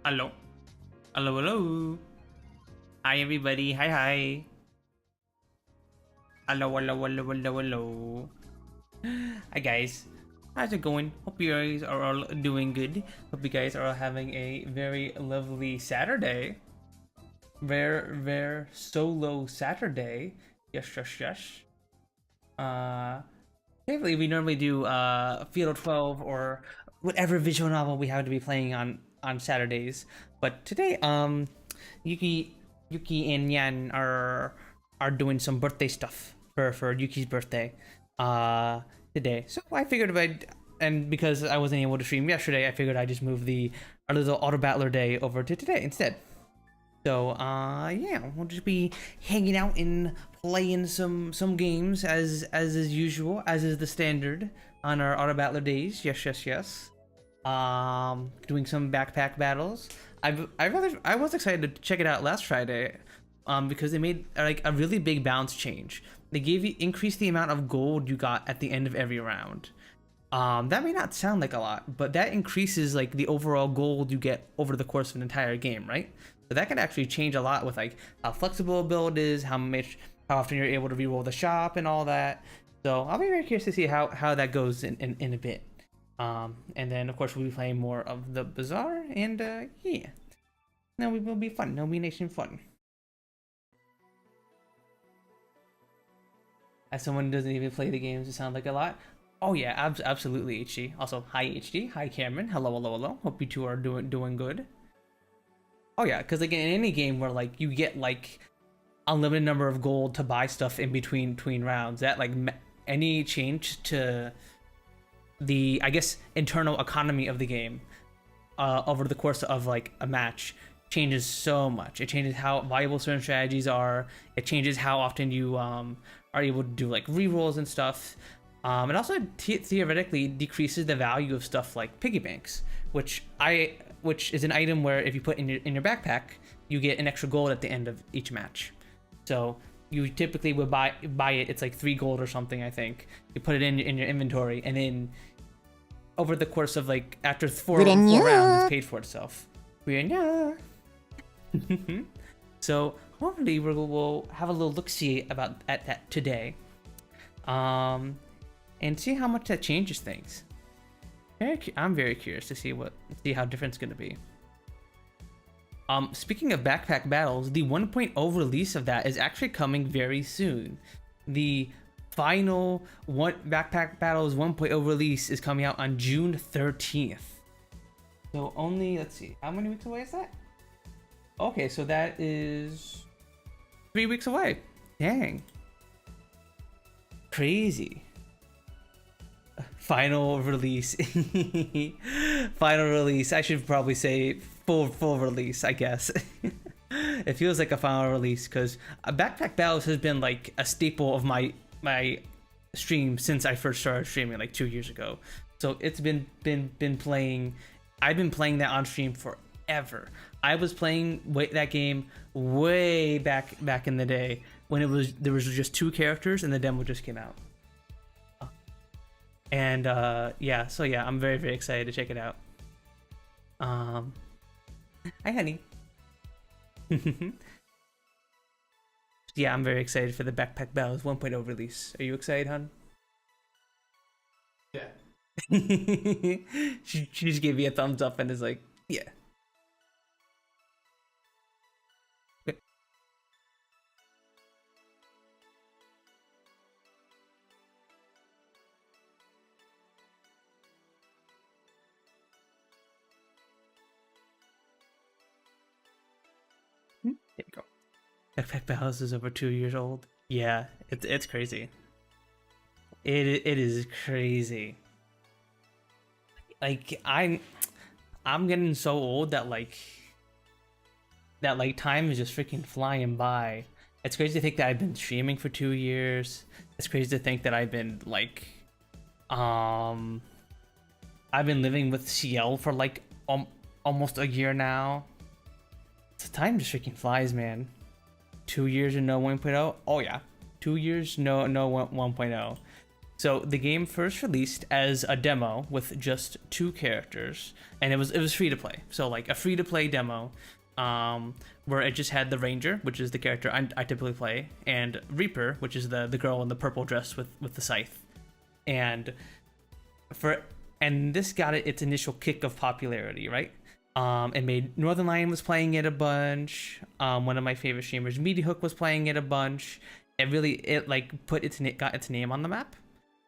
Hello. Hello, hello. Hi, everybody. Hi, hi. Hello, hello, hello, hello, hello. Hi, guys. How's it going? Hope you guys are all doing good. Hope you guys are all having a very lovely Saturday. Very solo Saturday. Yes, yes, yes. Typically we normally do Field 12 or whatever visual novel we have to be playing on Saturdays. But today, Yuki Yuki and Yan are doing some birthday stuff for Yuki's birthday today. So I figured if I and because I wasn't able to stream yesterday, I figured I'd just move the our little Autobattler day over to today instead. So yeah, we'll just be hanging out and playing some games as is usual, as is the standard on our Autobattler days. Yes, yes, yes. Doing some backpack battles. I was excited to check it out last Friday, because they made like a really big bounce change. They increased the amount of gold you got at the end of every round. That may not sound like a lot, but that increases like the overall gold you get over the course of an entire game, right? So that can actually change a lot with like how flexible a build is, how often you're able to reroll the shop and all that. So I'll be very curious to see how that goes in a bit. And then of course we'll be playing more of the Bazaar, and yeah, no, we will be fun. No, be nation fun. As someone who doesn't even play the games, it sounds like a lot. Oh yeah, absolutely, HD. Also, hi HD, hi Cameron. Hello, hello, hello. Hope you two are doing good. Oh yeah, because like in any game where like you get like unlimited number of gold to buy stuff in between rounds, that like any change to the, I guess, internal economy of the game over the course of like a match changes so much. It changes how valuable certain strategies are. It changes how often you are able to do like rerolls and stuff. It also theoretically decreases the value of stuff like piggy banks, which is an item where if you put in your backpack, you get an extra gold at the end of each match. So you typically would buy it. It's like 3 gold or something, I think. You put it in your inventory, and then over the course of like after four rounds, it's paid for itself. So hopefully we'll have a little look-see at that today, and see how much that changes things. I'm very curious to see how different it's gonna be. Speaking of backpack battles, the 1.0 release of that is actually coming very soon. The final backpack battles 1.0 release is coming out on June 13th. So only, let's see, how many weeks away is that? Okay, so that is 3 weeks away. Dang. Crazy. Final release. Final release. I should probably say full release, I guess. It feels like a final release because backpack battles has been like a staple of my stream since I first started streaming like 2 years ago. So it's been playing. I've been playing that on stream forever. I was playing that game way back in the day when there was just 2 characters and the demo just came out. And yeah, so yeah, I'm very excited to check it out. Hi honey. Yeah, I'm very excited for the Backpack Battles 1.0 release. Are you excited, hon? Yeah. She just gave me a thumbs up and is like, yeah. There you go. Backpack Battles is over 2 years old. Yeah, it's crazy. It is crazy. Like I'm getting so old that time is just freaking flying by. It's crazy to think that I've been streaming for 2 years. It's crazy to think that I've been like I've been living with CL for like almost a year now. The time just freaking flies, man. 2 years and no 1.0. Oh yeah, 2 years no 1.0. So the game first released as a demo with just 2 characters, and it was free to play. So like a free to play demo, where it just had the Ranger, which is the character I typically play, and Reaper, which is the girl in the purple dress with the scythe, and this got its initial kick of popularity, right? It made Northern Lion was playing it a bunch. One of my favorite streamers, Meaty Hook, was playing it a bunch. It like got its name on the map.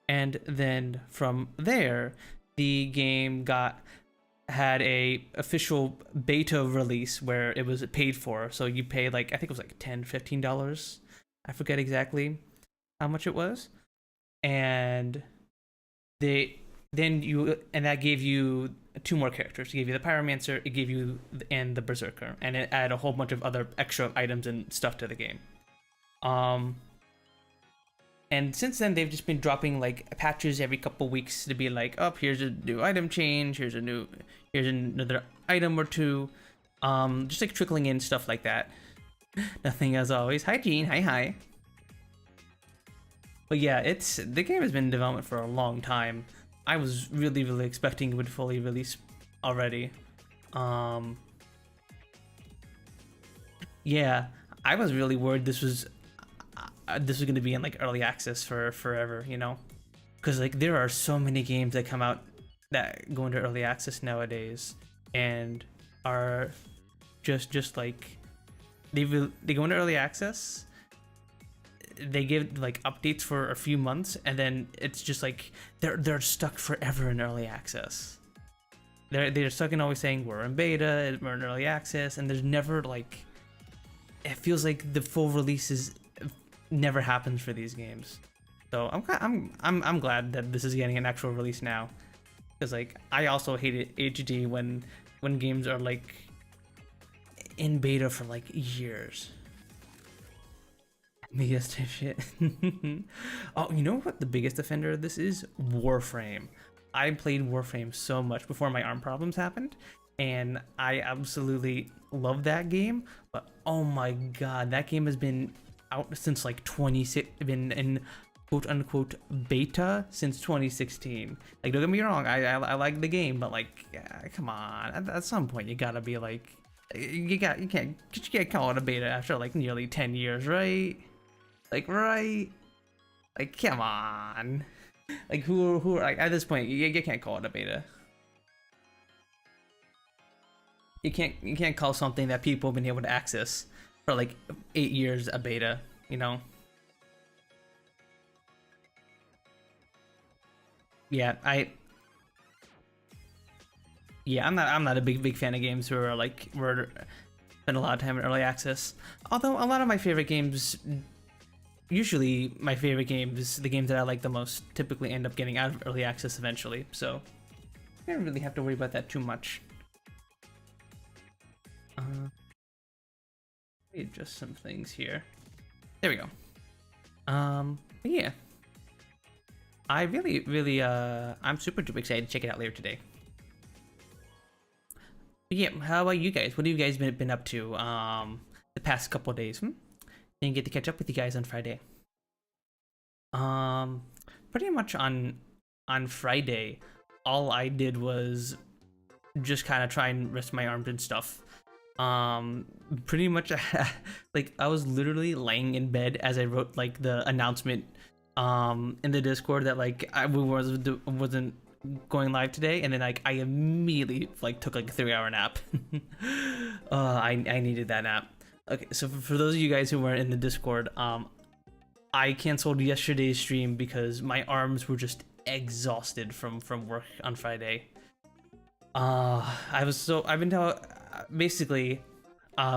And then from there, the game had a official beta release where it was paid for. So you pay like, I think it was like $10, $15. I forget exactly how much it was. And that gave you 2 more characters. It gave you the Pyromancer, it gave you the Berserker, and it added a whole bunch of other extra items and stuff to the game. And since then, they've just been dropping like patches every couple weeks to be like, oh, here's a new item change, here's another item or 2, just like trickling in stuff like that. Nothing as always. Hi, Gene. Hi. But yeah, the game has been in development for a long time. I was really expecting it would fully release already. Yeah, I was really worried this was going to be in like early access for forever, you know, because like there are so many games that come out that go into early access nowadays and are just like they go into early access, they give like updates for a few months, and then it's just like they're stuck forever in early access. They're stuck in always saying we're in beta, we're in early access, and there's never like, it feels like the full releases never happens for these games. So I'm glad that this is getting an actual release now, because like I also hated HD when games are like in beta for like years. Biggest shit. Oh, you know what the biggest offender of this is? Warframe. I played Warframe so much before my arm problems happened, and I absolutely love that game. But oh my god, that game has been out since like been in quote unquote beta since 2016. Like, don't get me wrong, I like the game, but like, yeah, come on, at some point you gotta be like, you can't call it a beta after like nearly 10 years, right? Like, right? Like, come on. Like, who like at this point you can't call it a beta. You can't call something that people have been able to access for like 8 years a beta, you know? Yeah, I'm not a big fan of games who are like spend a lot of time in early access. Although a lot of my favorite games, usually my favorite games, the games that I like the most, typically end up getting out of early access eventually. So I don't really have to worry about that too much. Let me adjust some things here. There we go. But yeah, I really I'm super duper excited to check it out later today. But yeah, how about you guys? What have you guys been up to the past couple days? Didn't get to catch up with you guys on Friday. Pretty much on Friday, all I did was just kind of try and rest my arms and stuff. Pretty much like I was literally laying in bed as I wrote like the announcement in the Discord that like I wasn't going live today, and then like I immediately like took like a 3-hour nap. I needed that nap. Okay, so for those of you guys who weren't in the Discord, I canceled yesterday's stream because my arms were just exhausted from work on Friday. I've been basically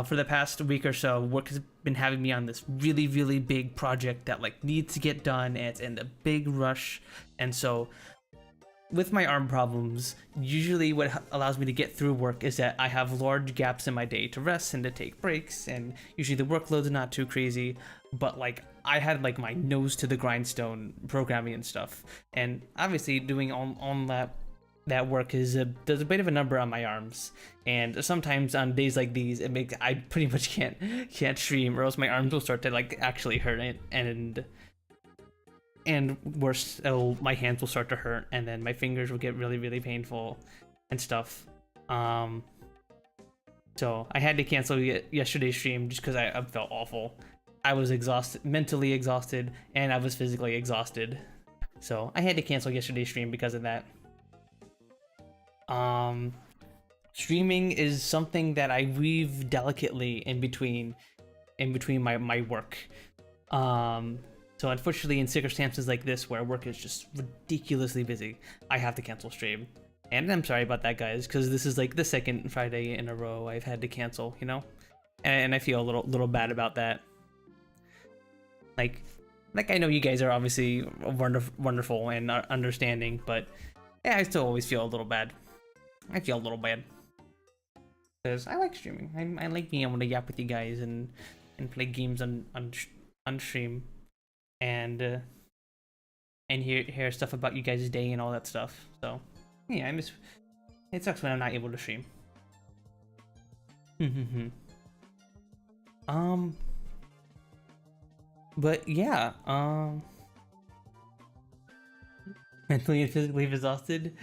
for the past week or so, work has been having me on this really big project that like needs to get done, and it's in a big rush. And so with my arm problems, usually what allows me to get through work is that I have large gaps in my day to rest and to take breaks, and usually the workload's not too crazy, but like I had like my nose to the grindstone programming and stuff, and obviously doing all that work does a bit of a number on my arms, and sometimes on days like these I pretty much can't stream, or else my arms will start to like actually hurt it. And and worse, my hands will start to hurt, and then my fingers will get really, really painful and stuff. So I had to cancel yesterday's stream just because I felt awful. I was exhausted, mentally exhausted, and I was physically exhausted. So I had to cancel yesterday's stream because of that. Streaming is something that I weave delicately in between my work. So unfortunately, in circumstances like this where work is just ridiculously busy, I have to cancel stream. And I'm sorry about that, guys, because this is like the second Friday in a row I've had to cancel, you know? And I feel a little bad about that. Like I know you guys are obviously wonderful and understanding, but yeah, I still always feel a little bad. I feel a little bad. Because I like streaming. I like being able to yap with you guys and play games on stream. And hear stuff about you guys' day and all that stuff. So yeah, it sucks when I'm not able to stream. But yeah, mentally and physically exhausted,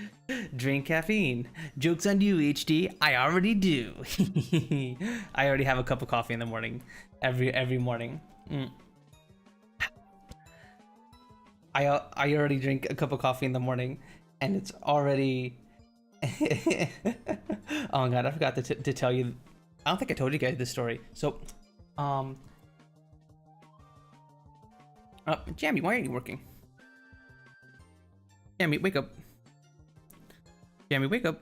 drink caffeine. Joke's on you, HD. I already do. I already have a cup of coffee in the morning, every morning. I already drink a cup of coffee in the morning, and it's already. Oh god, I forgot to tell you. I don't think I told you guys this story. So, Jamie, why aren't you working? Jamie, wake up. Jamie, wake up.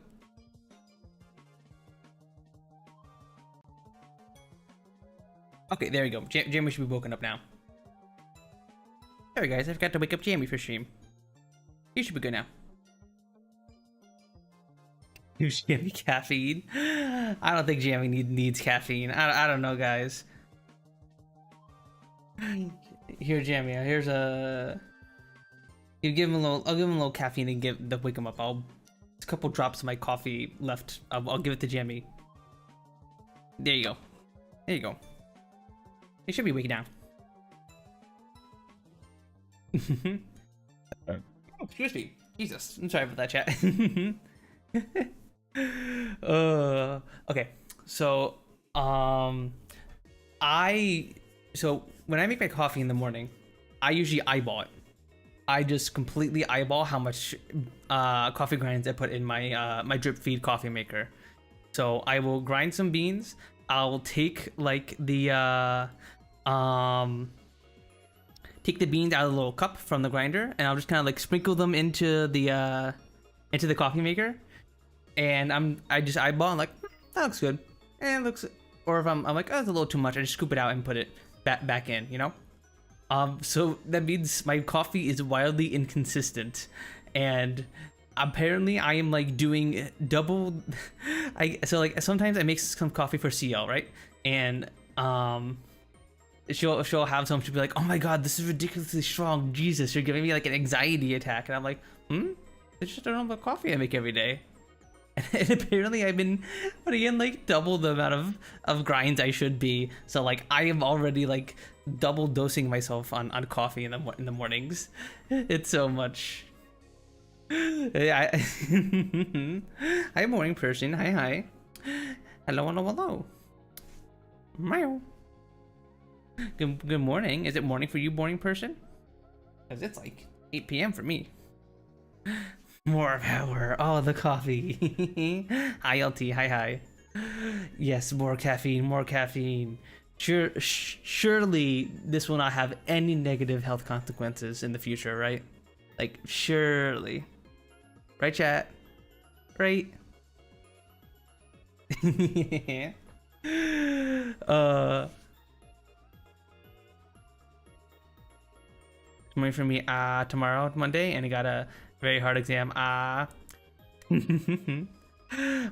Okay, there you go. Jamie should be woken up now. Sorry guys, I forgot to wake up Jamie for stream. You should be good now. Jamie caffeine? I don't think Jamie needs caffeine. I don't know, guys. Here, Jamie. Here's a. You give him a little. I'll give him a little caffeine and wake him up. There's a couple drops of my coffee left. I'll give it to Jamie. There you go. There you go. He should be waking now. Oh, excuse me. Jesus. I'm sorry about that, chat. Okay. So, so when I make my coffee in the morning, I usually eyeball it. I just completely eyeball how much coffee grinds I put in my my drip feed coffee maker. So I will grind some beans. I'll take like the take the beans out of the little cup from the grinder, and I'll just kind of like sprinkle them into the coffee maker. And I just eyeball and like, that looks good. And it looks, or if I'm like, oh, it's a little too much, I just scoop it out and put it back in, you know? So that means my coffee is wildly inconsistent, and apparently I am like doing double. So like sometimes I make some coffee for CL, right? And she'll have some. She'll be like, "Oh my god, this is ridiculously strong. Jesus, you're giving me like an anxiety attack." And I'm like, It's just a normal coffee I make every day. And apparently I've been putting in like double the amount of grinds I should be. So like I am already like double dosing myself on coffee in the mornings. It's so much. Yeah. Hi, morning person. Hi. Hello. Meow. Good morning. Is it morning for you, morning person? Because it's like 8 p.m. for me. More power. Oh, the coffee. Hi, LT. Hi. Yes, more caffeine. Surely this will not have any negative health consequences in the future, right? Like, surely. Right, chat? Right? Coming for me tomorrow, Monday, and I got a very hard exam.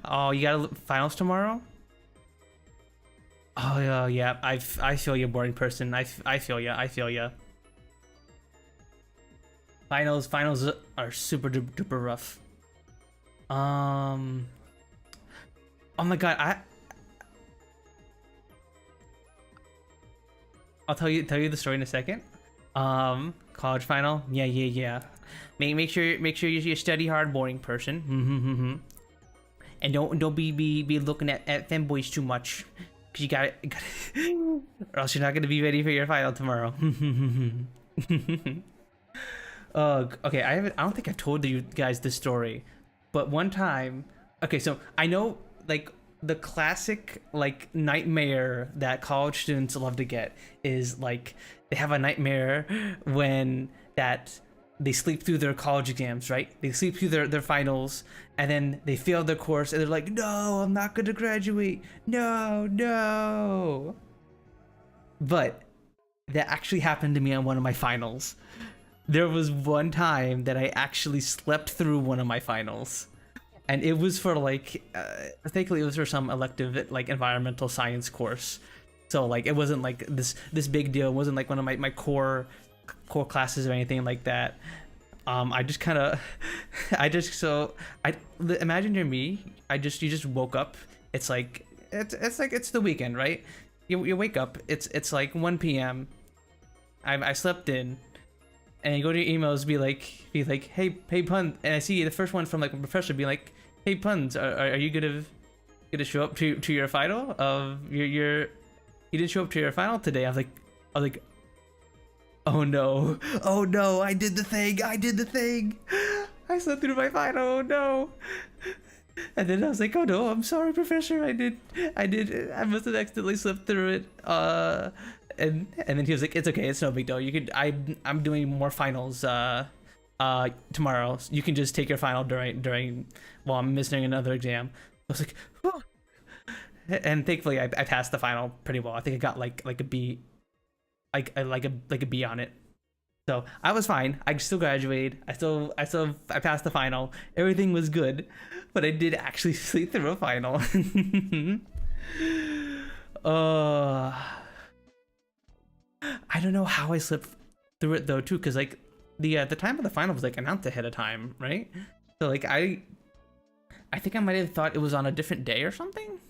Oh, you got finals tomorrow? Oh yeah. I feel you, boring person. I feel ya. Finals are super duper rough. Oh my god, I'll tell you the story in a second. College final? Yeah. Make sure you're a steady, hard, boring person. And don't be looking at femboys too much, cause you got or else you're not gonna be ready for your final tomorrow. Okay, I don't think I've told you guys this story, but one time, okay, so I know like the classic like nightmare that college students love to get is like they have a nightmare when that they sleep through their college exams, right? They sleep through their finals, and then they fail their course, and they're like, no, I'm not gonna graduate. No. But that actually happened to me on one of my finals. There was one time that I actually slept through one of my finals. And it was for like, thankfully it was for some elective like environmental science course. So like it wasn't like this big deal. It wasn't like one of my core classes or anything like that. I just kind of, imagine you're me. You just woke up. It's like it's the weekend, right? You wake up. It's like 1 p.m. I slept in, and you go to your emails, be like, hey Pun, and I see the first one from like a professor be like, hey Puns, are you gonna show up to your final of your you didn't show up to your final today. I was like, oh no, I did the thing. I slept through my final. Oh no. And then I was like, oh no, I'm sorry, professor. I must have accidentally slipped through it. And then he was like, it's okay, it's no big deal. I'm doing more finals tomorrow. So you can just take your final during while I'm missing another exam. I was like, oh. And thankfully I passed the final pretty well. I think I got like a B, like a B on it. So I was fine. I still graduated. I passed the final. Everything was good, but I did actually sleep through a final. I don't know how I slipped through it though too, because like the time of the final was like announced ahead of time, right? So like I think I might have thought it was on a different day or something.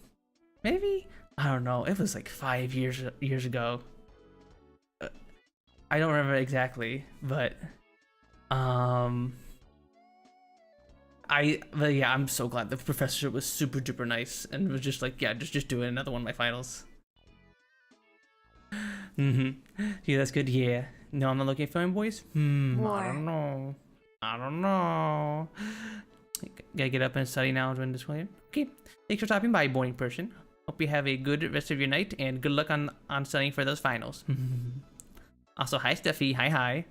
Maybe, I don't know. It was like 5 years ago. I don't remember exactly, but yeah, I'm so glad the professor was super duper nice and was just like, yeah, just do another one of my finals. Yeah, that's good. Yeah, no, I'm not looking for boys. I don't know. Gotta get up and study now during this one. Okay, thanks for stopping by, boring person. Hope you have a good rest of your night and good luck on studying for those finals. Also, hi Steffi. Hi.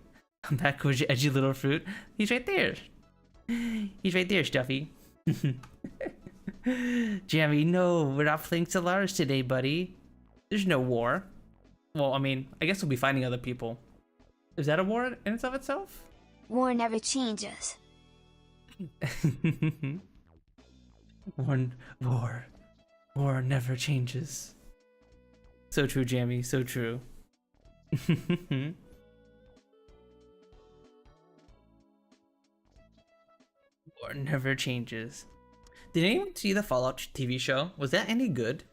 I'm back with your edgy little fruit. He's right there. Steffi. Jamie, no, we're not playing Stellaris today, buddy. There's no war. Well, I mean, I guess we'll be fighting other people. Is that a war in and of itself? War never changes. War never changes. So true, Jamie. So true. War never changes. Did anyone see the Fallout TV show? Was that any good?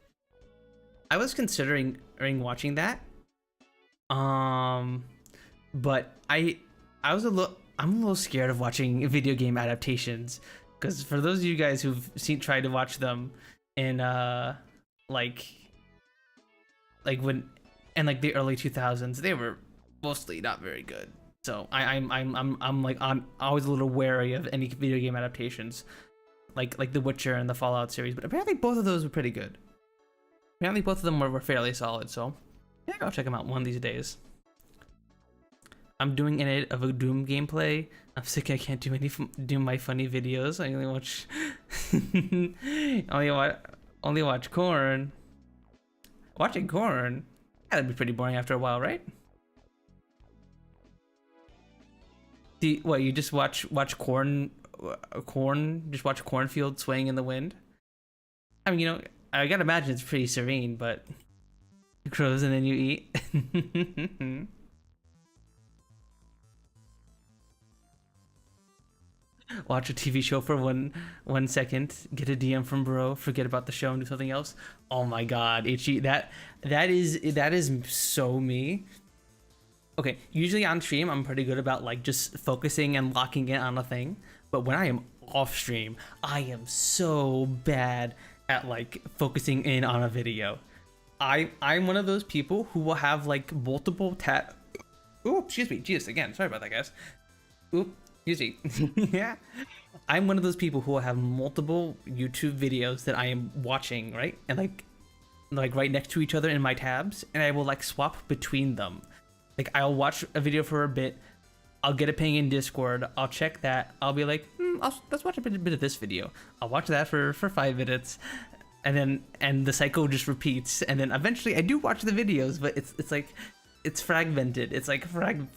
I was considering watching that. But I'm a little scared of watching video game adaptations, because for those of you guys who've tried to watch them in like when in like the early 2000s, they were mostly not very good. So I'm like always a little wary of any video game adaptations, like The Witcher and the Fallout series. But apparently both of those were pretty good. Apparently both of them were fairly solid. So yeah, I'll check them out one of these days. I'm doing an edit of a Doom gameplay. I'm sick. I can't do my funny videos. I only watch only watch Corn. Watching Corn, that'd be pretty boring after a while, right? What, you just watch corn? Just watch cornfield swaying in the wind? I mean, you know, I gotta imagine it's pretty serene, but you crows and then you eat. Watch a TV show for one second, get a DM from bro, forget about the show and do something else. Oh my god, itchy. That is so me. Okay, usually on stream, I'm pretty good about like just focusing and locking in on a thing. But when I am off stream, I am so bad at like focusing in on a video. I'm one of those people who will have like multiple tab. Oh, excuse me, Jesus, again, sorry about that, guys. Oop, excuse me. Yeah, I'm one of those people who will have multiple YouTube videos that I am watching, right, and like right next to each other in my tabs, and I will like swap between them. Like I'll watch a video for a bit, I'll get a ping in Discord, I'll check that, I'll be like, let's watch a bit of this video. I'll watch that for 5 minutes, and the cycle just repeats, and then eventually I do watch the videos, but it's like it's fragmented. It's like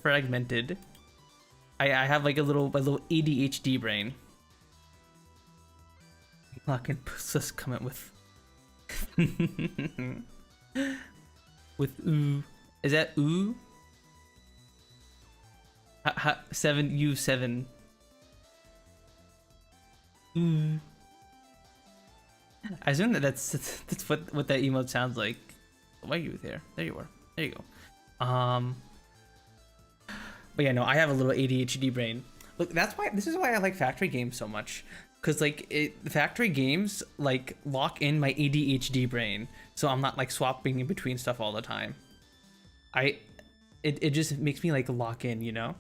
fragmented. I have like a little ADHD brain. Fucking puss coming with with ooh. Is that ooh? 7U7. Ooh. I assume that's what that emote sounds like. Why are you there? There you are. There you go. But yeah, no, I have a little ADHD brain. Look, this is why I like factory games so much. Cause like factory games like lock in my ADHD brain, so I'm not like swapping in between stuff all the time. It just makes me like lock in, you know?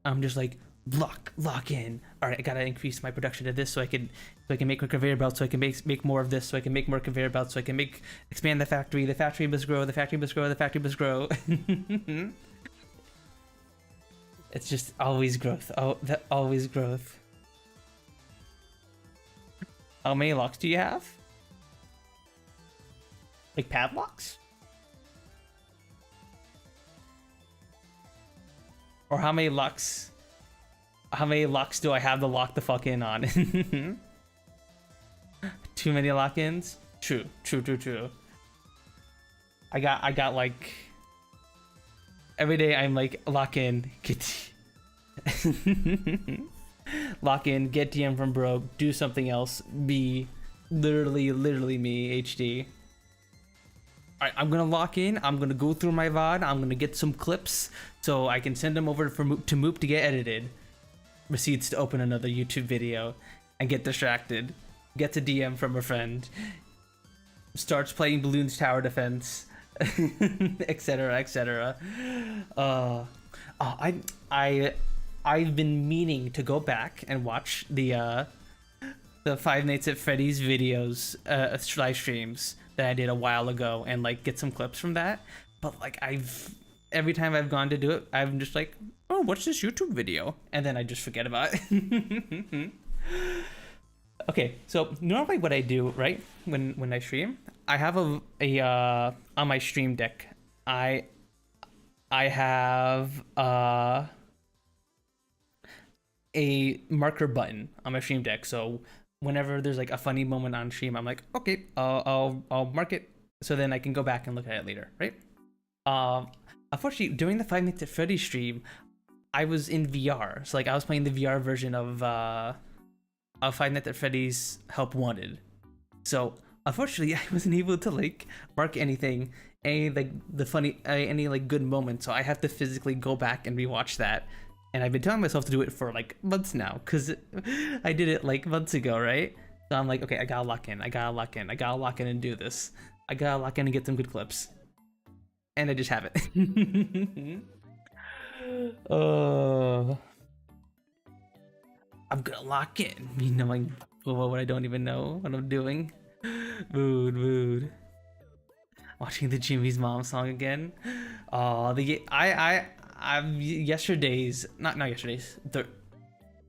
I'm just like lock in. All right, I gotta increase my production to this so I can make a conveyor belt, so I can make more of this, so I can make more conveyor belts, so I can expand the factory. The factory must grow. The factory must grow. The factory must grow. It's just always growth. Oh, that always growth. How many locks do you have? Like padlocks? Or how many locks do I have to lock the fuck in on? Too many lock-ins? True. I got like every day I'm like lock in, get lock in, get DM from bro, do something else, be literally me, HD. Alright, I'm gonna lock in, I'm gonna go through my VOD, I'm gonna get some clips so I can send them over to Moop to get edited. Proceeds to open another YouTube video and get distracted. Gets a DM from a friend. Starts playing Balloons Tower Defense. Etc. etc. I've been meaning to go back and watch the Five Nights at Freddy's videos, live streams that I did a while ago, and like get some clips from that. But like every time I've gone to do it, I'm just like, oh, what's this YouTube video? And then I just forget about it. Okay, so normally what I do, right, when I stream, I have a on my stream deck, I have a marker button on my stream deck. So whenever there's like a funny moment on stream, I'm like, okay, I'll mark it, so then I can go back and look at it later, right? Unfortunately, during the Five Nights at Freddy's stream, I was in VR, so like I was playing the VR version of Five Nights at Freddy's Help Wanted. So unfortunately, I wasn't able to like mark anything, any like good moments. So I have to physically go back and rewatch that. And I've been telling myself to do it for like months now, because I did it like months ago, right? So I'm like, okay, I gotta lock in and do this. I gotta lock in and get some good clips. And I just have it. I'm gonna lock in, knowing what I don't even know what I'm doing. Mood. Watching the Jimmy's Mom song again. Oh,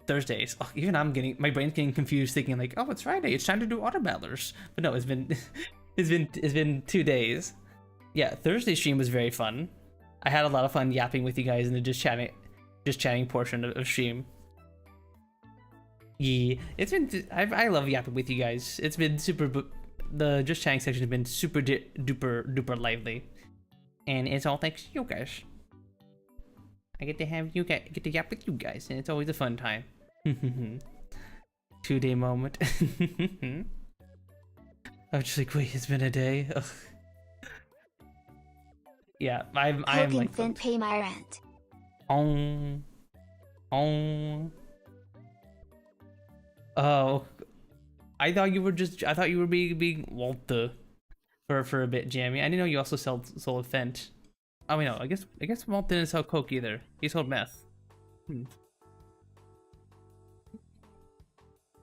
Thursdays. Oh, even my brain's getting confused, thinking like, oh, it's Friday. It's time to do Autobattlers. But no, it's been 2 days. Yeah, Thursday stream was very fun. I had a lot of fun yapping with you guys in the just chatting portion of stream. Yeah, I love yapping with you guys. It's been the just chatting section has been super duper lively, and it's all thanks to you guys. I get to yap with you guys, and it's always a fun time. 2-day moment. I was just like, wait, it's been a day. Ugh. Yeah, I'm Cooking like fin pay my rent. on. Oh, I thought you were being Walter for a bit, Jamie. I didn't know you also sold Fent. Oh wait, no, I guess Walt didn't sell coke either. He sold meth.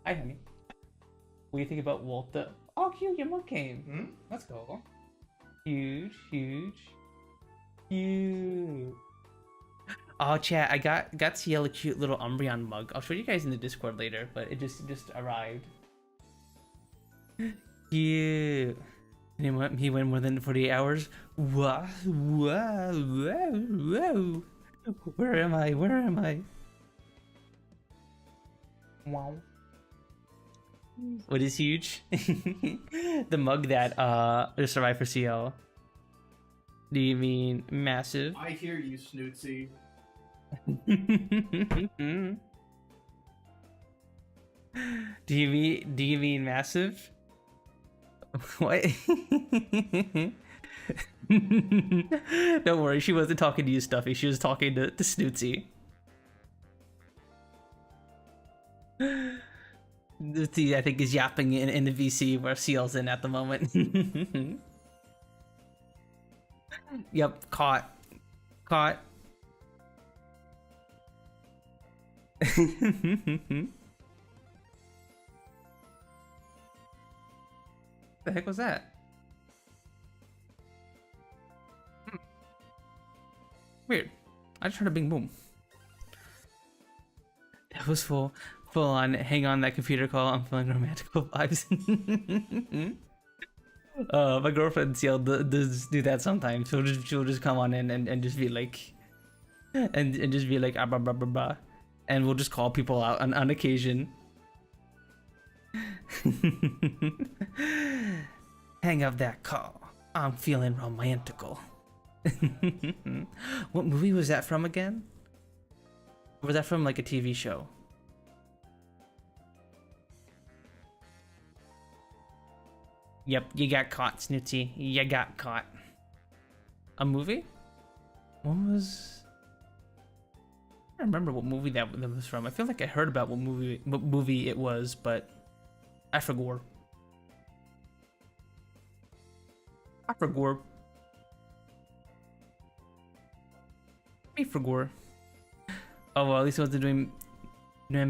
Hi, honey. What do you think about Walter? Oh, cute, your mug came. Let's go. Huge. Oh, chat, I got Ciel a cute little Umbreon mug. I'll show you guys in the Discord later, but it just arrived. Cute. And he went more than 48 hours. Whoa. Where am I? Wow. What is huge? The mug that survived for CL. Do you mean massive? I hear you, Snootsy. Do you mean massive? What? Don't worry, she wasn't talking to you, Stuffy. She was talking to Snootsy. Snootsy, I think, is yapping in the VC where CL's in at the moment. Yep, caught. The heck was that? Weird. I just heard a bing boom. That was full on. Hang on that computer call. I'm feeling romantical vibes. My girlfriend CL does do that sometimes. She'll just come on in and just be like, and just be like, ah, blah, blah, blah, blah. And we'll just call people out on occasion. Hang up that call. I'm feeling romantical. What movie was that from again? Or was that from like a TV show? Yep, you got caught, Snootsy. You got caught. A movie? What was... I don't remember what movie that was from. I feel like I heard about what movie it was, but I forgot. Oh well, at least it wasn't doing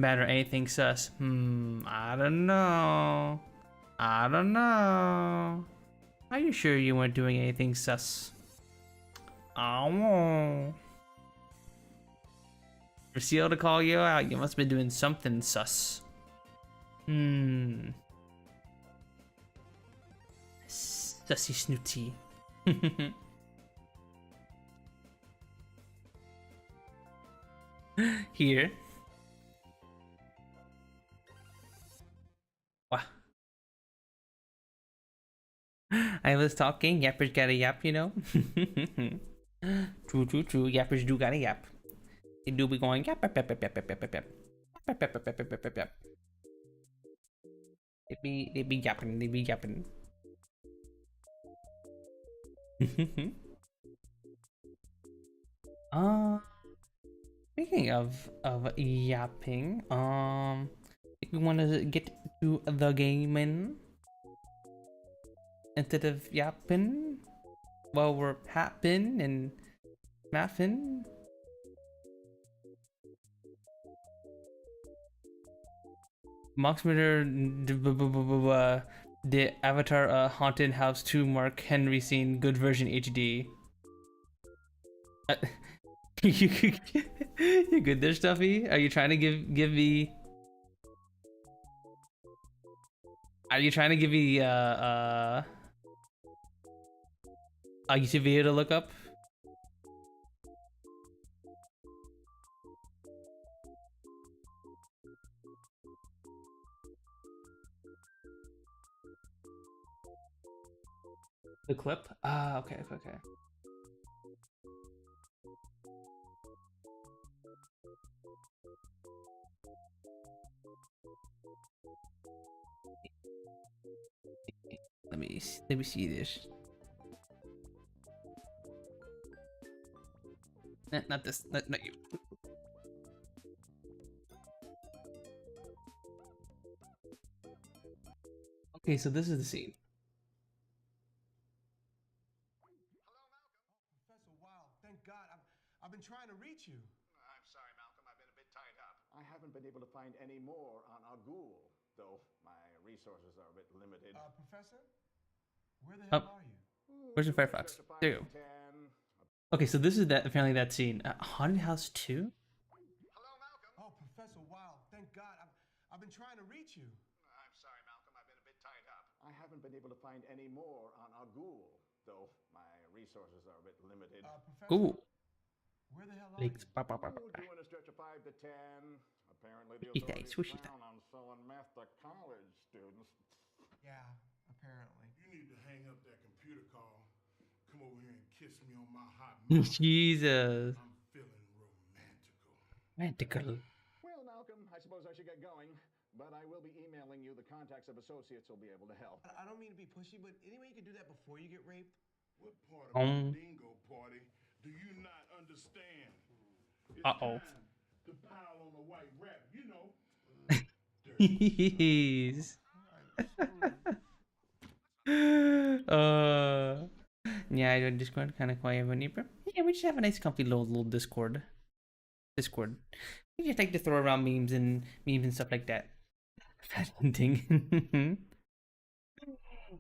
bad or anything sus. I don't know. Are you sure you weren't doing anything sus? Oh. For CL to call you out, you must have been doing something sus. Sussy Snooty. Here. Wow. I was talking, yappers gotta yap, you know? True. Yappers do gotta yap. They do be going yap. They be yapping. Speaking of yapping, if we want to get to the gaming instead of yapping while we're happing and mapping. Moxmeter, the Avatar Haunted House 2 Mark Henry scene, good version HD. You good there, Stuffy? Are you trying to give me? Are you trying to give me a YouTube video to look up? The clip? Okay. Let me see this. Not this. Not you. Okay, so this is the scene. Professor, wow, thank God. I've been trying to reach you. I'm sorry, Malcolm. I've been a bit tied up. I haven't been able to find any more on our ghoul, though my resources are a bit limited. Professor? Where the hell are you? Where's your Firefox? There you go. Okay, so this is apparently that scene. Haunted House 2? Hello, Malcolm. Oh, Professor, wow, thank God. I've been trying to reach you. I'm sorry, Malcolm. I've been a bit tied up. I haven't been able to find any more on our ghoul, though my resources are a bit limited. Professor? Ooh. Where the hell are you? Doing a stretch of 5 to 10. Apparently the authorities frown on selling meth to college students. Yeah, apparently. You need to hang up that computer call. Come over here and kiss me on my hot mouth. Jesus. I'm feeling romantical. Romantical. Well, Malcolm, I suppose I should get going, but I will be emailing you the contacts of associates who'll be able to help. I don't mean to be pushy, but anyway, you can do that before you get raped. What part of the dingo party do you not understand? It's time to pile on a white rap, you know. Jeez. Yeah, I do Discord kind of quiet when you. Yeah, we just have a nice, comfy little Discord. We just like to throw around memes and stuff like that. Fat hunting.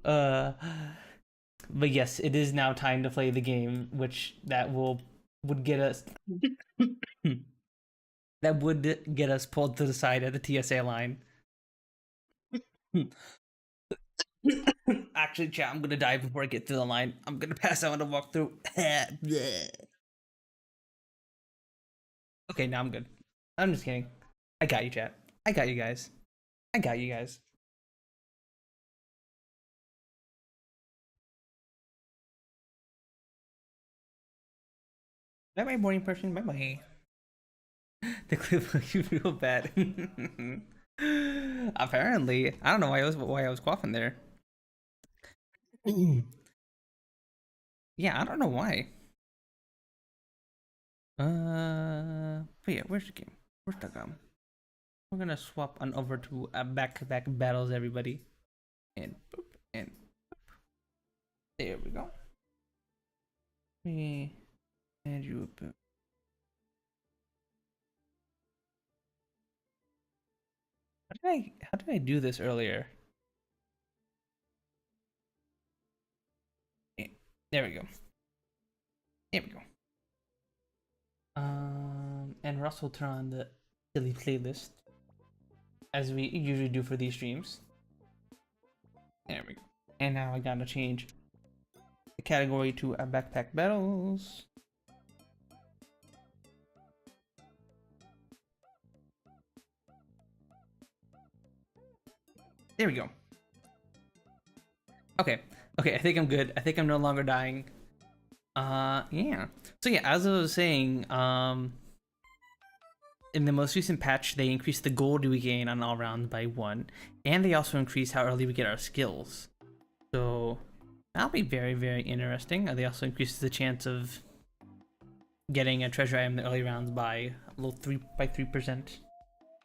But yes, it is now time to play the game, which would get us that would get us pulled to the side at the TSA line. Actually, chat, I'm gonna die before I get to the line. I'm gonna pass out and walk through. Okay, now I'm good. I'm just kidding. I got you, chat. I got you guys. Bye bye, morning person. Bye bye. The clip makes you feel bad. Apparently, I don't know why I was coughing there. Yeah, I don't know why. But yeah, where's the game? Where's the game? We're gonna swap on over to back-to-back battles, everybody. And boop, and boop. There we go. And you up. How did I do this earlier? Yeah, there we go. And Russ will turn on the silly playlist as we usually do for these streams. There we go. And now I gotta change the category to backpack battles. There we go. Okay, I think I'm good. I think I'm no longer dying. Yeah. So yeah, as I was saying, in the most recent patch, they increased the gold we gain on all rounds by 1, and they also increased how early we get our skills. So that'll be very, very interesting. They also increased the chance of getting a treasure item in the early rounds by 3%.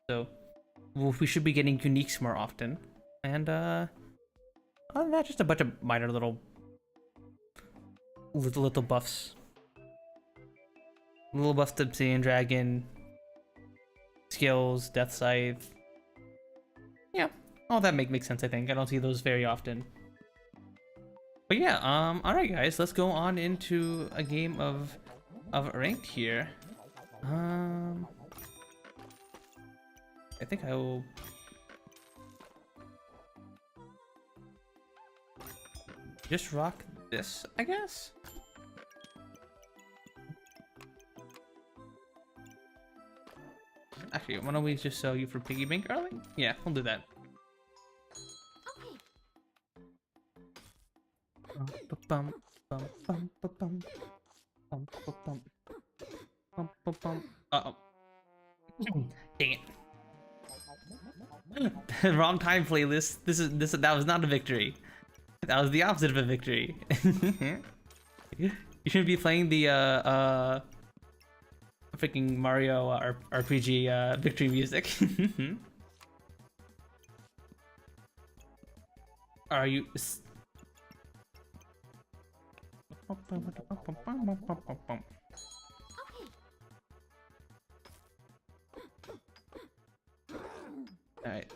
So we should be getting uniques more often. And other than that, just a bunch of minor little buffs. Little buffs to Obsidian Dragon, skills, Death Scythe. Yeah, all that makes sense, I think. I don't see those very often. But yeah, alright guys, let's go on into a game of ranked here. I think I will just rock this, I guess. Actually, why don't we just sell you for piggy bank early? Yeah, we'll do that. Uh-oh. Dang it. Wrong time, playlist. That was not a victory. That was the opposite of a victory. You shouldn't be playing the freaking Mario RPG victory music. Are you? Alright.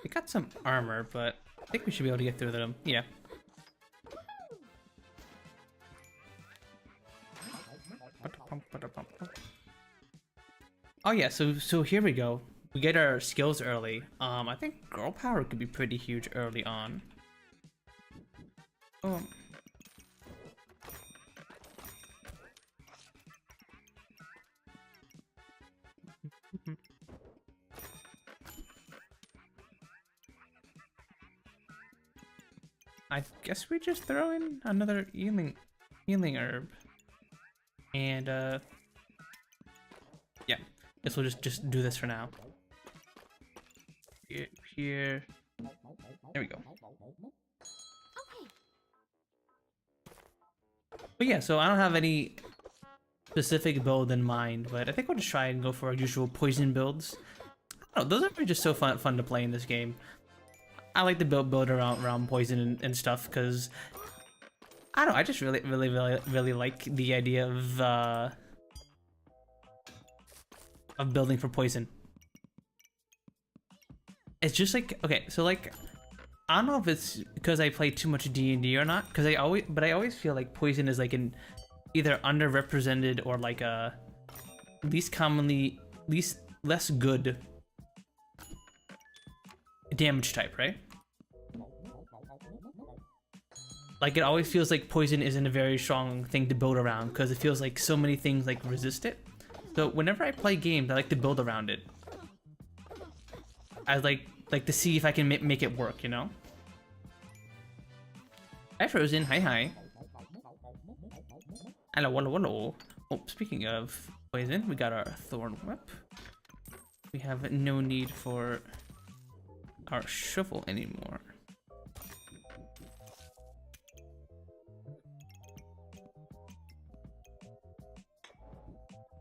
We got some armor, but I think we should be able to get through them. Yeah. Oh yeah, so here we go. We get our skills early. I think girl power could be pretty huge early on. Oh. I guess we just throw in another healing herb. And yeah, guess we'll just do this for now. Here. There we go. But yeah, so I don't have any specific build in mind, but I think we'll just try and go for our usual poison builds. Oh, those are just so fun to play in this game. I like to build around poison and stuff because I don't know, I just really like the idea of building for poison. It's just like, okay, so like I don't know if it's because I play too much D&D or not, because I always feel like poison is like an either underrepresented or like a less good damage type, right? Like it always feels like poison isn't a very strong thing to build around because it feels like so many things like resist it. So whenever I play games, I like to build around it. I like to see if I can make it work, you know? Hi Frozen, hi. Hello. Oh, speaking of poison, we got our thorn whip. We have no need for our shovel anymore.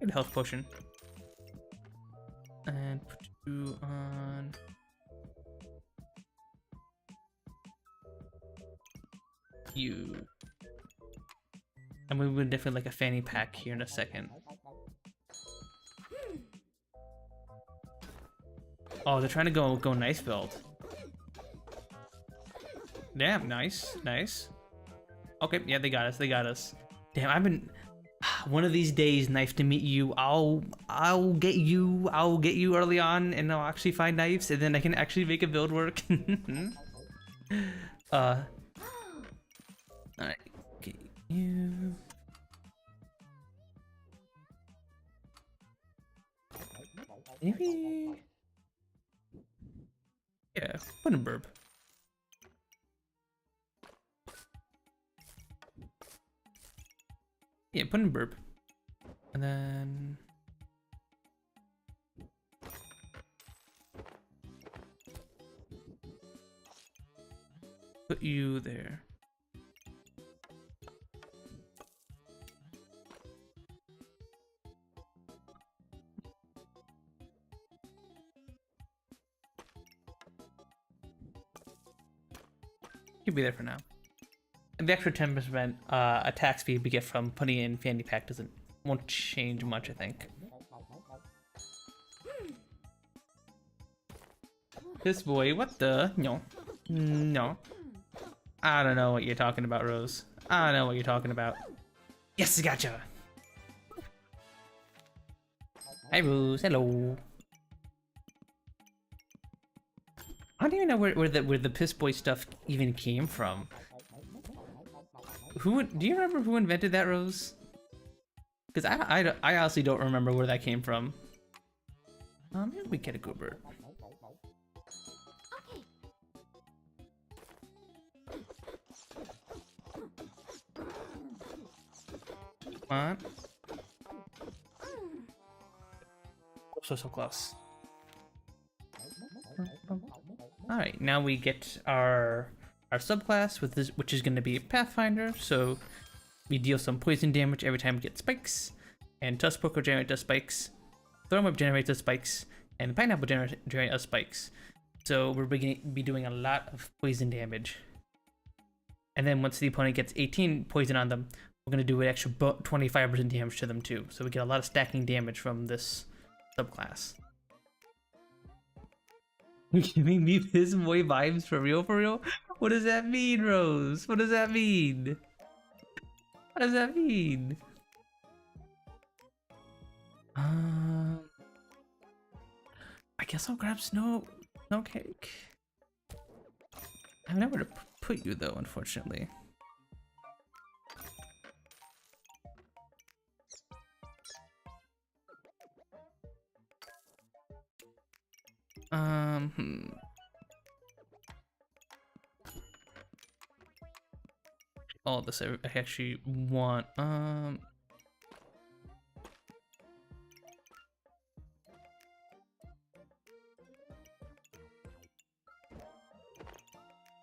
Good health potion. And put you on. You. And we would definitely like a fanny pack here in a second. Oh, they're trying to go nice build. Damn, nice. Okay, yeah, they got us. Damn, I've been one of these days, Knife, to meet you. I'll get you early on, and I'll actually find knives, and then I can actually make a build work. Alright, get you. Maybe. Yeah, put in burb. Yeah, put in burp. And then put you there. You'll be there for now. And the extra 10% attack speed we get from putting in fanny pack won't change much, I think. This boy, what the? No. I don't know what you're talking about, Rose. I don't know what you're talking about. Yes, I gotcha. Hi, Rose. Hello. I don't even know where the piss boy stuff even came from. Do you remember who invented that, Rose? Because I honestly don't remember where that came from. Maybe we get a goober. Come on. So close. All right, now we get our subclass with this, which is going to be Pathfinder. So we deal some poison damage every time we get spikes, and Tusk Poke will generate us spikes, Thorn Whip generates us spikes, and Pineapple generate us spikes. So we're be doing a lot of poison damage. And then once the opponent gets 18 poison on them, we're going to do an extra 25% damage to them too. So we get a lot of stacking damage from this subclass. You're giving me Piss Boy vibes for real, for real? What does that mean, Rose? What does that mean? What does that mean? I guess I'll grab Snow Cake. I have nowhere to put you though, unfortunately. All of this I actually want.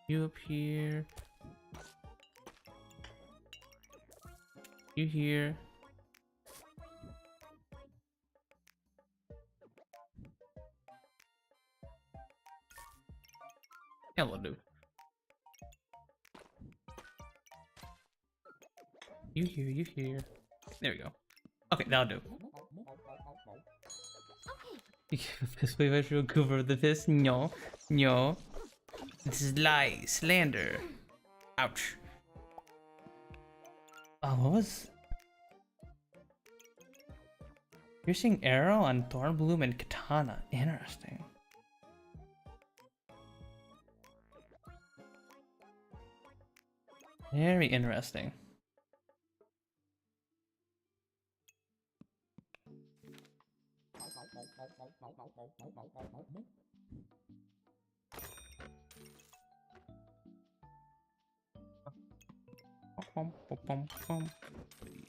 You up here. You here. Hello, dude. You here, you here. There we go. Okay, that'll do. This way I should cover the piss. No, no. This is lie, slander. Ouch. Oh, what was? Piercing arrow on Thornbloom and Katana. Interesting. Very interesting.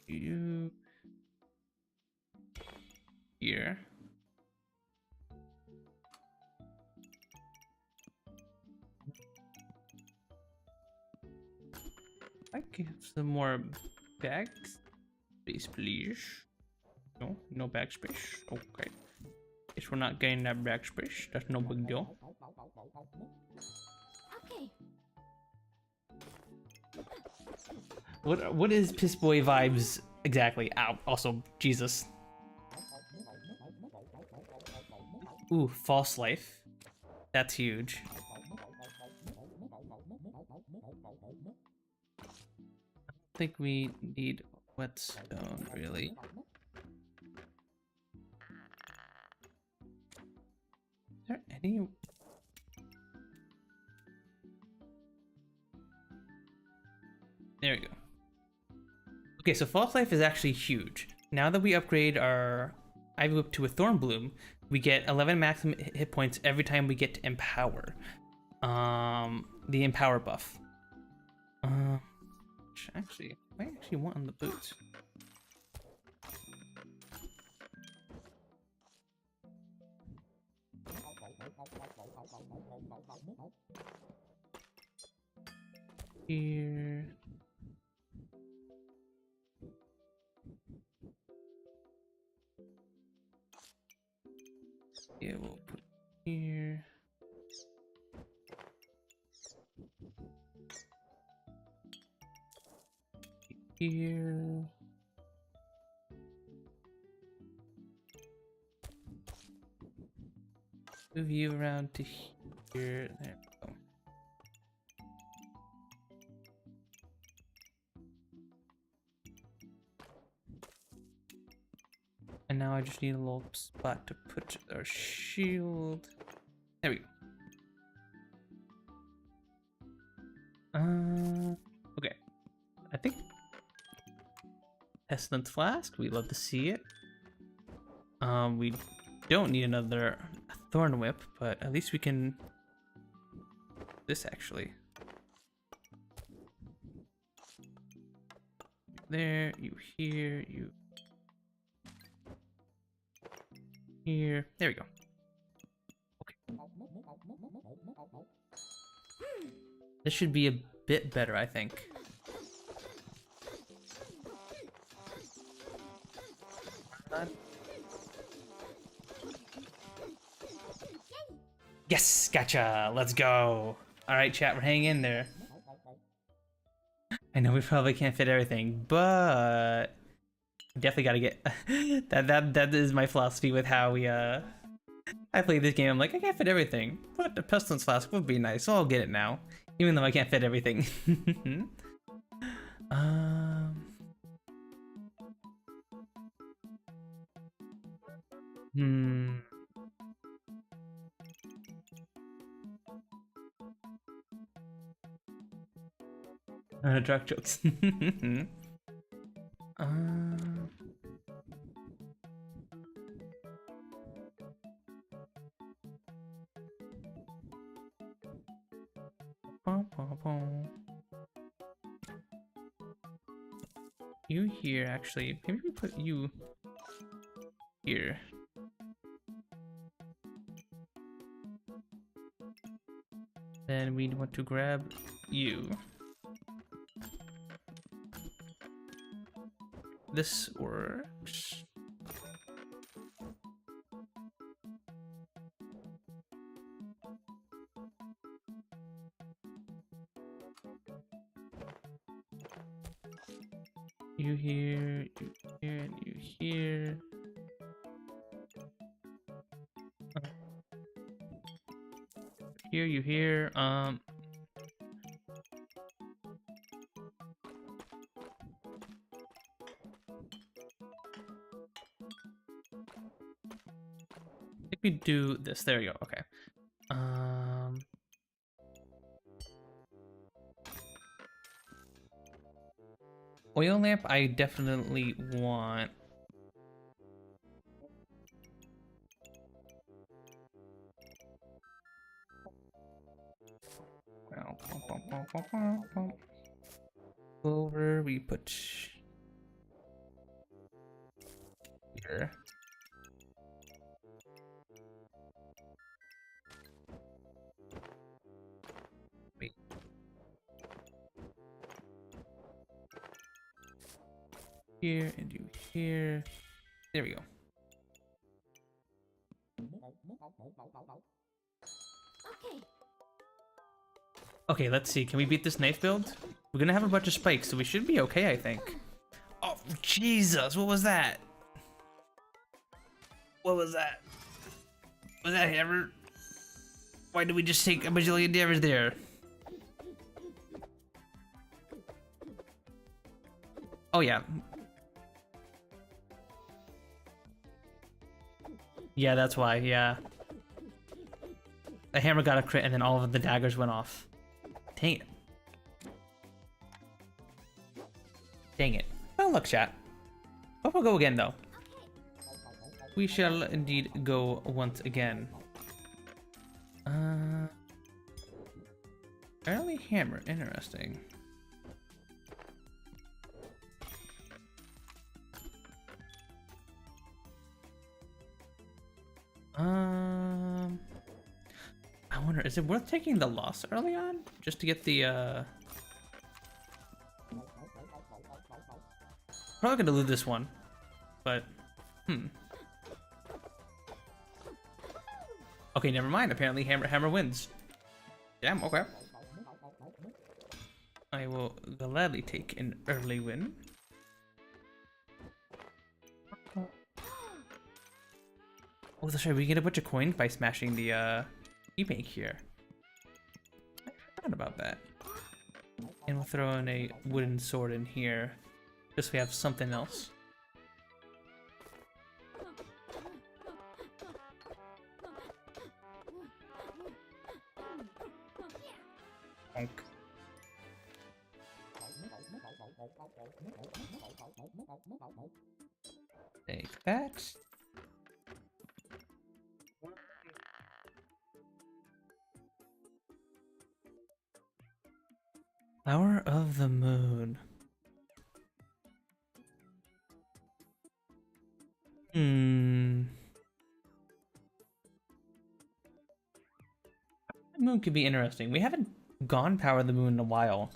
You here. I give some more bag space, please. No, no bag space. Okay. Guess we're not getting that bag space. That's no big deal. Okay. What is Piss Boy vibes exactly? Ow. Also, Jesus. Ooh, false life. That's huge. I don't think we need whetstone, really. Is there any? There we go. Okay, so false life is actually huge. Now that we upgrade our Ivy Whip to a Thorn Bloom, we get 11 maximum hit points every time we get to Empower. The Empower buff. Which actually, I actually want on the boots. Here. Yeah, we'll put here. Here. Move you around to here. There we go. And now I just need a little spot to put our shield. There we go. Okay. I think Pestilence Flask. We love to see it. We don't need another Thorn Whip, but at least we can. This actually. There, you here, you. Here. There we go. Okay. This should be a bit better, I think. Yes, gotcha. Let's go. All right, chat, we're hanging in there. I know we probably can't fit everything, but definitely gotta get that is my philosophy with how we I play this game. I'm like, I can't fit everything, but the pestilence flask would be nice, so I'll get it now, even though I can't fit everything. um. Hmm. Drug jokes. You here, actually. Maybe we put you here. Then we want to grab you. This works. You here, and you here. Here, you here. I think we do this. There you go. Okay. Oil lamp, I definitely want. Over, we put here. Wait. Here and you here. There we go. Okay, let's see. Can we beat this knife build? We're gonna have a bunch of spikes, so we should be okay, I think. Oh, Jesus, what was that? What was that? Was that hammer? Why did we just take a bajillion damage there? Oh, yeah. Yeah, that's why, yeah. The hammer got a crit and then all of the daggers went off. Dang it. Dang it. Well, look, chat. But we'll go again, though. We shall indeed go once again. Early hammer. Interesting. I wonder, is it worth taking the loss early on? Just to get the, Probably gonna lose this one. But, Okay, never mind. Apparently hammer wins. Damn, okay. I will gladly take an early win. Oh, that's right. We get a bunch of coins by smashing the key bank here. I forgot about that. And we'll throw in a wooden sword in here, just so we have something else. Bonk. Take that. Flower of the Moon. The moon could be interesting. We haven't gone Power of the Moon in a while.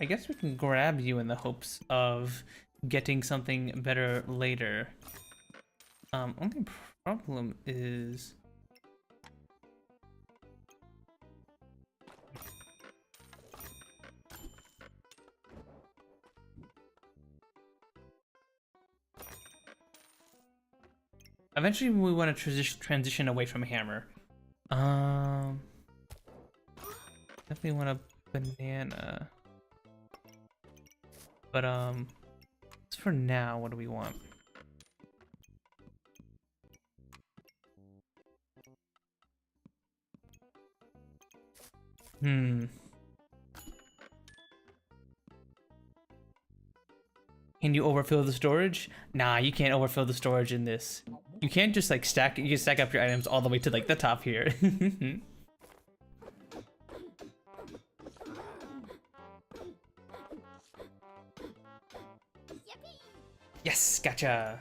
I guess we can grab you in the hopes of getting something better later. Only problem is... Eventually we want to transition away from hammer. Definitely want a banana. But for now, what do we want? Can you overfill the storage? Nah, you can't overfill the storage in this. You can't just like stack. You can stack up your items all the way to like the top here. Yes, gotcha.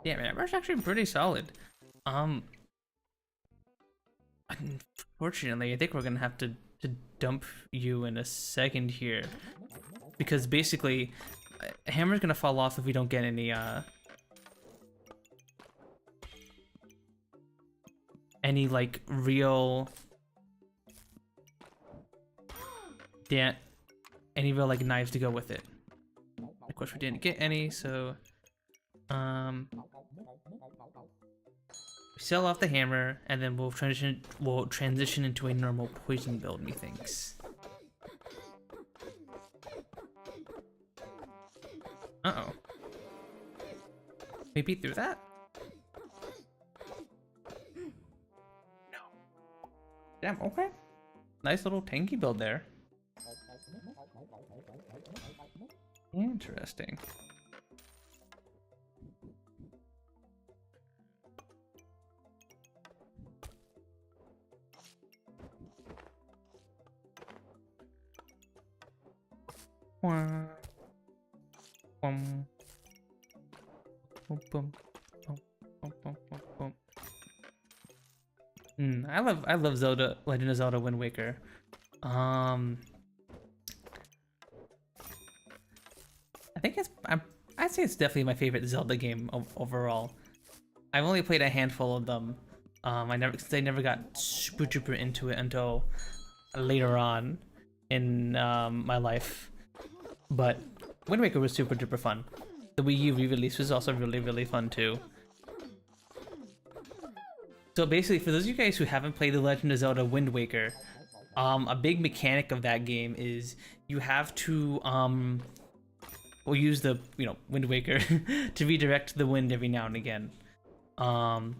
Yeah, man, that's actually pretty solid. Unfortunately, I think we're gonna have to dump you in a second here, because basically, hammer's gonna fall off if we don't get any like real any real like knives to go with it. Of course, we didn't get any, so sell off the hammer, and then we'll transition into a normal poison build, methinks. Uh-oh. We beat through that? No. Damn, okay. Nice little tanky build there. Interesting. I love Zelda, Legend of Zelda Wind Waker. I think I'd say it's definitely my favorite Zelda game overall. I've only played a handful of them. I never got super duper into it until later on in my life. But Wind Waker was super duper fun. The Wii U re-release was also really fun too. So basically, for those of you guys who haven't played The Legend of Zelda Wind Waker, a big mechanic of that game is you have to we'll use the Wind Waker to redirect the wind every now and again, so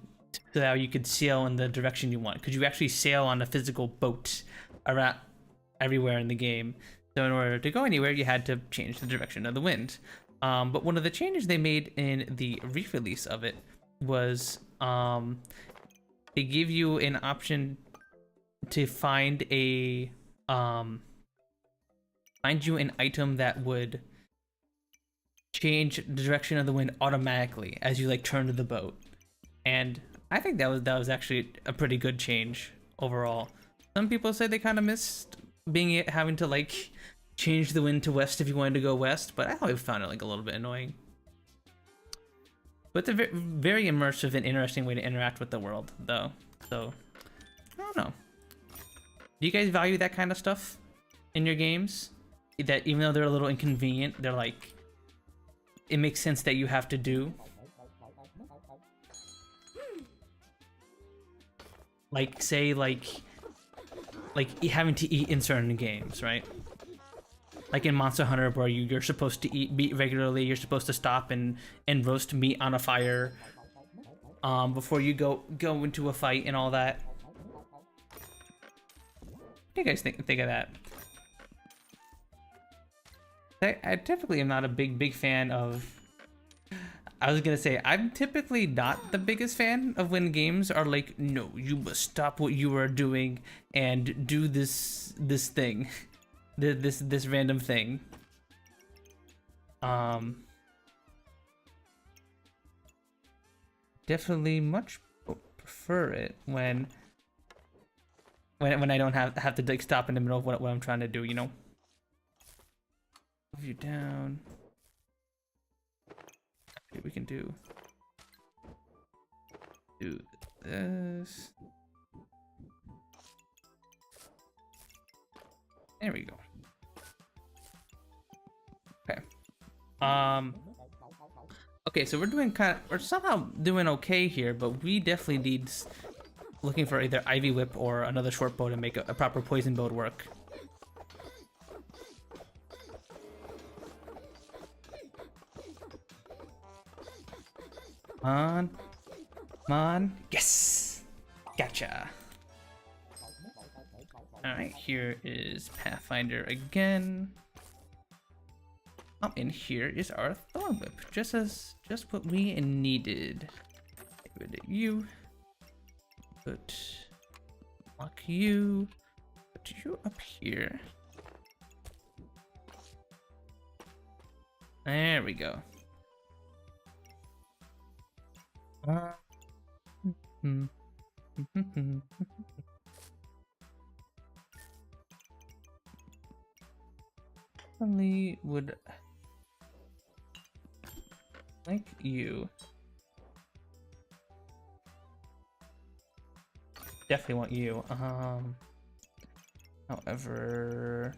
that you could sail in the direction you want. Because you actually sail on a physical boat around everywhere in the game. So in order to go anywhere, you had to change the direction of the wind. But one of the changes they made in the re-release of it was they give you an option to find you an item that would change the direction of the wind automatically as you like turn to the boat. And I think that was actually a pretty good change overall. Some people say they kind of missed having to like change the wind to west if you wanted to go west, but I always found it like a little bit annoying. But it's a very immersive and interesting way to interact with the world, though. So I don't know. Do you guys value that kind of stuff in your games? That even though they're a little inconvenient, they're like, it makes sense that you have to do. Like, say, like having to eat in certain games, right? Like in Monster Hunter, where you're supposed to eat meat regularly, you're supposed to stop and roast meat on a fire before you go into a fight and all that. What do you guys think of that? I typically am not a big fan of... I was gonna say, I'm typically not the biggest fan of when games are like, no, you must stop what you are doing and do this thing. This random thing. Definitely much prefer it when when I don't have to like stop in the middle of what I'm trying to do, you know. Move you down. Okay, we can do this. There we go. Okay. Okay, so we're somehow doing okay here, but we definitely need looking for either Ivy Whip or another short bow to make a proper poison build work. Come on. Yes! Gotcha. Alright, here is Pathfinder again. And here is our Thorn Whip. Just what we needed. Get rid of you. Lock you. Put you up here. There we go. Only would like you. Definitely want you. However,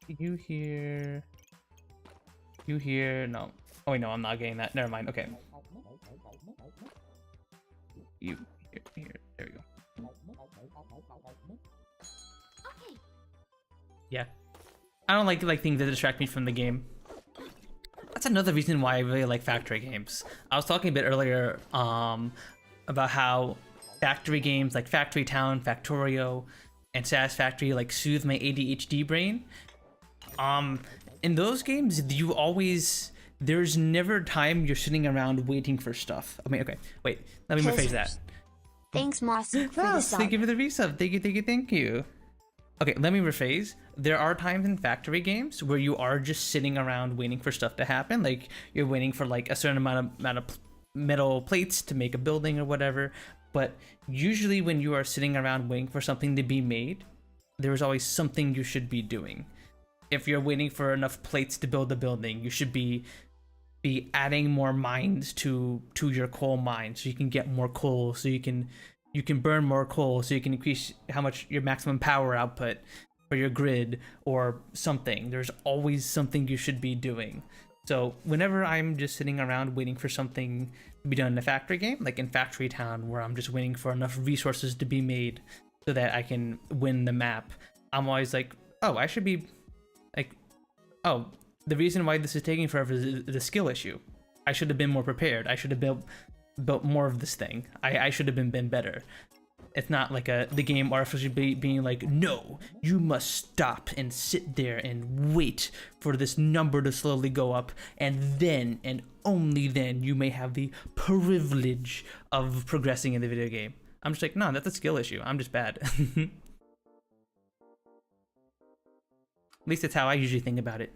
you here. You here. No. Oh wait, no, I'm not getting that. Never mind. Okay. You here. There we go. Yeah. I don't like things that distract me from the game. That's another reason why I really like factory games. I was talking a bit earlier about how factory games like Factory Town, Factorio, and Satisfactory like soothe my ADHD brain. In those games, there's never time you're sitting around waiting for stuff. I mean, okay, wait, let me rephrase that. Thanks, Moss, for the sub. Thank you for the resub. Thank you. Okay, let me rephrase. There are times in factory games where you are just sitting around waiting for stuff to happen. Like you're waiting for like a certain amount of metal plates to make a building or whatever. But usually when you are sitting around waiting for something to be made, there's always something you should be doing. If you're waiting for enough plates to build a building, you should be adding more mines to your coal mine so you can get more coal, so you can burn more coal, so you can increase how much your maximum power output for your grid or something. There's always something you should be doing. So whenever I'm just sitting around waiting for something to be done in a factory game, like in Factory Town, where I'm just waiting for enough resources to be made so that I can win the map, I'm always like, oh, I should be like, oh, the reason why this is taking forever is the skill issue. I should have been more prepared. I should have built more of this thing. I should have been better. It's not like the game artificially being like, no, you must stop and sit there and wait for this number to slowly go up, and then and only then you may have the privilege of progressing in the video game. I'm just like, no, that's a skill issue. I'm just bad. At least that's how I usually think about it.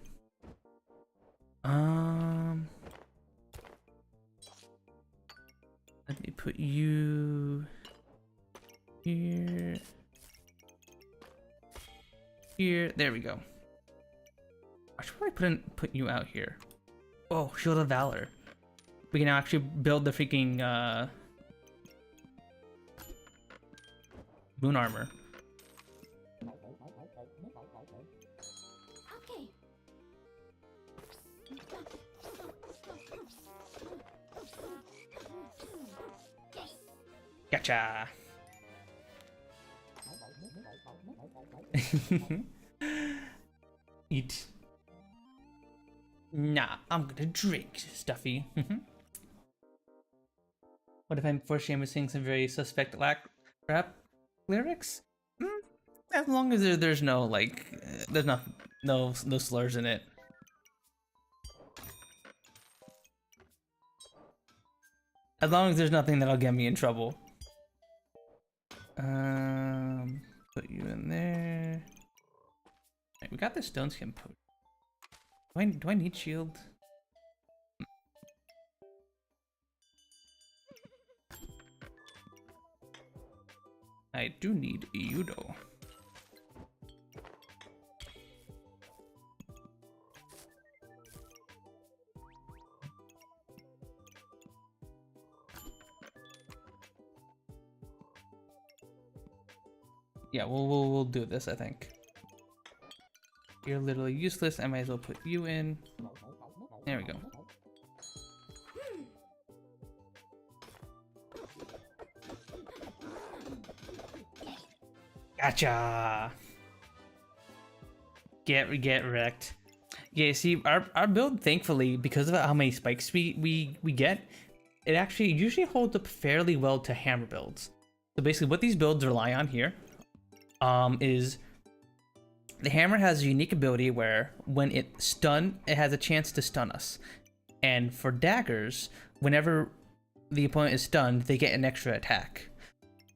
Let me put you here. Here. There we go. I should probably put you out here. Oh, Shield of Valor. We can now actually build the freaking moon armor. Gotcha. Eat. Nah, I'm gonna drink, Stuffy. What if I'm forcing him to sing some very suspect rap lyrics? As long as there's no like, there's no slurs in it. As long as there's nothing that'll get me in trouble. Put you in there. Right, we got the stone skin potion. Do I need shield? I do need you though. Yeah, we'll do this, I think. You're literally useless. I might as well put you in. There we go. Gotcha. Get wrecked. Yeah, see, our build, thankfully, because of how many spikes we get, it actually usually holds up fairly well to hammer builds. So basically, what these builds rely on here, is the hammer has a unique ability where when it has a chance to stun us. And for daggers, whenever the opponent is stunned, they get an extra attack.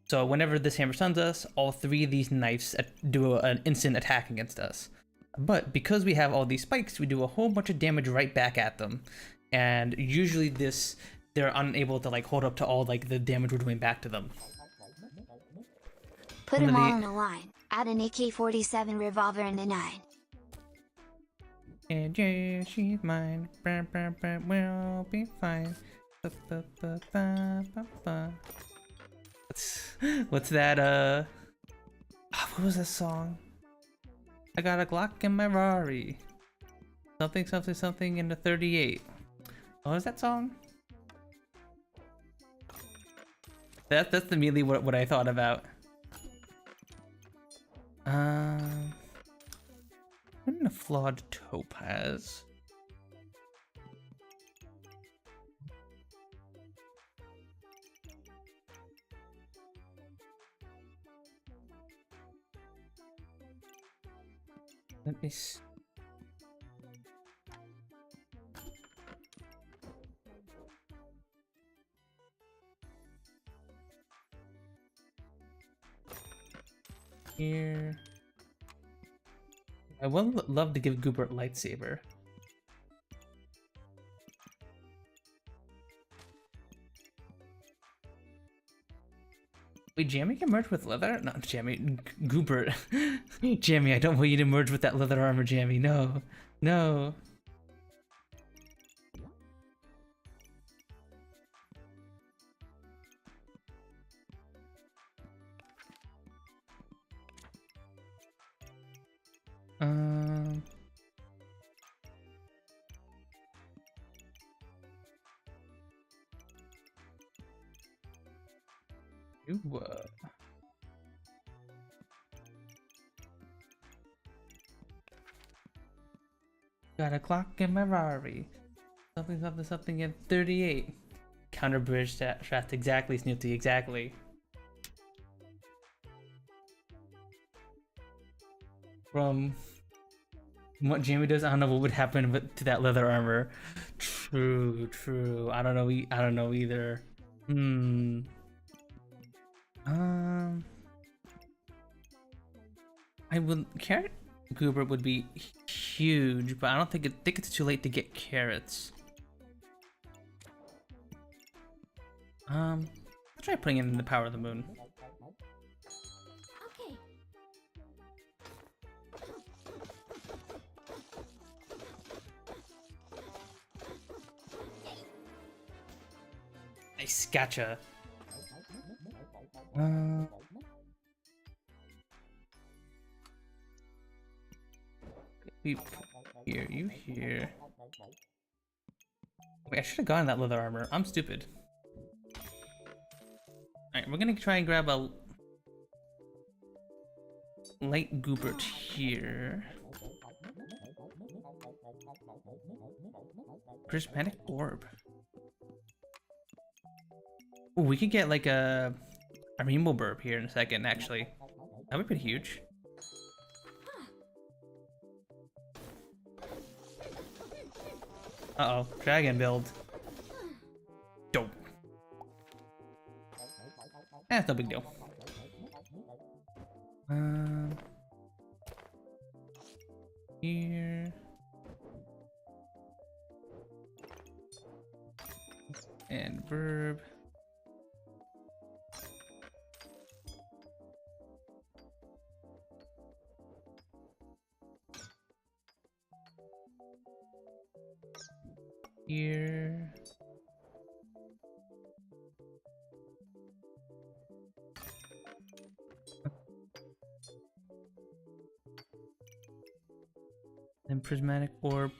So whenever this hammer stuns us, all three of these knives do an instant attack against us. But because we have all these spikes, we do a whole bunch of damage right back at them. And usually they're unable to like hold up to all like the damage we're doing back to them. Put them all on a line. Add an AK-47 revolver and a 9. And yeah, she's mine. We'll be fine. What's that? What was that song? I got a Glock in my Rari. Something, something, something in the 38. What was that song? That's immediately what I thought about. What in a flawed topaz? Let me see. Here. I would love to give Goobert lightsaber. Wait, Jammy can merge with leather? Not Jammy, Goobert. Jammy, I don't want you to merge with that leather armor, Jammy. No, no. Got a clock in my Rari. Something, something, something in 38. Counter bridge shaft, exactly, Snoopy, exactly. From what Jamie does, I don't know what would happen to that leather armor. True, true. I don't know. I don't know either. I would carrot Goober would be huge, but I don't think it's too late to get carrots. I'll try putting in the power of the moon. Okay. Nice, gotcha. Here, you here. Wait, I should have gotten that leather armor. I'm stupid. Alright, we're gonna try and grab a light Goobert here. Prismatic orb. Ooh, we could get like a rainbow burb here in a second, actually. That would be pretty huge. Uh-oh, dragon build. Dope. That's no big deal. Here. And verb. here. And prismatic orb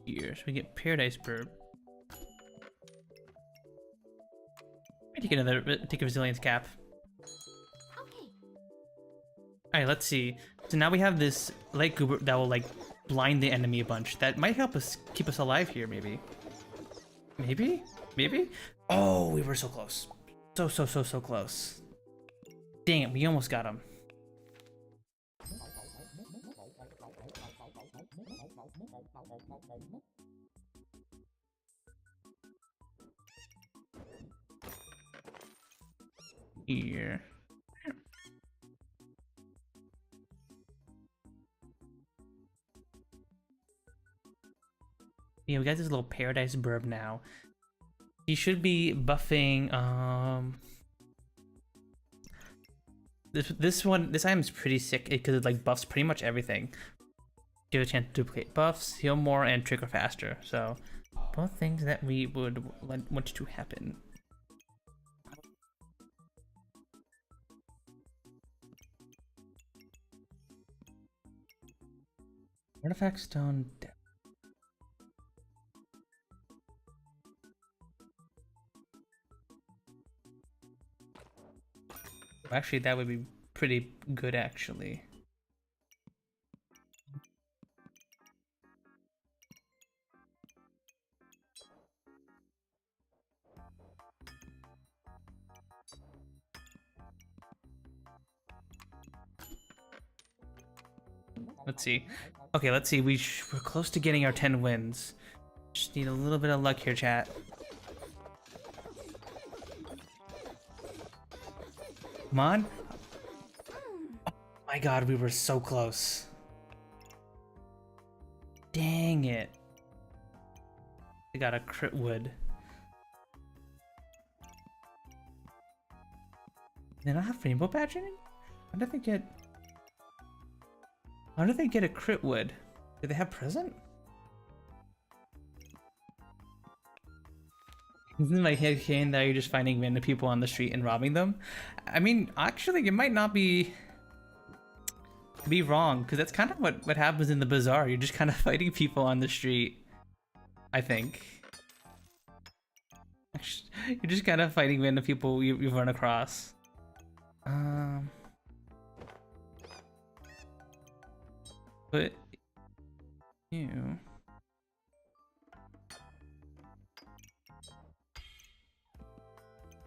here. So we get paradise burb. Take a resilience cap. Okay. Alright, let's see. So now we have this light goober that will like blind the enemy a bunch. That might help us keep us alive here, maybe. Maybe? Oh, we were so close. So close. Dang it, we almost got him. Here. Yeah, we got this little paradise burb now. He should be buffing this item is pretty sick because it like buffs pretty much everything. Give a chance to duplicate buffs, heal more, and trigger faster. So both things that we would want to happen. Artifact stone death. Actually, that would be pretty good, actually. Let's see. Okay, let's see. We're close to getting our 10 wins. Just need a little bit of luck here, chat. Come on. Oh my god, we were so close. Dang it. I got a crit wood. Did I have rainbow badging? How did they get a crit wood? Did they have present? Isn't my head saying that you're just finding random people on the street and robbing them? I mean, actually, it might not be wrong, because that's kind of what happens in the bazaar. You're just kind of fighting people on the street, I think. You're just kind of fighting random people you run across. But you.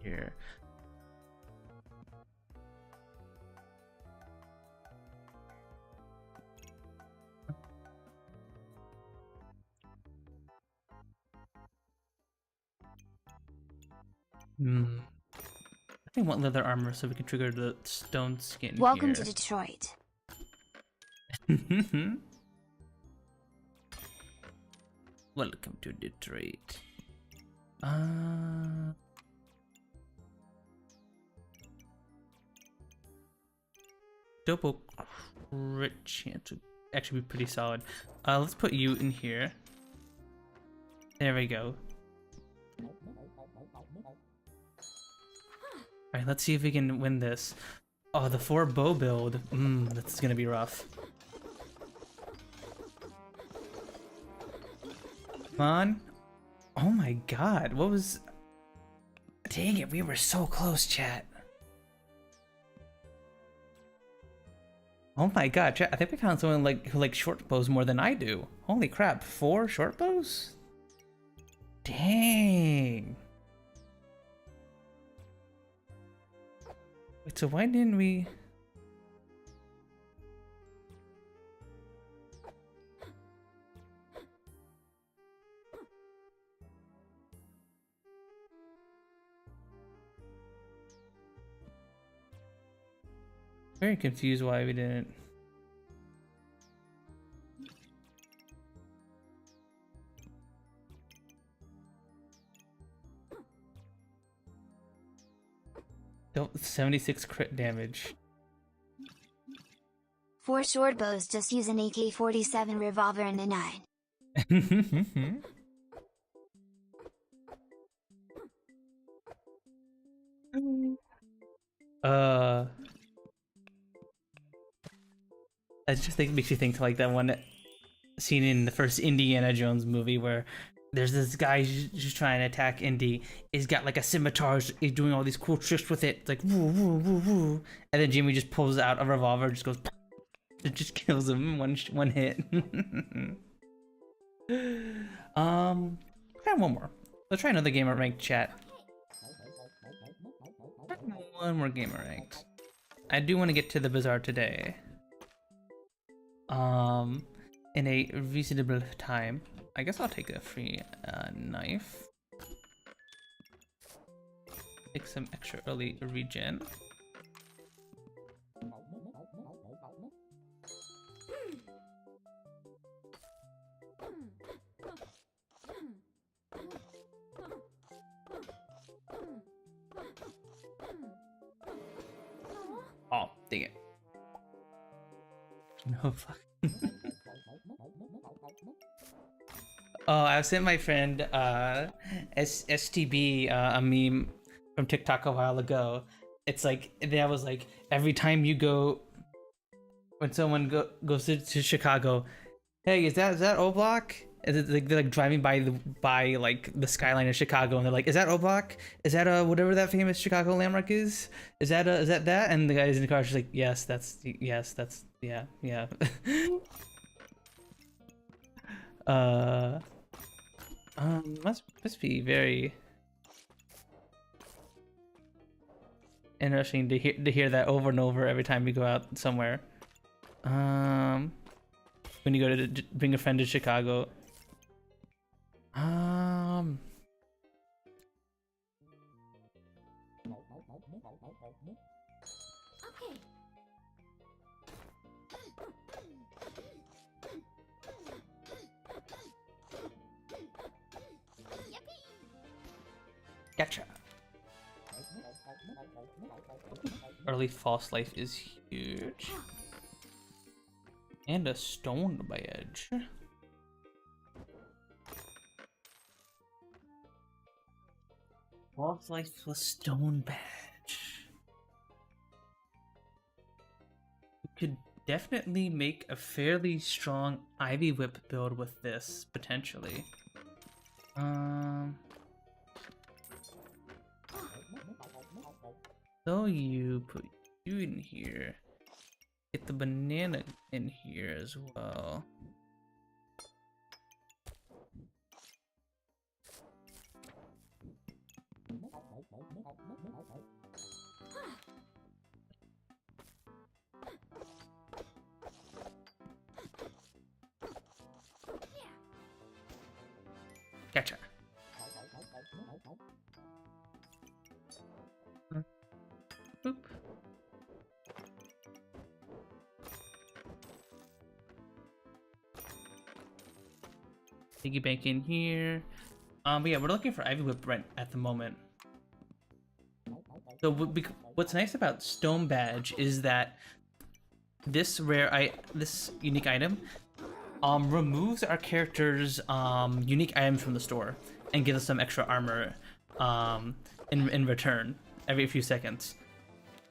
Here. I think I want leather armor so we can trigger the stone skin. Welcome here. to Detroit. Welcome to Detroit. Double crit chance would actually be pretty solid. Let's put you in here. There we go. Alright, let's see if we can win this. Oh, the 4 bow build. That's gonna be rough. Come on. Oh my god, what was... Dang it, we were so close, chat. Oh my god, chat, I think we found someone who likes short bows more than I do. Holy crap, 4 short bows? Dang. Wait, so why didn't we... Very confused why we didn't. Don't 76 crit damage. 4 sword bows, just use an AK-47 revolver and a 9. Uh, I just think makes you think to like that one scene in the first Indiana Jones movie where there's this guy who's trying to attack Indy. He's got like a scimitar. He's doing all these cool tricks with it. It's like woo woo woo woo, and then Jimmy just pulls out a revolver, just goes, it just kills him in one hit. Try one more. Let's try another gamer ranked chat. One more gamer ranked. I do want to get to the bazaar today. In a reasonable time. I guess I'll take a free knife. Take some extra early regen. Oh, dang it. No fuck. Oh, I sent my friend STB a meme from TikTok a while ago. It's like that was like every time you go, when someone goes to Chicago, hey, is that O Block? Like they're like driving by like the skyline of Chicago, and they're like, is that O Block? Is that whatever that famous Chicago landmark is? Is that that? And the guys in the car is just like, yes, that's yeah. Must be very interesting to hear that over and over every time you go out somewhere. When you go to bring a friend to Chicago. Gotcha. Early false life is huge. And a stone badge. False life with stone badge. We could definitely make a fairly strong Ivy Whip build with this, potentially. So you put you in here. Get the banana in here as well. Gotcha. Boop. Piggy bank in here. But yeah, we're looking for Ivy Whip rent at the moment. So what's nice about Stone Badge is that this this unique item removes our character's unique items from the store and gives us some extra armor in return every few seconds.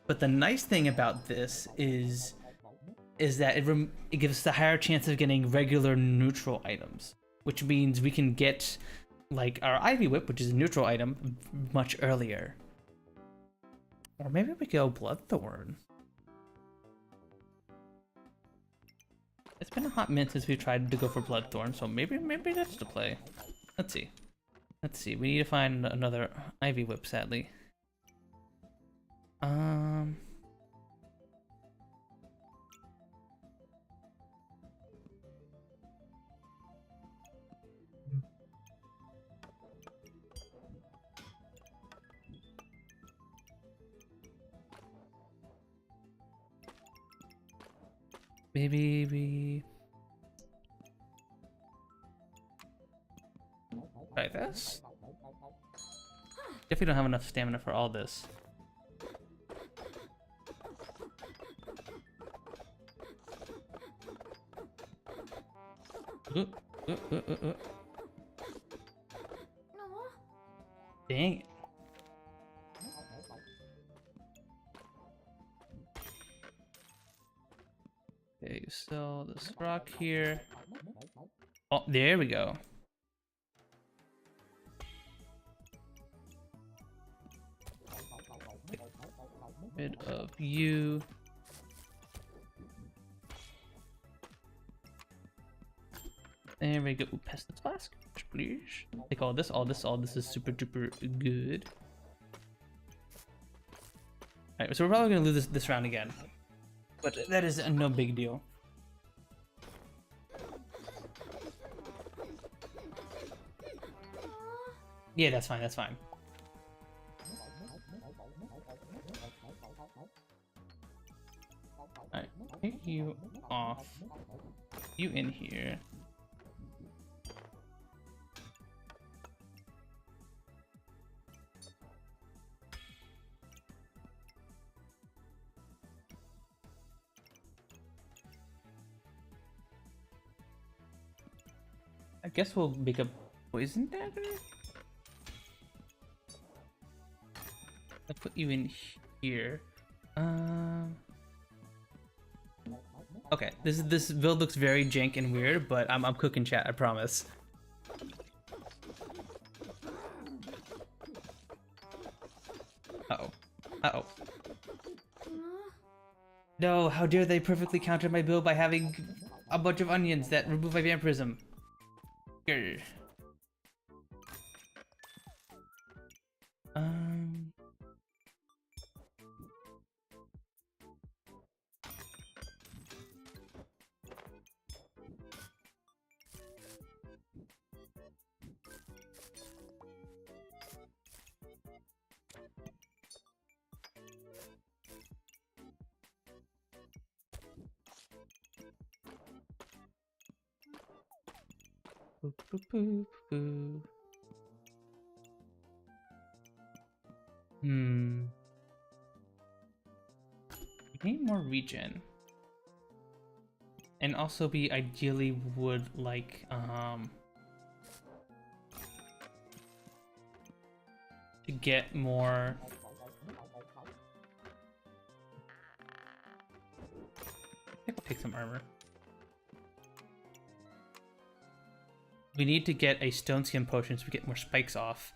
But the nice thing about this is that it gives us the higher chance of getting regular neutral items, which means we can get like our Ivy Whip, which is a neutral item, much earlier. Or maybe we go Bloodthorn. It's been a hot minute since we tried to go for Bloodthorn, so maybe that's the play. Let's see. We need to find another Ivy Whip, sadly. Maybe we try this. Definitely don't have enough stamina for all this. Dang it. Okay, so this rock here. Oh, there we go. Bit of you. There we go. Ooh, Pestilence Flask, please. Take all this, all this is super duper good. Alright, so we're probably gonna lose this round again. But that is no big deal. Yeah, that's fine, that's fine. Alright, take you off. You in here. I guess we'll make a poison dagger. I'll put you in here. Okay, this build looks very jank and weird, but I'm cooking, chat, I promise. Uh-oh. Uh-oh. No, how dare they perfectly counter my build by having a bunch of onions that remove my vampirism. Grr. Boop, boop, boop, boop. We need more regen. And also we ideally would like to get more I think we'll take some armor. We need to get a stone skin potion so we get more spikes off.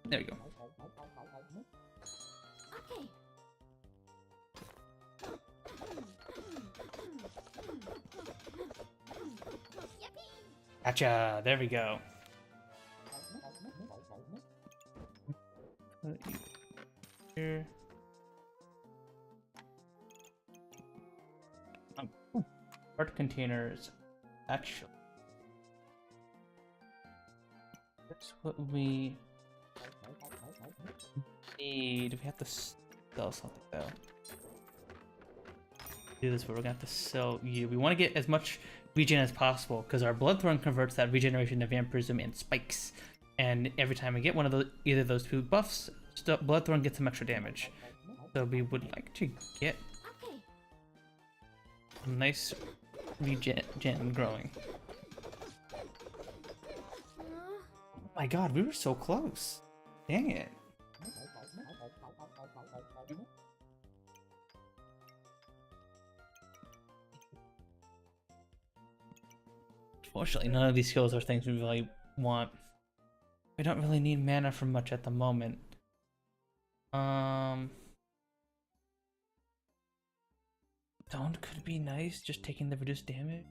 There we go. Okay. Gotcha. There we go. Put you here. Art containers. Actually, that's what we need. We have to sell something though. Do this, but we're gonna have to sell you. We want to get as much regen as possible because our Bloodthorn converts that regeneration to vampirism and spikes. And every time we get one of those, either of those two buffs, Bloodthorn gets some extra damage. So we would like to get some nice regen growing. Oh my god, we were so close. Dang it. Fortunately, none of these skills are things we really want. We don't really need mana for much at the moment. Stone could be nice, just taking the reduced damage.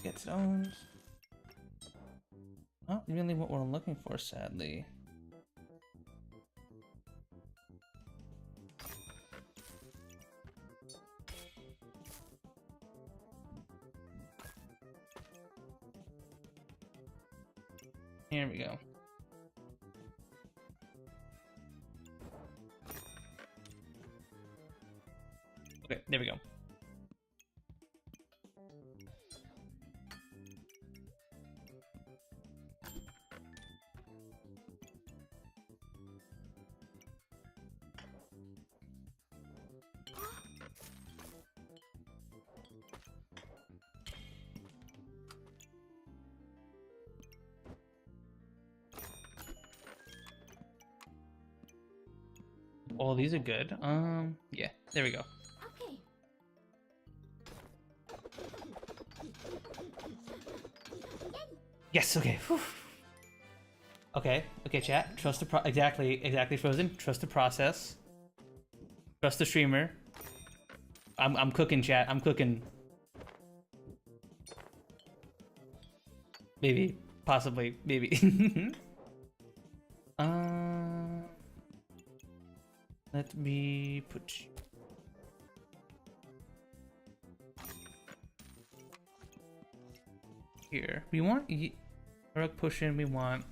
Get stones. Not really what we're looking for, sadly. Here we go. Okay, there we go. Oh, these are good. Yeah, there we go. Okay. Yes, okay. Whew. Okay, okay, chat. Trust the exactly, Frozen. Trust the process. Trust the streamer. I'm cooking, chat. I'm cooking. Maybe, possibly, maybe. Let me put you. Here. We want rug pushing. We want.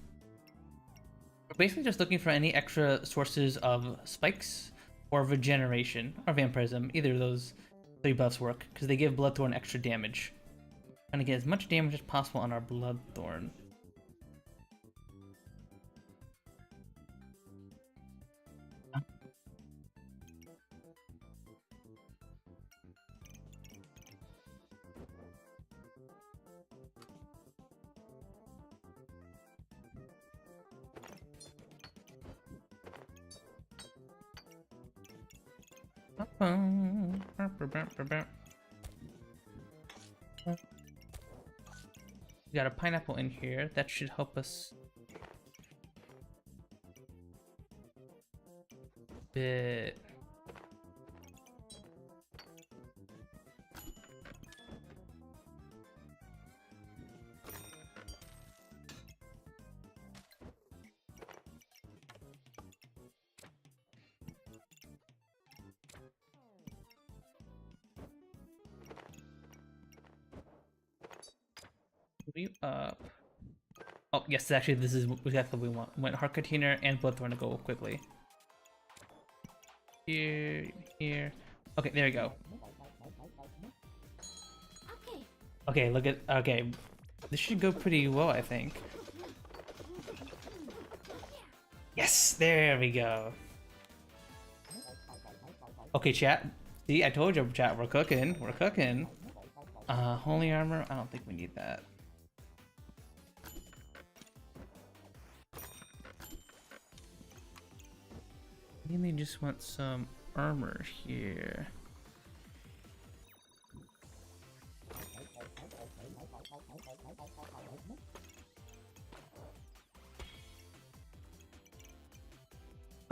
We're basically just looking for any extra sources of spikes or regeneration or vampirism. Either of those 3 buffs work because they give Bloodthorn extra damage. Trying to get as much damage as possible on our Bloodthorn. We got a pineapple in here. That should help us. Bit. We up. Oh yes, actually this is exactly what we want. We want Heart Container and Bloodthorn to go quickly. Here, here. Okay, there we go. Okay. Okay, look at. Okay, this should go pretty well, I think. Yes, there we go. Okay, chat. See, I told you, chat. We're cooking. We're cooking. Holy armor. I don't think we need that. Mainly just want some armor here.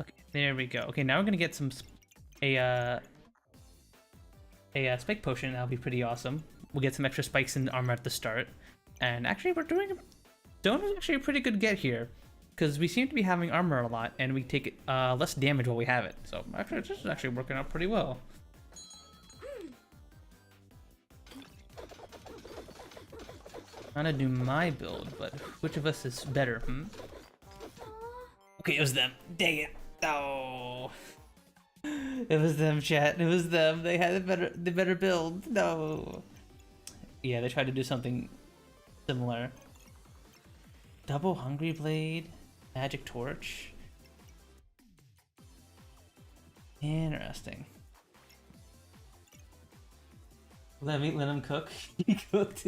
Okay, there we go. Okay, now we're gonna get some a spike potion. That'll be pretty awesome. We'll get some extra spikes in armor at the start, and actually we're doing actually a pretty good get here. Because we seem to be having armor a lot, and we take less damage while we have it. So actually, this is actually working out pretty well. Trying to do my build, but which of us is better? Okay, it was them. Dang it! Oh, it was them, chat. It was them. They had the better build. No. Yeah, they tried to do something similar. Double Hungry Blade. Magic Torch. Interesting. Let him cook. He cooked.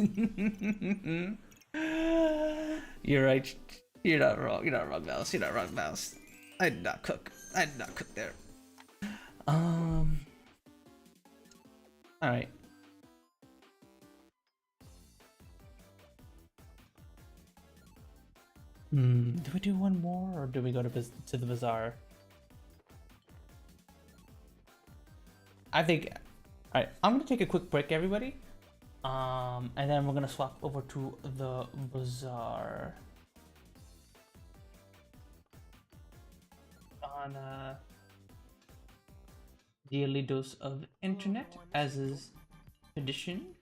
You're right. You're not wrong. You're not wrong, Mouse. You're not wrong, Mouse. I did not cook. I did not cook there. All right. Do we do one more, or do we go to the bazaar? I think. All right, I'm gonna take a quick break, everybody. And then we're gonna swap over to the bazaar. On daily dose of internet, as is tradition.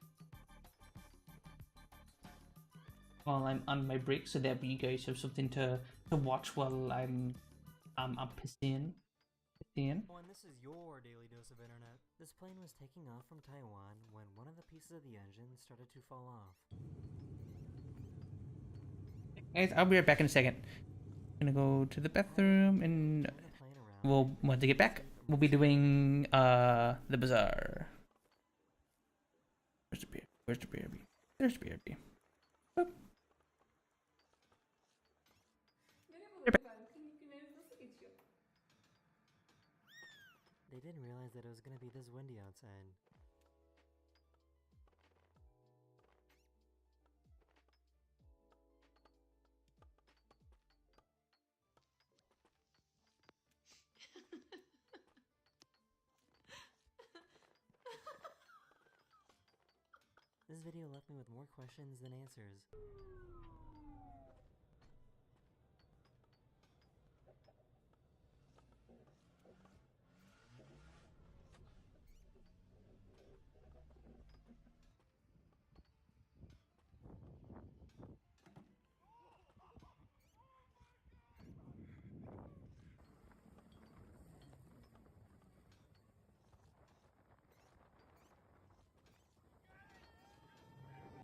While I'm on my break, so that you guys have something to watch while I'm pissing. And this is your daily dose of internet. This plane was taking off from Taiwan when one of the pieces of the engine started to fall off. Guys, I'll be right back in a second. I'm gonna go to the bathroom and once I get back, we'll be doing the bazaar. Where's the beer? Where's the beer? There's the beer. Boop. didn't realize that it was gonna be this windy outside. This video left me with more questions than answers.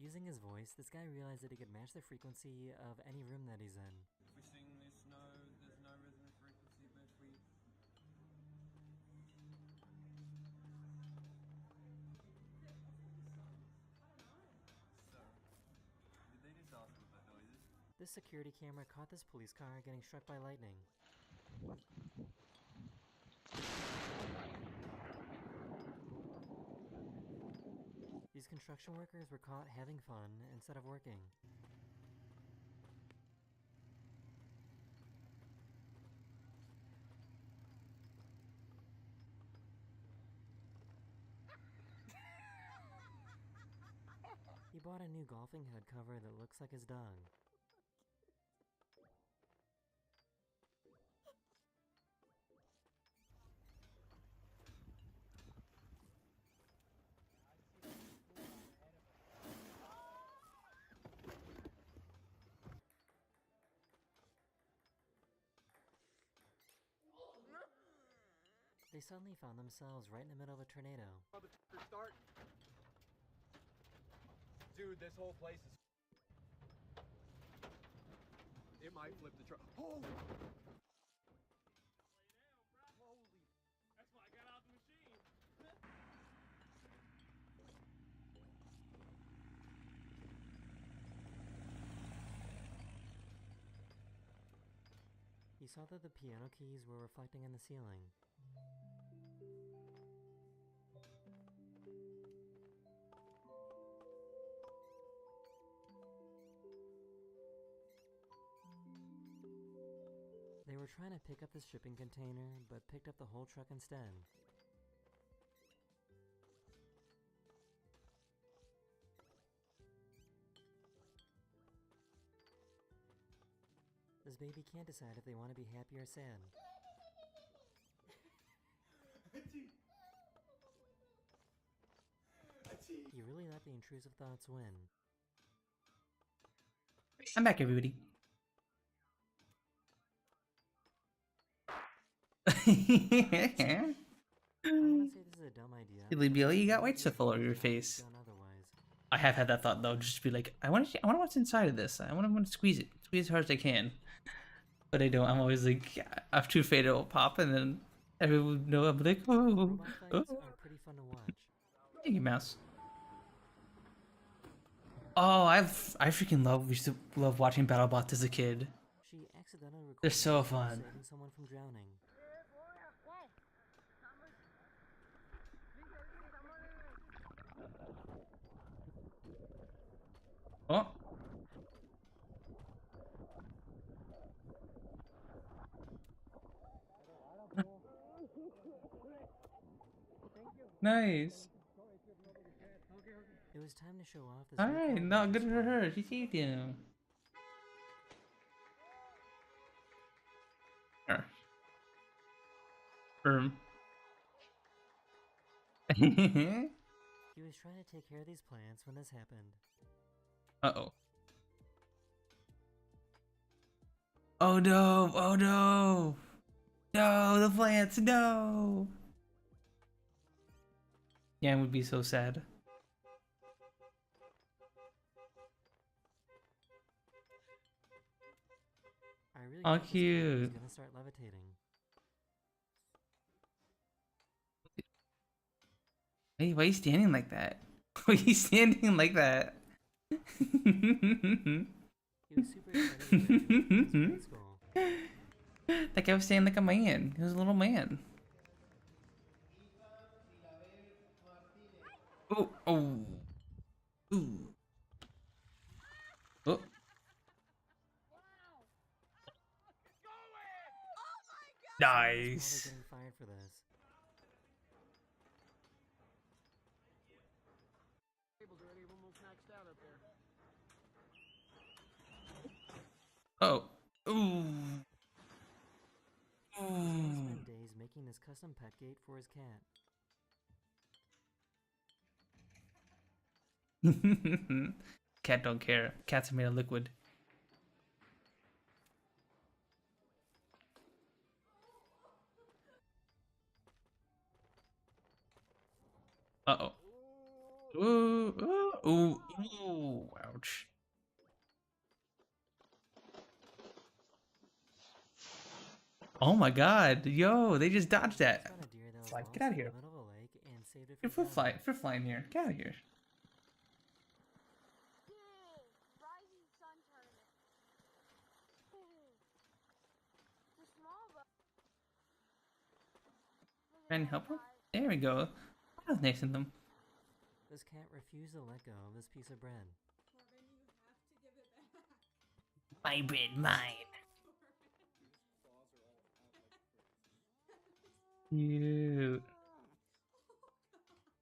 Using his voice, this guy realized that he could match the frequency of any room that he's in. If we sing this note, there's no resonant frequency, but if we... So, did they just ask what that noise is? This security camera caught this police car getting struck by lightning. These construction workers were caught having fun instead of working. He bought a new golfing head cover that looks like his dog. They suddenly found themselves right in the middle of a tornado. Start. Dude, this whole place is... It might flip the truck. Oh! Lay down, bro. Holy. That's why I got out the machine. He saw that the piano keys were reflecting in the ceiling. They were trying to pick up this shipping container, but picked up the whole truck instead. This baby can't decide if they want to be happy or sad. He really let the intrusive thoughts win. I'm back, everybody. I want to say this is a dumb idea. Billy, you got white stuff all over your face. Done otherwise. I have had that thought though, just to be like, I want to what's inside of this. I want to squeeze it, squeeze as hard as I can. But I don't. I'm always like, yeah, I'm too afraid it will pop, and then everyone will know. I'm like, oh, Robot fights oh. are pretty fun to watch. Thank you, mouse. Oh, I freaking used to love watching BattleBots as a kid. She accidentally recorded They're so herself fun. saving someone from drowning. Oh. Nice. It was time to show off this. Alright, not good for her. She saved you. He was trying to take care of these plants when this happened. Uh-oh. Oh no! Oh no! No, the plants, no! Yeah, it would be so sad. I really Oh, thought this guy was cute. gonna start levitating. Hey, why are you standing like that? Why are you standing like that? He was super excited to graduate from his grade school. That guy was standing like a man. He was a little man. Oh, oh, ooh, oh. Someone is Nice. probably getting fired for this. Oh, ooh, Joey ooh. spent days making this custom pet gate for his cat. Cat don't care. Cats are made of liquid. Uh-oh. Ooh, ooh, ooh, ooh. Ouch. Oh my god. Yo, they just dodged Joey that. found a deer that was Fly, lost get out of in the here. middle of a lake and saved it You're for Dad. for flying here. Get out of here. Rising Sun Tournament. The small boat. Trying to help him? There we go. That was nice of them. This cat refused to let go of this piece of bread. My bread, mine. Cute.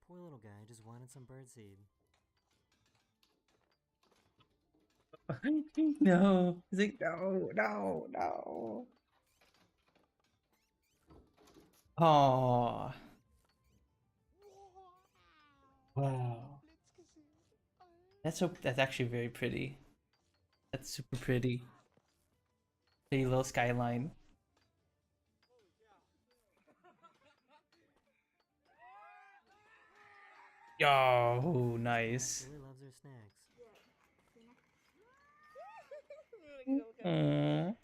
Poor little guy just wanted some birdseed. No. He's like, no, no, no. Oh. Wow. That's actually very pretty. That's super pretty. Pretty little skyline. Yo, nice. Really loves her snacks. Aww.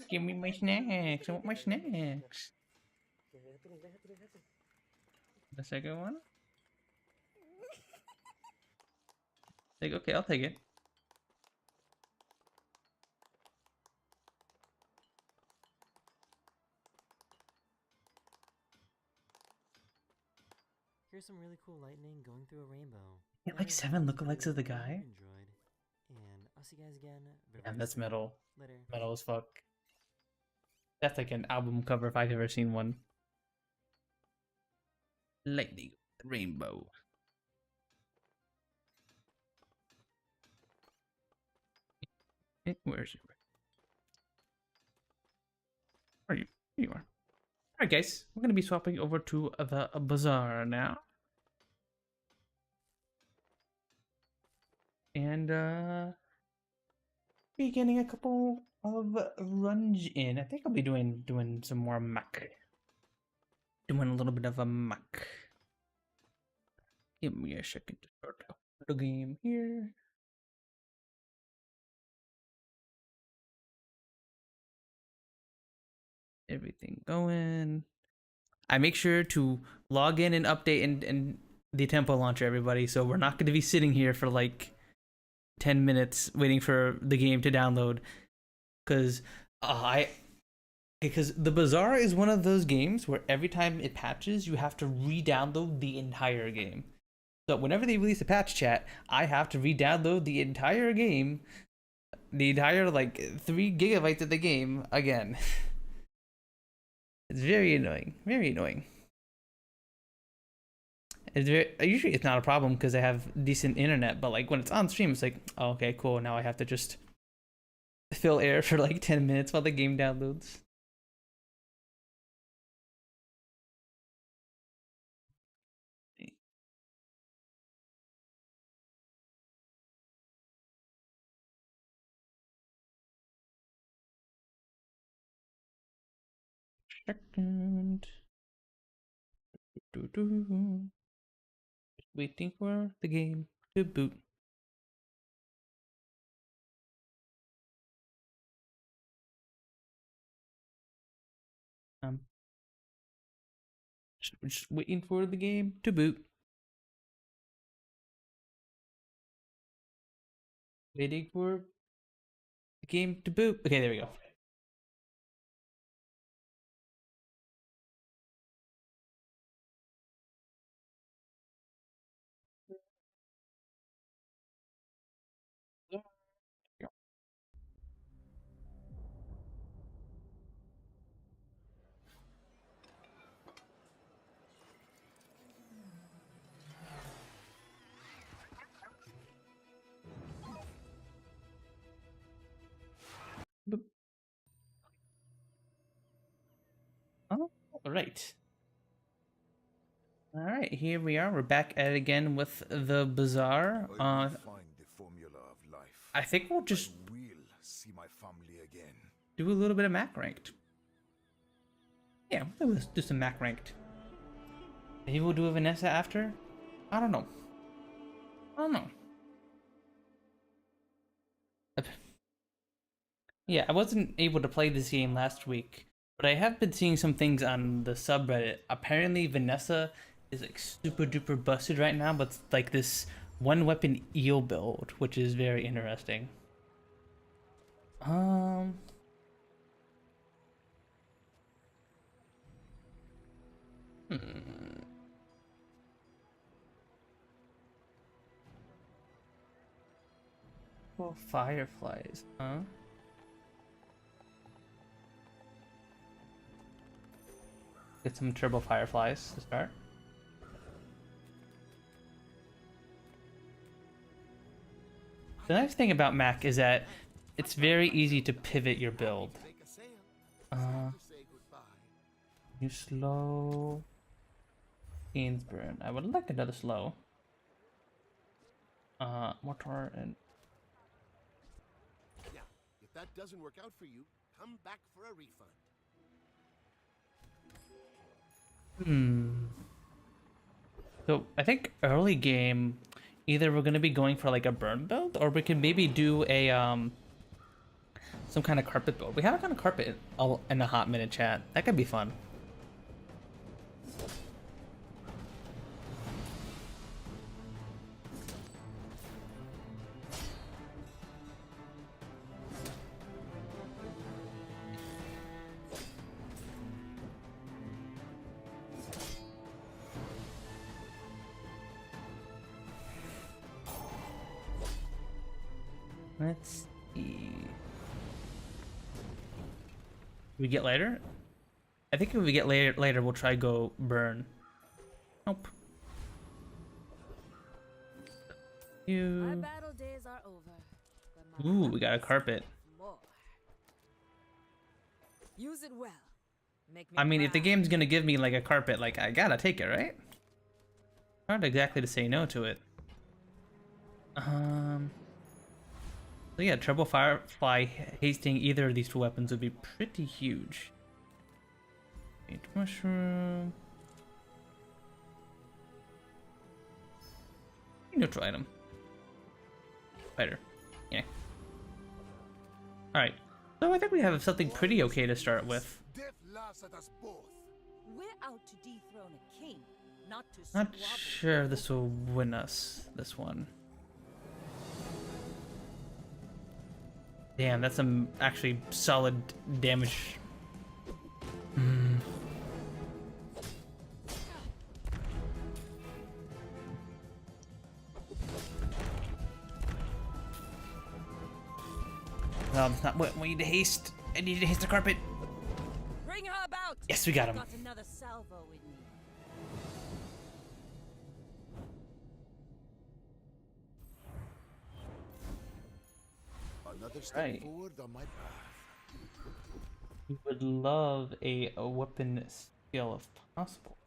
Give me my snacks. I want my snacks. The second one? Like, okay, I'll take it. Here's some really cool lightning going through a rainbow. Yeah, like 7 lookalikes of the guy? Enjoyed. And I'll see you guys again. Damn, that's metal. Later. Metal as fuck. That's like an album cover if I've ever seen one. Lightning rainbow. Where is it? Where are you? Here you are. Alright guys, we're gonna be swapping over to the bazaar now. And be getting a couple of runs in. I think I'll be doing some more muck. Doing a little bit of a muck. Give me a second to start the game here. Everything going. I make sure to log in and update and the tempo launcher, everybody. So we're not going to be sitting here for like 10 minutes waiting for the game to download. Because because the Bazaar is one of those games where every time it patches, you have to re-download the entire game. So whenever they release a patch, chat, I have to re-download the entire game, the entire like 3 gigabytes of the game again. It's very annoying. Very annoying. Usually it's not a problem because I have decent internet, but like when it's on stream, it's like, oh, okay, cool. Now I have to just fill air for like 10 minutes while the game downloads. Second. Just waiting for the game to boot. Um, just waiting for the game to boot. Waiting for the game to boot. Okay, there we go. Right. All right, here we are. We're back at it again with the bazaar. I will find the formula of life. I think we'll just I will see my family again. do a little bit of Mac ranked. Yeah, let's do some Mac ranked. Maybe we'll do a Vanessa after. I don't know. Yeah, I wasn't able to play this game last week, but I have been seeing some things on the subreddit. Apparently, Vanessa is like super duper busted right now, but it's like this one weapon eel build, which is very interesting. Well, fireflies, huh? Get some turbo fireflies to start. The nice thing about Mac is that it's very easy to pivot your build. You slow. Gains burn. I would like another slow. Mortar and. Yeah, if that doesn't work out for you, come back for a refund. So I think early game, either we're gonna be going for like a burn build, or we can maybe do a some kind of carpet build. We haven't done a carpet in a hot minute, chat. That could be fun. Let's see. We get later? I think if we get later, we'll try go burn. Nope. My battle days are over. But my Ooh, we got a carpet. more. Use it well. Make me I mean, if the proud. game's gonna give me like a carpet, like I gotta take it, right? Hard exactly to say no to it. So yeah, Treble Firefly hasting either of these two weapons would be pretty huge. Paint Mushroom. Neutral item. Spider. Yeah. Alright. So I think we have something pretty okay to start with. Death laughs at us both. We're out to dethrone a king, not to Not squabble. sure this will win us, this one. Damn, that's some actually solid damage. That's not what we need to haste. I need to haste the carpet. Bring her about. Yes, we got him. Got another salvo with me. Another step Right. forward on my path. We would love a weapon skill if possible.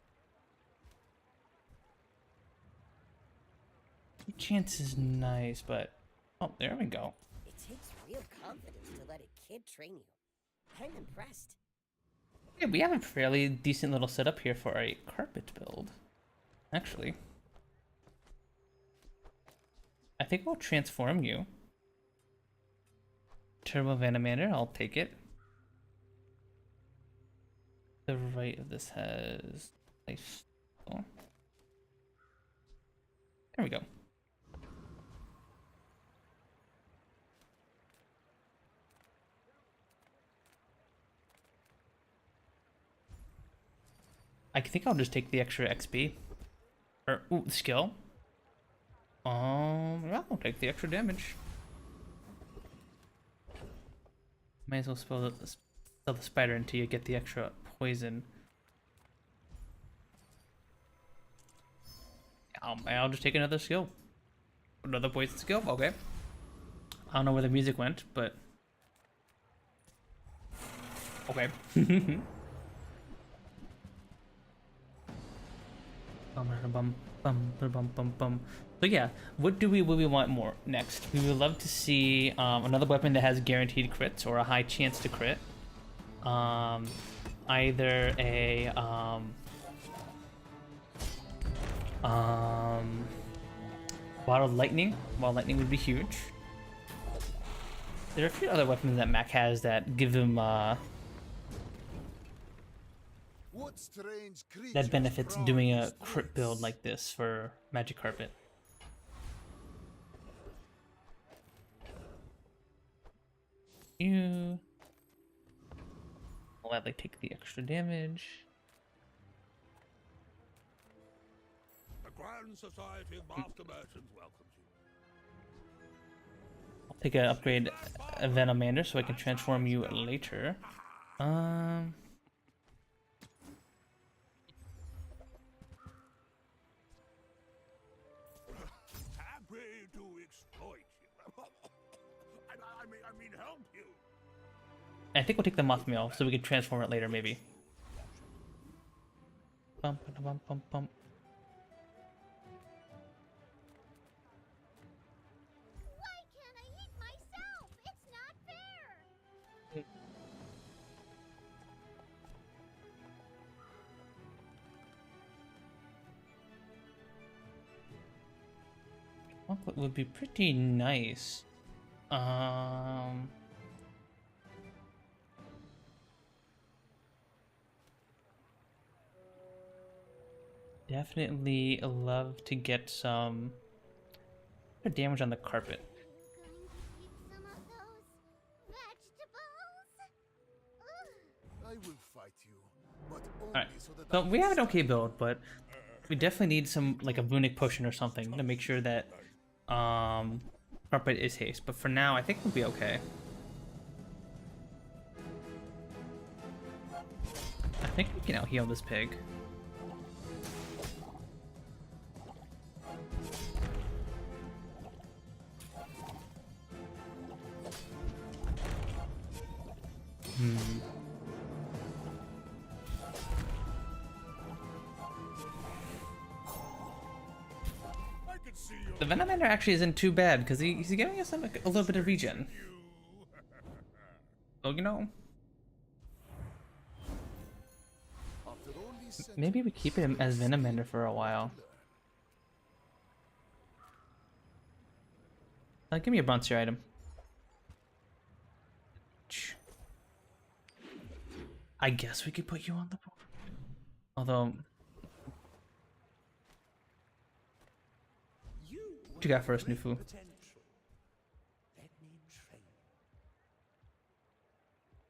Chance is nice, but oh, there we go. It takes real confidence to let a kid train you. I'm impressed. Yeah, we have a fairly decent little setup here for a carpet build. Actually, I think we'll transform you. Turbo Venomator, I'll take it. The right of this has life. Oh. There we go. I think I'll just take the extra XP. Or, ooh, skill. Yeah, I'll take the extra damage. Might as well spell the spider until you get the extra poison. I'll just take another skill. Another poison skill? Okay. I don't know where the music went, but... Okay. Bum, bum, bum, bum, bum. So yeah, what do we want more next? We would love to see another weapon that has guaranteed crits or a high chance to crit. Either a bottled lightning. Well, lightning would be huge. There are a few other weapons that Mac has that give him that benefits doing a crit build like this for Magic Carpet. You gladly take the extra damage. The Grand Society of Master Merchants welcomes you. I'll take an upgrade Venomander so I can transform you later. Happy to exploit you. I mean help you. I think we'll take the Mothmail so we can transform it later, maybe. Bum, bum, bum, bum. Why can't I hit myself? It's not fair. Chocolate would be pretty nice. Definitely love to get some damage on the carpet. Some of those vegetables? I will fight you, but only Alright, so that so we have an okay build, but we definitely need some, like a runic potion or something to make sure that carpet is haste. But for now, I think we'll be okay. I think we can out heal this pig. The Venomander actually isn't too bad because he's giving us like a little bit of regen. So, you know, maybe we keep him as Venomander for a while. Give me a bronze tier item. I guess we could put you on the board. Although, what you got first, Nufu?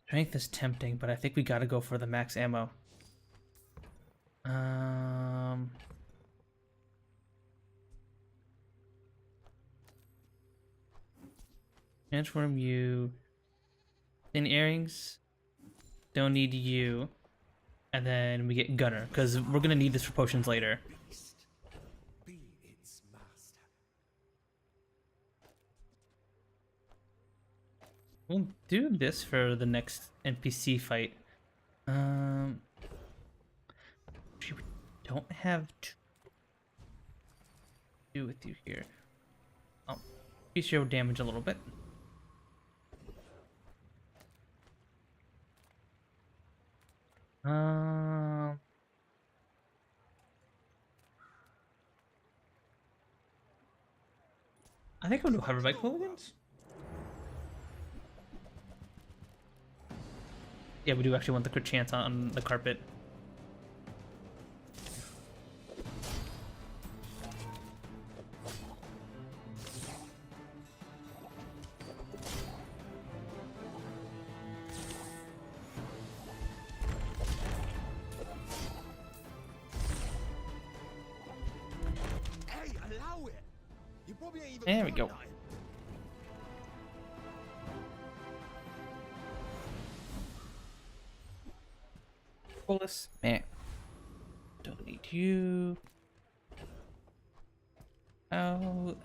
Strength is tempting, but I think we gotta go for the max ammo. Transform you. In earrings. Don't need you. And then we get Gunner, because we're gonna need this for potions later. We'll do this for the next NPC fight. We don't have to do with you here. I'll increase your damage a little bit. I think I'll do hoverbike hooligans. Yeah, we do actually want the crit chance on the carpet. Hey, allow it. You probably ain't even There we go. done Bolus. Man. Don't need you. Out.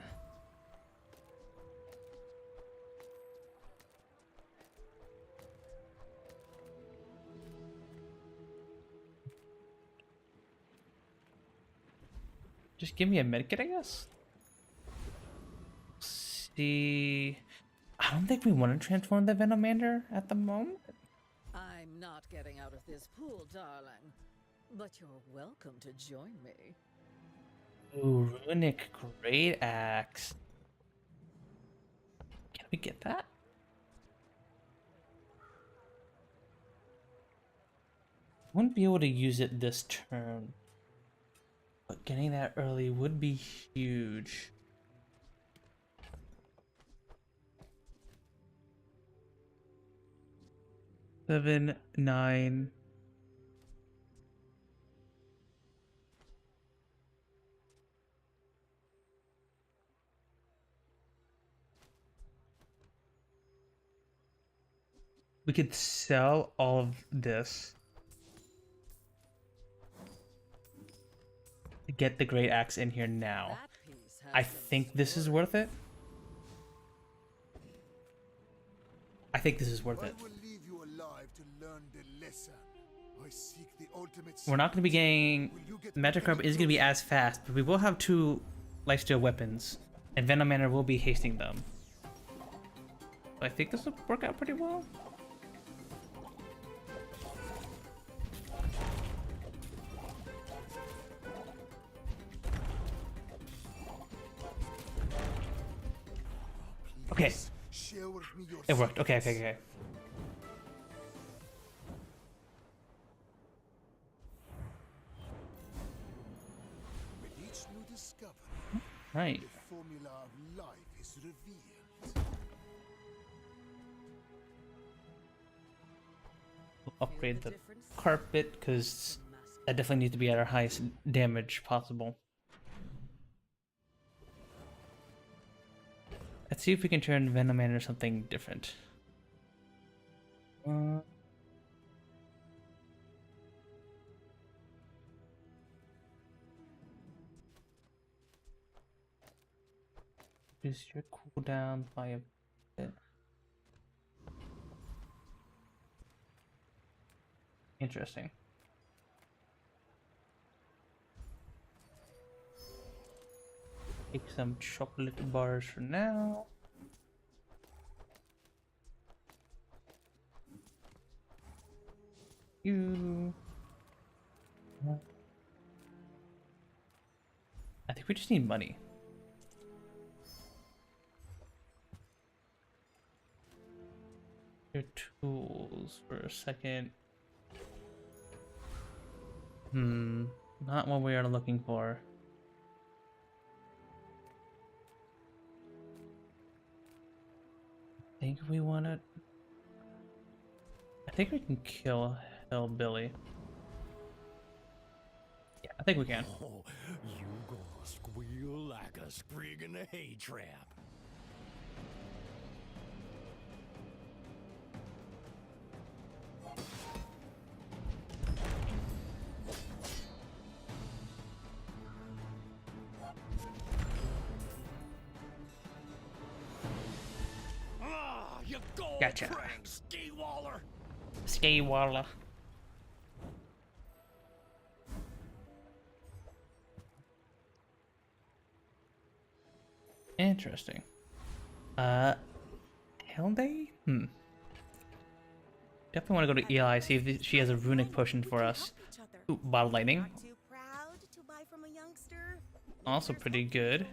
Just give me a medkit, I guess. See, I don't think we want to transform the Venomander at the moment. I'm not getting out of this pool, darling. But you're welcome to join me. Ooh, Runic Great Axe. Can we get that? Wouldn't be able to use it this turn, but getting that early would be huge. Seven, 9. We could sell all of this to get the Great Axe in here now. I think this is worth it. I think this is worth it. We're not going to be getting... Magikarp is going to be as fast, but we will have 2 lifesteal weapons, and Venomander will be hasting them. So I think this will work out pretty well. Okay. It worked. Okay. Right. The formula of life is revealed. We'll upgrade the carpet because that definitely needs to be at our highest damage possible. Let's see if we can turn Venoman into something different. Reduce your cooldown by a bit. Interesting. Take some chocolate bars for now. I think we just need money. Your tools for a second. Not what we are looking for. I think we want it. I think we can kill Hellbilly. Yeah, I think we can. Oh, you gonna squeal like a sprig in a hay trap. Gotcha. Ski-waller. Ski-waller. Interesting. Helday? Definitely want to go to Eli, see if she has a runic potion for us. Ooh, bottle lightning. Also pretty good.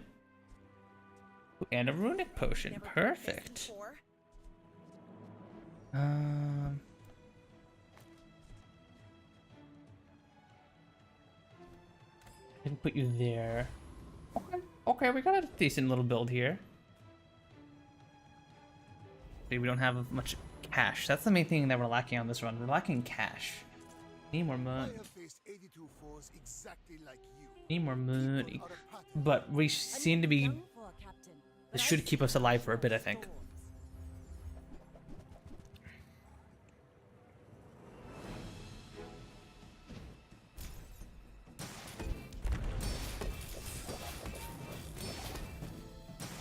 Ooh, and a runic potion. Perfect. I can put you there. Okay, we got a decent little build here. See, we don't have much cash. That's the main thing that we're lacking on this run. We're lacking cash. Need more money. Need more money. But we seem to be... This should keep us alive for a bit, I think.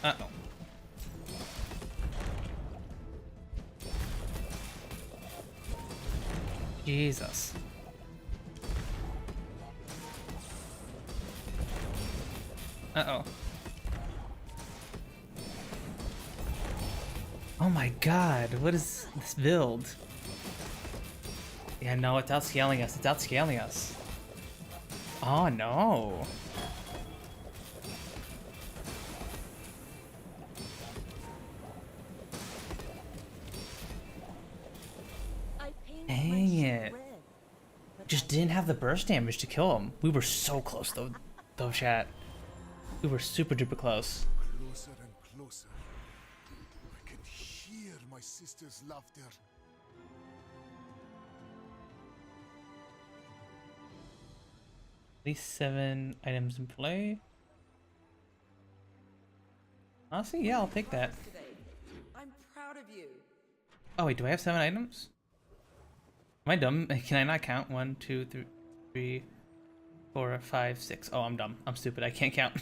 Uh-oh. Jesus. Uh-oh. Oh my god, what is this build? Yeah, no, it's outscaling us. It's outscaling us. Oh no. Dang it. Just didn't have the burst damage to kill him. We were so close though, chat. We were super duper close. Closer and closer. I can hear my sister's laughter. At least 7 items in play. Honestly, yeah, I'll take that. I'm proud of you. Oh wait, do I have 7 items? Am I dumb? Can I not count? 1, 2, 3, 4, 5, 6. Oh, I'm dumb. I'm stupid. I can't count.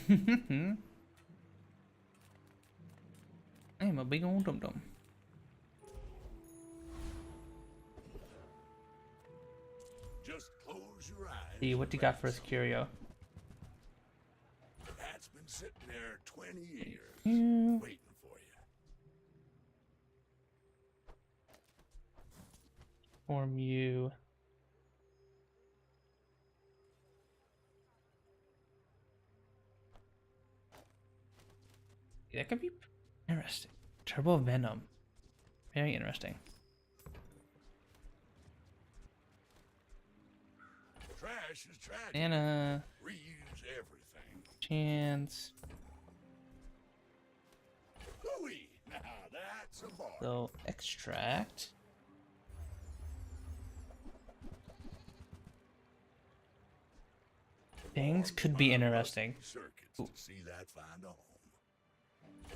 I'm a big old dum-dum. Just close your eyes. See, what do you got for us, Curio? That's been sitting there 20 years, Yeah. waiting for you. Form you. That could be interesting. Turbo Venom. Very interesting. Trash is trash. Anna. Reuse everything. Chance. Hooey! Now that's a bar. So, extract. Things could be interesting. Circuits to see that find a home.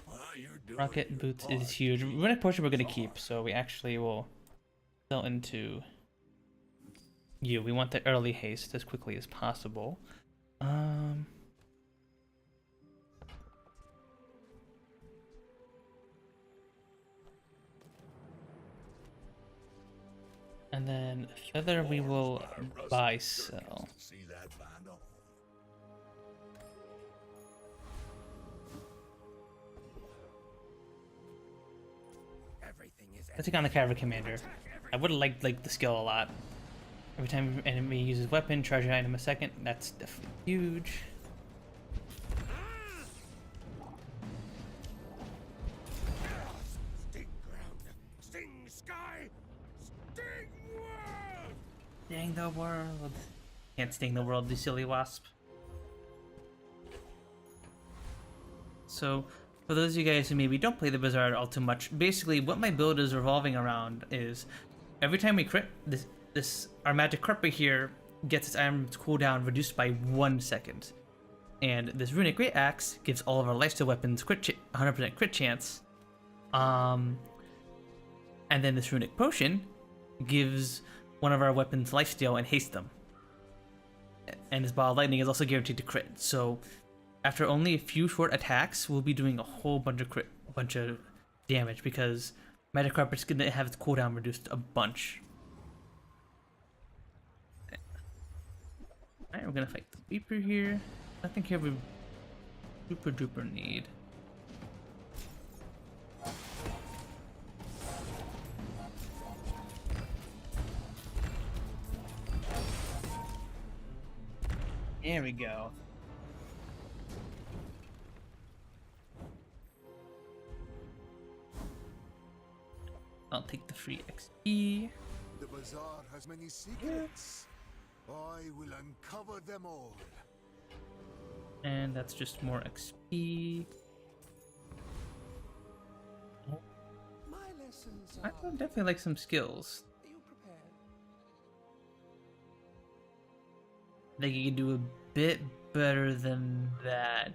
Well, you're doing Rocket your boots part. is huge. Runic portion we're gonna keep, so we actually will sell into you. We want the early haste as quickly as possible. And then feather we will buy sell. See that find a home. Everything is Let's take on the Cavern Commander. I would have liked the skill a lot. Every time an enemy uses weapon, treasure item a second. That's definitely huge. Sting ground, sting sky, sting world. Dang the world. Can't sting the world, you silly wasp. So, for those of you guys who maybe don't play the Blizzard all too much, basically what my build is revolving around is every time we crit, our magic crit right here gets its item's cooldown reduced by 1 second. And this Runic Great Axe gives all of our lifesteal weapons 100% crit chance. And then this Runic Potion gives one of our weapons lifesteal and haste them. And this Ball of Lightning is also guaranteed to crit. So after only a few short attacks, we'll be doing a whole bunch of damage because Magic Carpet's gonna have its cooldown reduced a bunch. Alright, we're gonna fight the Reaper here. Nothing here we super duper need. There we go. I'll take the free XP. The bazaar has many secrets. I will uncover them all. And that's just more XP. My lessons I would definitely like some skills. Are you prepared? I think you can do a bit better than that.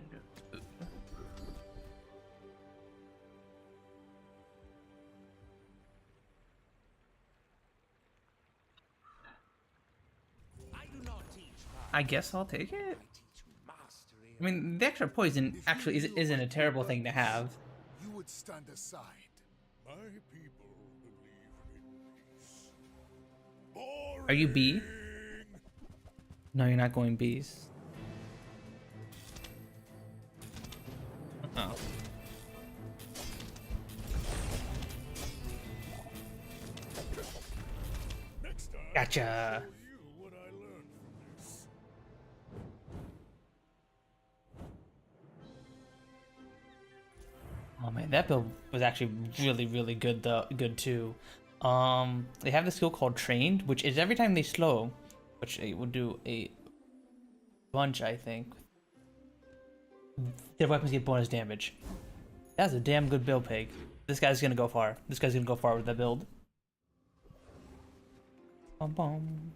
I guess I'll take it. I mean, the extra poison actually isn't a terrible thing to have. You would stand aside. My people believe in peace. Are you B? No, you're not going Bs. Oh. Gotcha. Oh man, that build was actually really good though, good too. They have this skill called Trained, which is every time they slow, which they will do a bunch, I think. Their weapons get bonus damage. That's a damn good build, Pig. This guy's gonna go far. This guy's gonna go far with that build. Bum bum.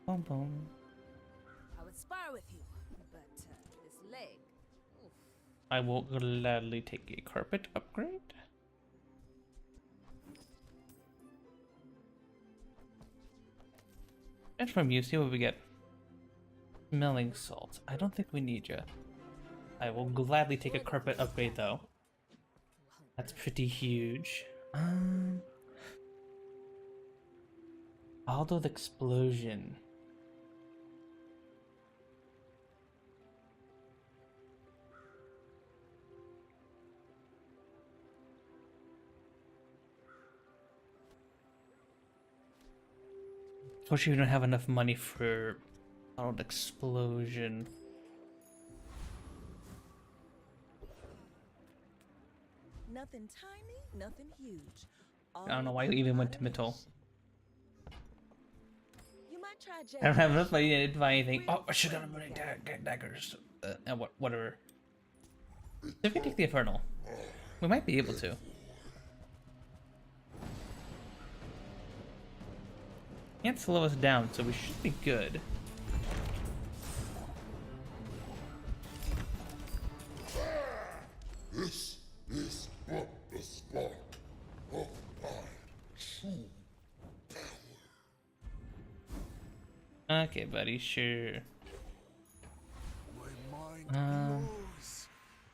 Bum bum. I would spar with you, but this leg. Oof. I will gladly take a carpet upgrade. And from you, see what we get. Smelling salt. I don't think we need you. I will gladly take a carpet upgrade though. That's pretty huge. Although the explosion. Unfortunately, we don't have enough money for Although explosion. Nothing tiny, nothing huge. I don't know why you even went to Mittel. You might try I don't have enough money to buy anything. Oh, I should have money to daggers. Whatever. If we can take the Infernal, we might be able to. Can't slow us down, so we should be good. This is but the spark of my true power. Okay, buddy, sure. My mind glows.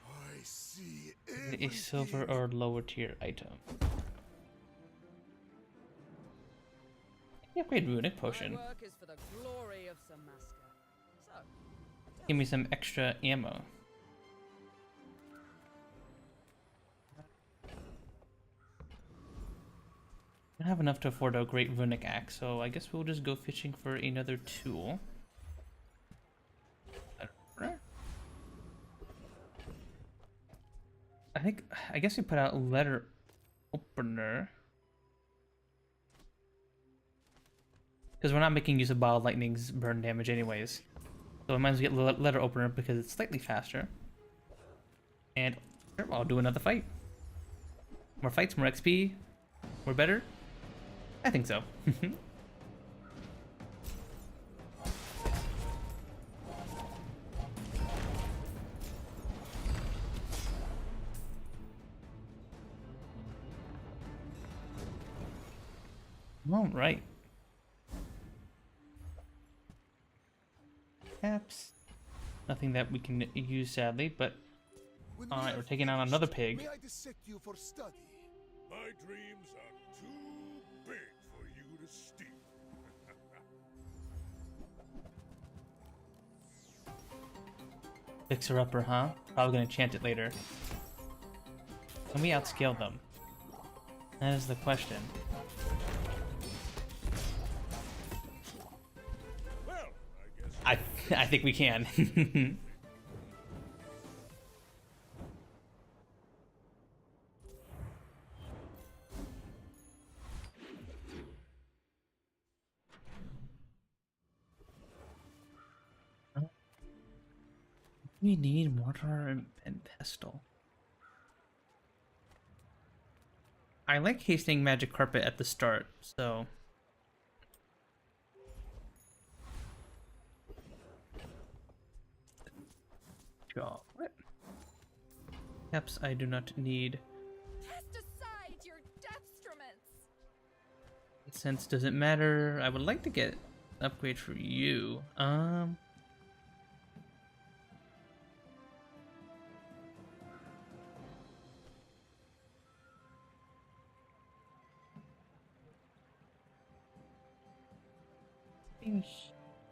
I see A silver or lower tier item. Upgrade runic potion. My work is for the glory of Samaska. So, Give me some extra ammo. I don't have enough to afford a great runic axe, so I guess we'll just go fishing for another tool. I guess we put out letter opener. Because we're not making use of Bottle Lightning's burn damage anyways. So we might as well get letter opener because it's slightly faster. And sure, I'll do another fight. More fights, more XP. We're better? I think so. Alright. Caps. Nothing that we can use sadly, but alright, we're taking on another pig. May I dissect you for study? My dreams are too big for you to steal. Fixer upper, huh? Probably gonna chant it later. Can we outscale them? That is the question. Well, I guess I think we can. We need mortar and pestle. I like hasting magic carpet at the start, so what? Caps I do not need. Cast aside your destruments. Sense doesn't matter. I would like to get an upgrade for you.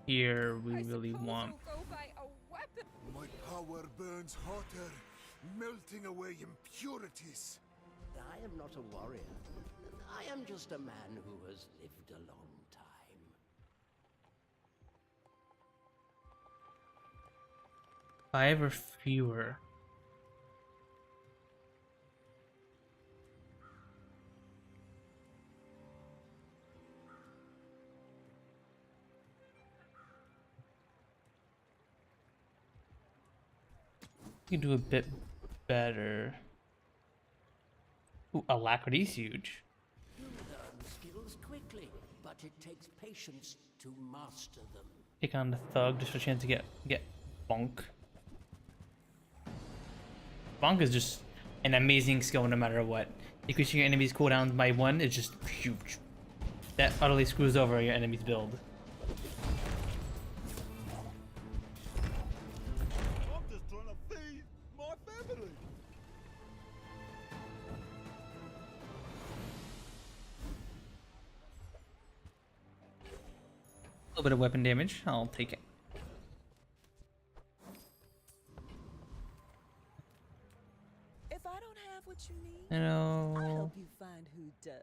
Here we really want. Go by a weapon. my power burns hotter melting away impurities. I am not a warrior. I am just a man who has lived a long time. 5 or fewer. You can do a bit better. Ooh, alacrity's huge. You learn skills quickly, but it takes patience to master them. Take on the thug just for a chance to get bonk. Bonk is just an amazing skill no matter what. Increasing your enemy's cooldowns by 1 is just huge. That utterly screws over your enemy's build. I'm just trying to feed my family. A little bit of weapon damage, I'll take it. If I don't have what you need, Hello. I'll help you find who does.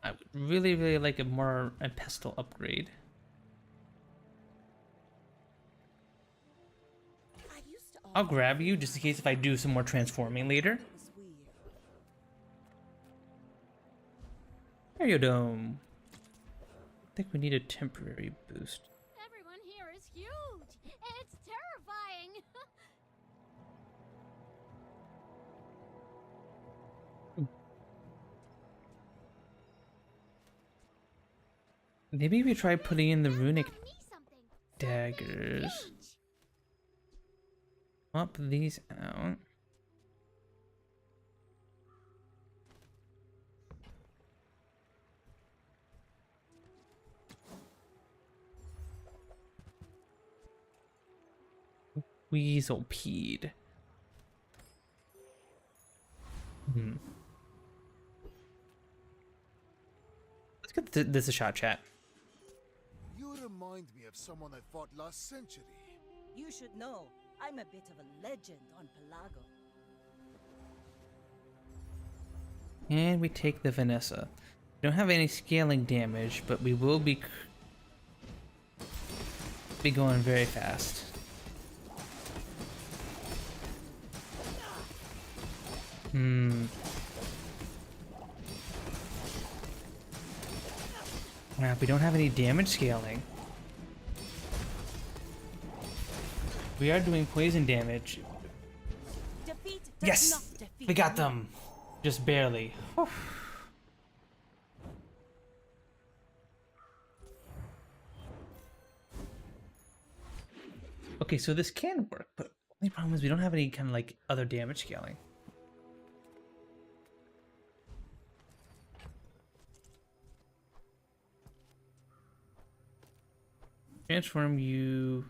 I would really like a more pestle upgrade. I'll grab you just in case if I do some more transforming later. Dome. I think we need a temporary boost. Everyone here is huge. It's terrifying. Maybe we try putting in the runic daggers. Swap these out. Weasel peed. Let's get this a shot, chat. You remind me of someone I fought last century. You should know, I'm a bit of a legend on Pelago. And we take the Vanessa. We don't have any scaling damage, but we will be going very fast. Wow, we don't have any damage scaling. We are doing poison damage. Yes! We got them! Just barely. Whew. Okay, so this can work, but the only problem is we don't have any kind of like other damage scaling. Transform you.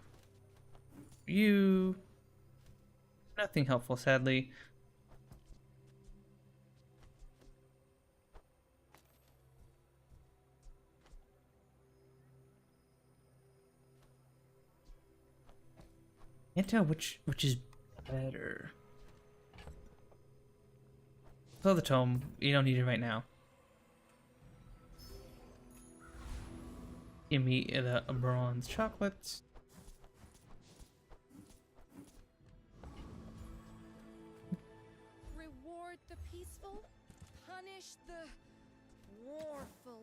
Nothing helpful, sadly. Can't tell which is better. Fill the tome. You don't need it right now. Give me the bronze chocolates. Reward the peaceful, punish the warful.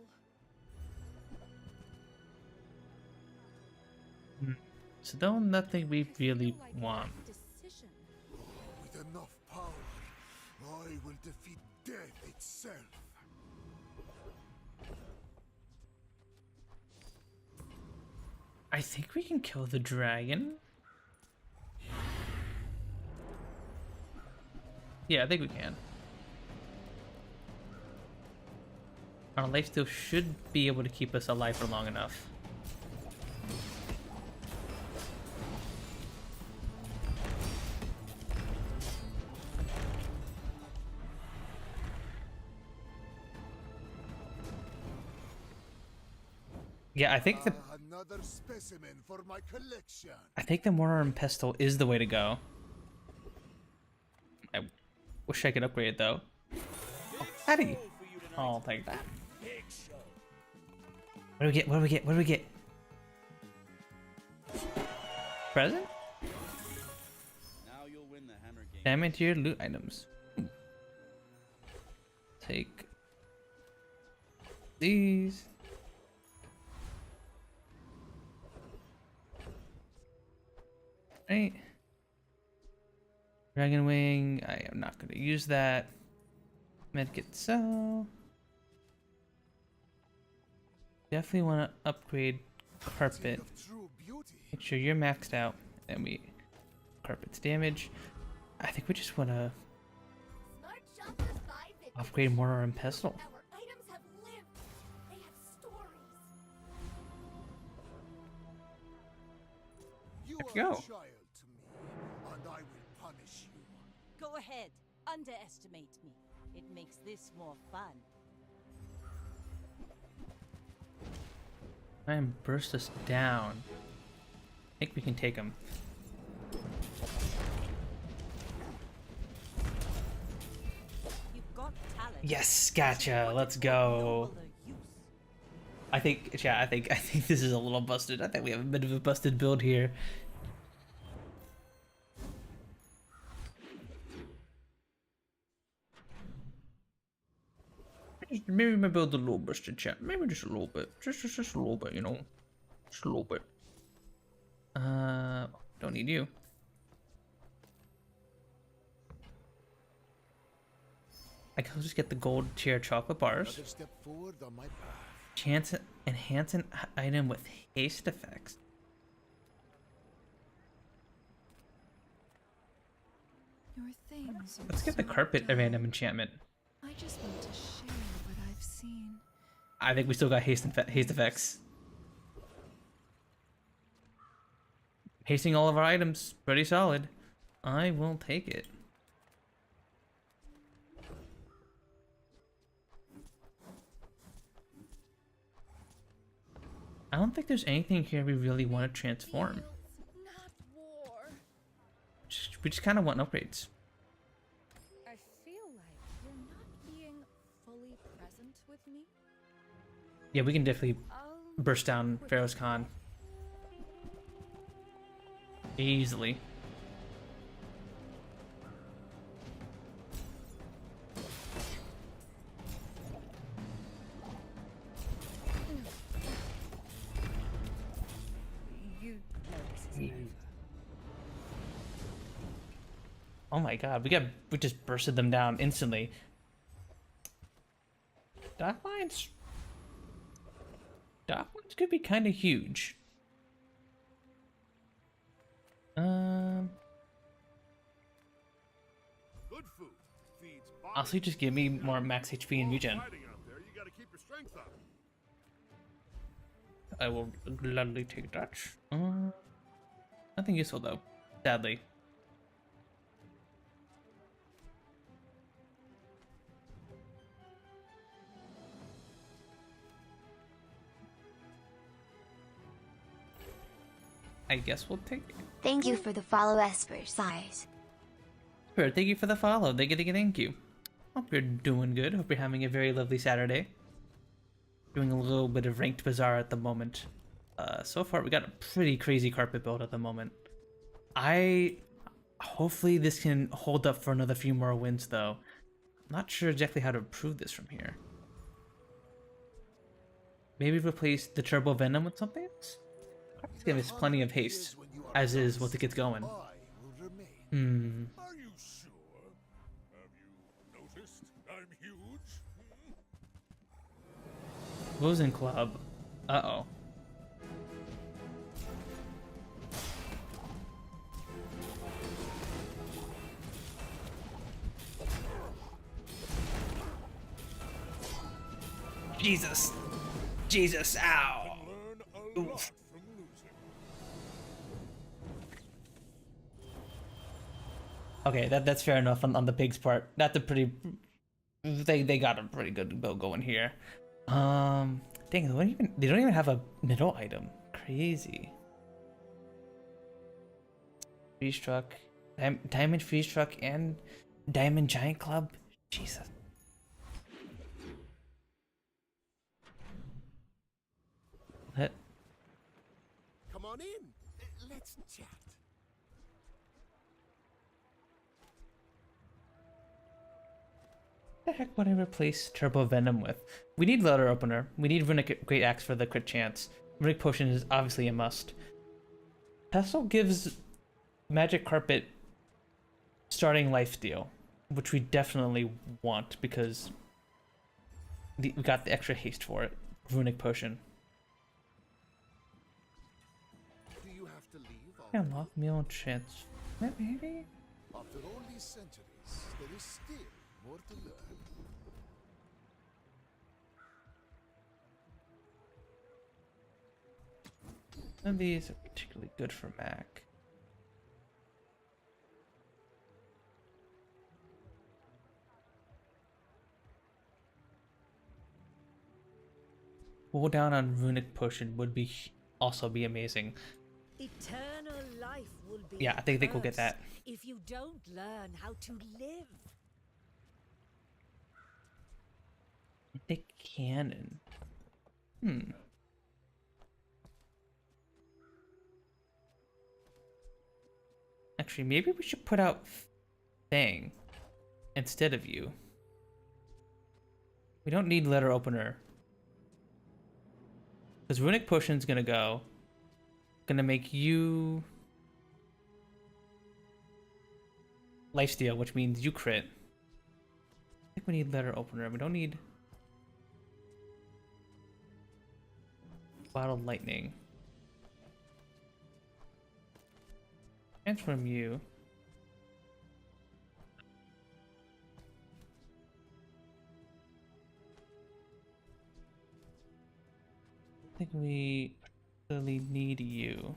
So though nothing we really want. With enough power, I will defeat death itself. I think we can kill the dragon. Yeah, I think we can. Our life steal should be able to keep us alive for long enough. Yeah, I think the Another specimen for my collection. Mortar and Pestle is the way to go. Wish I could upgrade it though. Oh, Patty! I'll take that. What do we get? What do we get? What do we get? Present? Now you'll win the hammer game. Damage your loot items. Take these. Right. Dragon Wing. I am not going to use that. Medkit so. Definitely want to upgrade carpet. Make sure you're maxed out. And we carpet's damage. I think we just want to upgrade mortar and pestle. There we go. Go ahead, underestimate me. It makes this more fun. Try and burst us down. I think we can take him. You've got talent. Yes, gotcha. Let's go. I think this is a little busted. I think we have a bit of a busted build here. Maybe my build's a little busted, chat. Maybe just a little bit. Just a little bit, you know. Just a little bit. Don't need you. I can just get the gold tier chocolate bars. Chance enhance an item with haste effects. Your things are Let's get the so carpet dull. random enchantment. I just want to share what I've seen. I think we still got haste effects. Hasting all of our items, pretty solid. I will take it. I don't think there's anything here we really want to transform. We just kind of want upgrades. I feel like you're not being fully present with me. Yeah, we can definitely burst down Pharaoh's Khan. Easily. Oh my god, we just bursted them down instantly. Dark lines could be kind of huge. Good food feeds body. Also, just give me more max HP and regen. Fighting out there, you gotta keep your strength up. I will gladly take that. Nothing useful though, sadly. I guess we'll take it. Thank you for the follow, Esper Size. Sure, thank you for the follow. Thank you. Hope you're doing good. Hope you're having a very lovely Saturday. Doing a little bit of ranked bazaar at the moment. So far we got a pretty crazy carpet build at the moment. Hopefully this can hold up for another few more wins though. I'm not sure exactly how to improve this from here. Maybe replace the turbo venom with something else? It's giving us plenty of haste, as is once it gets going. Are you sure? Have you noticed I'm huge? Closing club. Uh-oh. Jesus. Jesus, ow. Oof. Okay, that's fair enough on the pig's part. That's a pretty... They got a pretty good build going here. Dang, they don't even have a middle item. Crazy. Freeze truck. Diamond freeze truck and Diamond Giant Club? Jesus. What? Come on in. Let's chat. What the heck would I replace Turbo Venom with? We need Letter Opener. We need Runic Great Axe for the crit chance. Runic Potion is obviously a must. Pestle gives Magic Carpet starting lifesteal, which we definitely want because we got the extra haste for it. Runic Potion. Do you have to leave? Unlock meal chance. Maybe? After all these centuries, there is still more to learn. None of these are particularly good for Mac. Pull down on Runic Potion would be also be amazing. Eternal life will be Yeah, I think we'll get that. if you don't learn how to live. Mythic Cannon. Actually, maybe we should put out Fang instead of you. We don't need Letter Opener. Because Runic Potion's gonna go. Gonna make you lifesteal, which means you crit. I think we need Letter Opener. We don't need Bottled Lightning. Transform you. I think we really need you.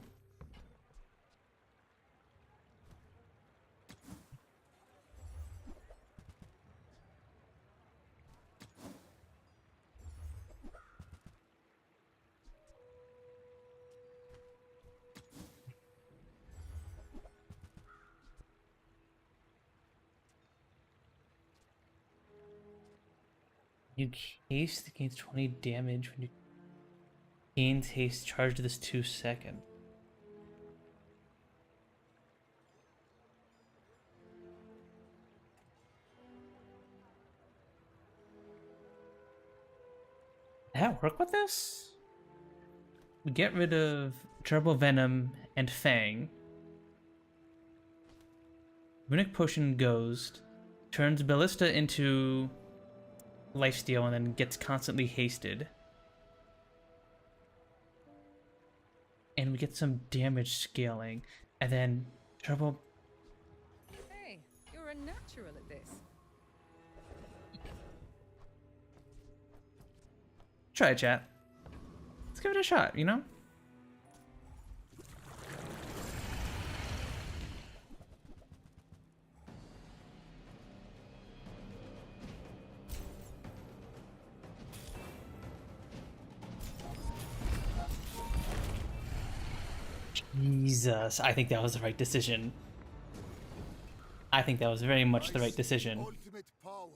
You haste gains 20 damage when you gains haste charged this 2 seconds. Did that work with this? We get rid of Turbo Venom and Fang. Runic Potion goes, turns Ballista into lifesteal, and then gets constantly hasted. And we get some damage scaling, and then Turbo... Hey, you're a natural at this. Try it, chat. Let's give it a shot, you know? Jesus, I think that was the right decision. I think that was very much the right decision. Ultimate power.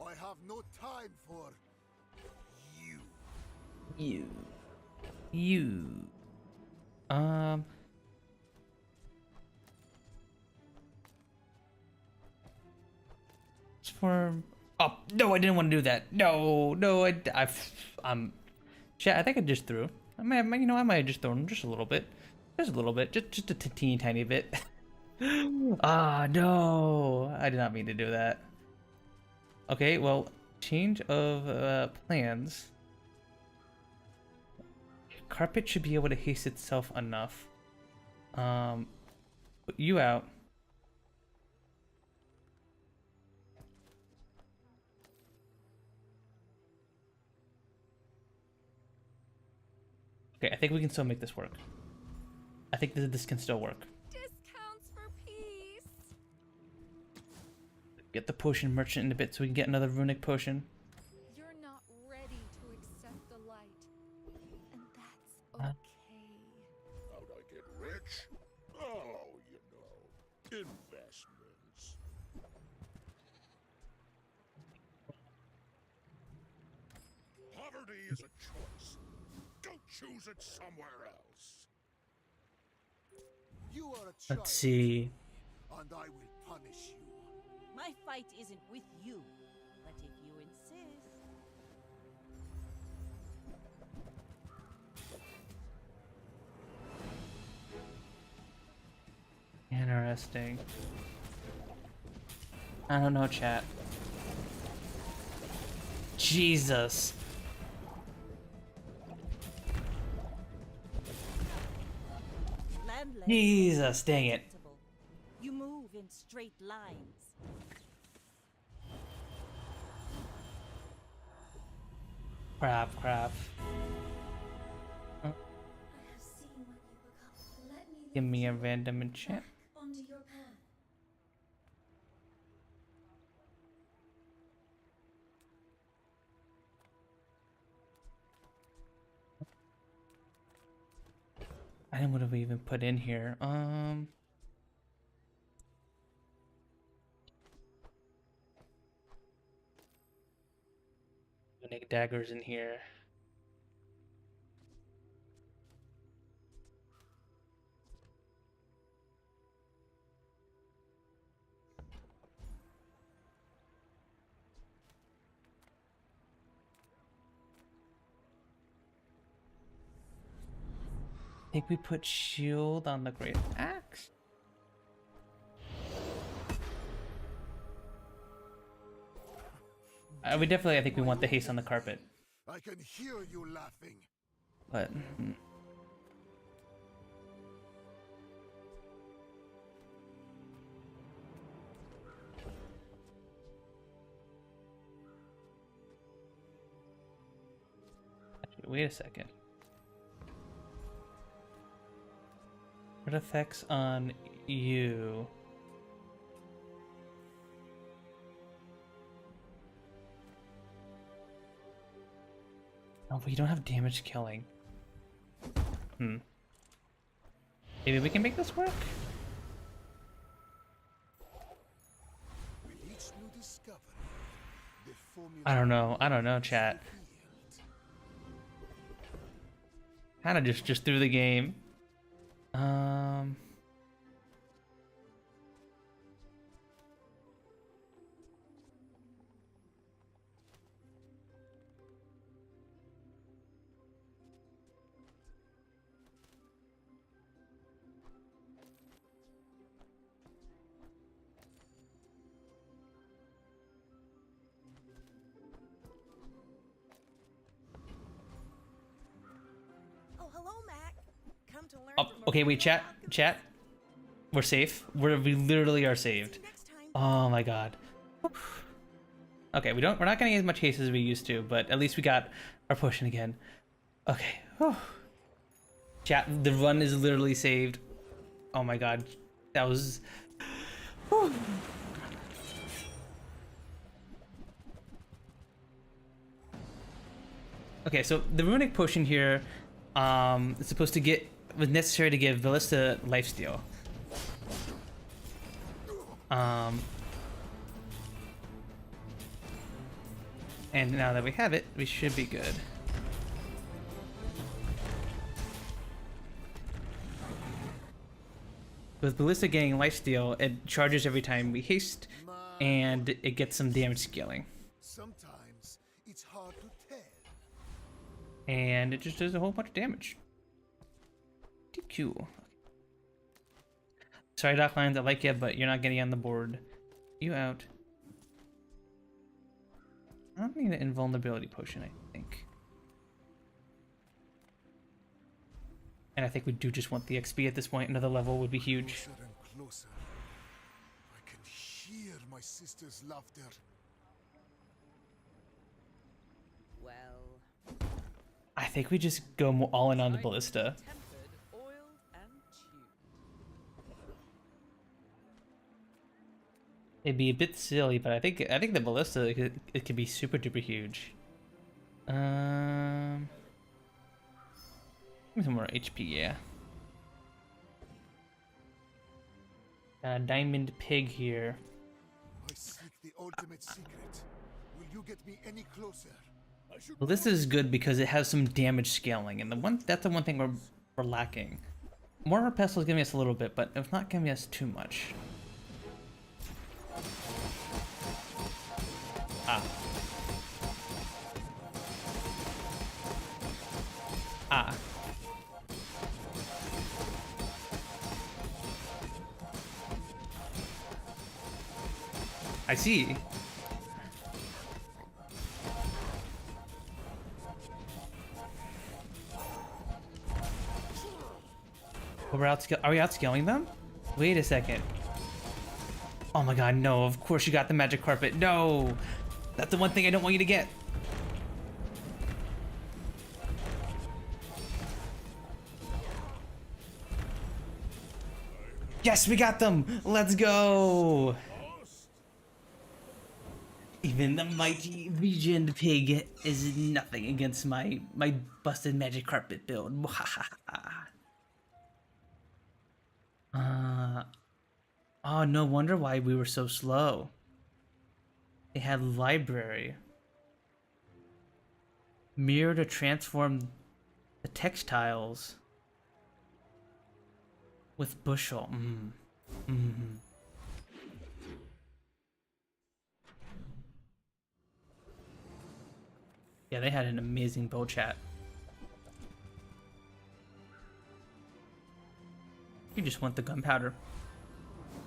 I have no time for you. You. Transform. Oh no, I didn't want to do that. No, Chat, I think I just threw. I might have just thrown just a little bit, just a teeny tiny bit. Ah, no, I did not mean to do that. Okay, well, change of plans. Carpet should be able to haste itself enough. Put you out. Okay, I think we can still make this work. I think this can still work. Discounts for peace. Get the potion merchant in a bit so we can get another runic potion. You're not ready to accept the light. And that's okay. How'd I get rich? Oh, you know, investments. is a choice. Go choose it somewhere else. You are a child. Let's see. And I will punish you. My fight isn't with you, but if you insist. Interesting. I don't know, chat. Jesus. Landless Jesus, dang it. You move in straight lines. Crap. Give me a random enchant. Onto your path. I don't know what we even put in here. Runic daggers in here. I think we put shield on the great axe. We definitely, I think we want the haste on the carpet. I can hear you laughing. But actually, wait a second. What effects on you? Oh, but you don't have damage killing. Maybe we can make this work? With each new discovery, the formula I don't know, chat. Kinda just through the game. Oh, hello, Mac. Come to learn Oh, okay, wait, chat. We're safe. We literally are saved. Oh my god. Okay, we're not getting as much haste as we used to, but at least we got our pushing again. Okay. Whew. Chat, the run is literally saved. Oh my god. That was... Whew. Okay, so the runic potion here is supposed to was necessary to give Ballista lifesteal. And now that we have it, we should be good. With Ballista getting lifesteal, it charges every time we haste, and it gets some damage scaling. Sometimes it's hard to tell. And it just does a whole bunch of damage. Cool. Sorry, Doc Lines, I like you, but you're not getting on the board. You out. I don't need an invulnerability potion, I think. And I think we do just want the XP at this point. Another level would be huge. Closer and closer. I can hear my sister's laughter. Well, I think we just go all in on the Ballista. tempered, oiled, and tuned. It'd be a bit silly, but I think the Ballista it could be super duper huge. Give me some more HP, yeah. Diamond Pig here. I seek the ultimate secret. Will you get me any closer? Well, this is good because it has some damage scaling, and that's the one thing we're lacking. Mortar pestle is giving us a little bit, but it's not giving us too much. Ah. Ah. I see. Are we outscaling them? Wait a second. Oh my god, no, of course you got the magic carpet. No! That's the one thing I don't want you to get. Yes, we got them! Let's go! Even the mighty regened pig is nothing against my busted magic carpet build. Oh, no wonder why we were so slow. They had library. Mirror to transform the textiles. With bushel. Yeah, they had an amazing bow chat. You just want the gunpowder.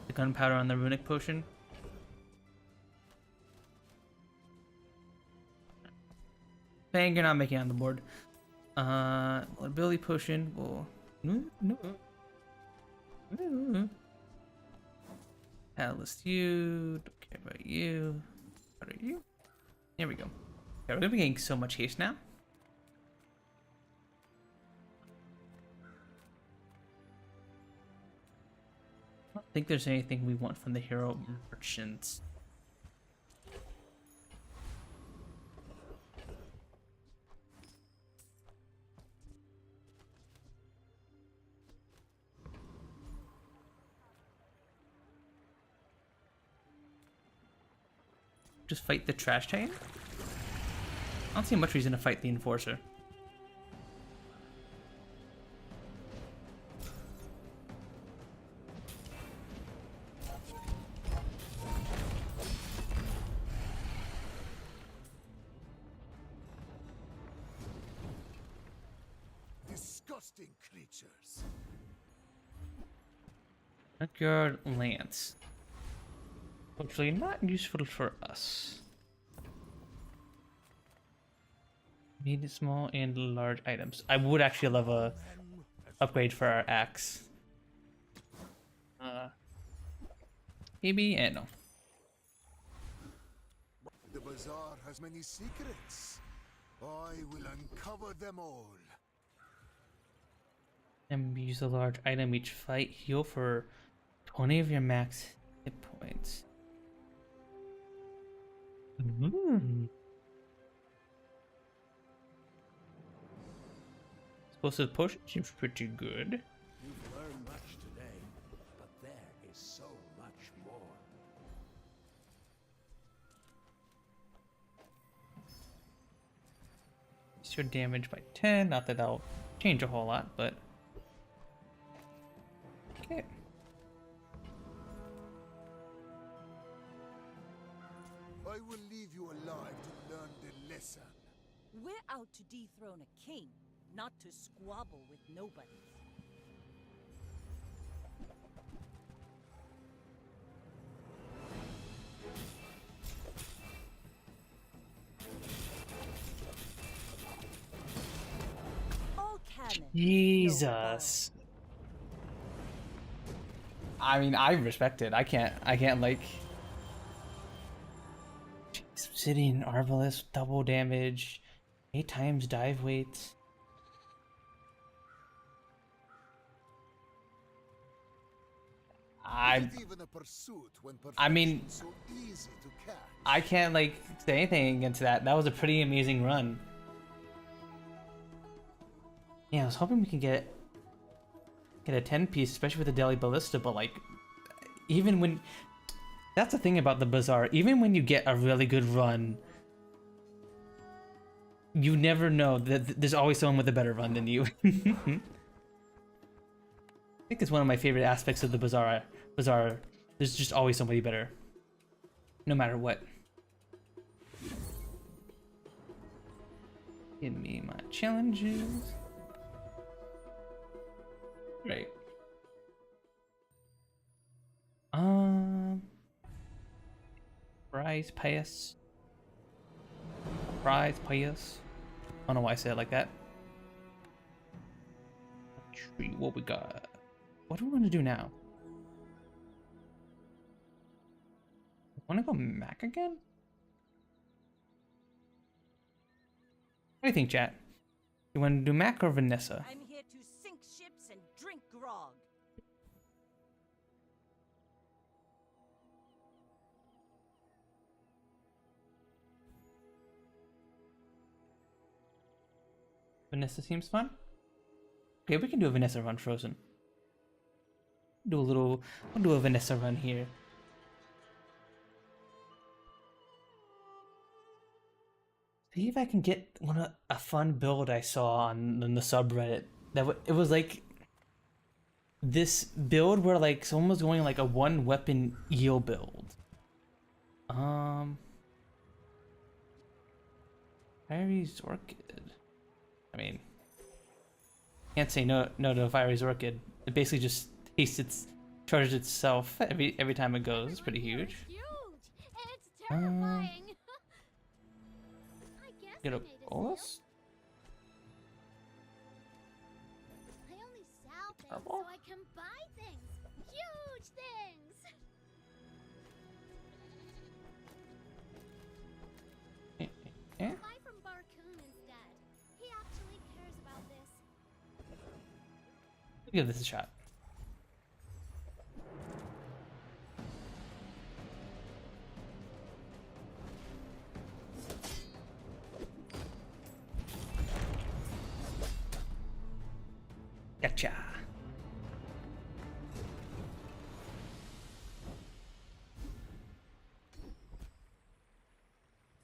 The gunpowder on the runic potion. Bang, you're not making it on the board. Ability potion will... No. Catalyst you. Don't care about you. What are you? There we go. Yeah, we're gonna be getting so much haste now. I don't think there's anything we want from the hero merchants. Just fight the trash titan? I don't see much reason to fight the enforcer. Disgusting creatures. Backyard lance. Hopefully not useful for us. Need small and large items. I would actually love a upgrade for our axe. Maybe, no. The bazaar has many secrets. I will uncover them all. And use a large item each fight. Heal for 20 of your max hit points. Explosive potion seems pretty good. You've learned much today, but there is so much more. Increase your damage by 10. Not that that'll change a whole lot, but okay. I will leave you alive to learn the lesson. We're out to dethrone a king, not to squabble with nobody. All cannon. Jesus. I mean, I respect it. I can't like... Obsidian Arbalest, double damage, 8 times dive weight. I mean, so easy to catch. I can't like say anything against that. That was a pretty amazing run. Yeah, I was hoping we can get a 10 piece, especially with the Daily Ballista, but like, even when... That's the thing about the Bazaar, even when you get a really good run, you never know that there's always someone with a better run than you. I think it's one of my favorite aspects of the Bazaar. There's just always somebody better, no matter what. Give me my challenges. Right. Prize pass. Prize pass. I don't know why I said it like that. Tree, what we got? What do we want to do now? Want to go Mac again? What do you think, chat? You want to do Mac or Vanessa? I'm here to sink ships and drink grog. Vanessa seems fun. Okay, we can do a Vanessa run Frozen. We'll do a Vanessa run here. See if I can get a fun build I saw on the subreddit. It was like this build where like someone was going like a one weapon eel build. Fiery's Orchid. I mean, can't say no to Fiery's Orchid. It basically just charges itself every time it goes. It's pretty huge. It's terrifying. I guess Get a I made it bolus? I only sell things Purple? so I can buy things. Huge things. Yeah. Buy from Barcoon instead. He actually cares about this. Give this a shot. Gotcha.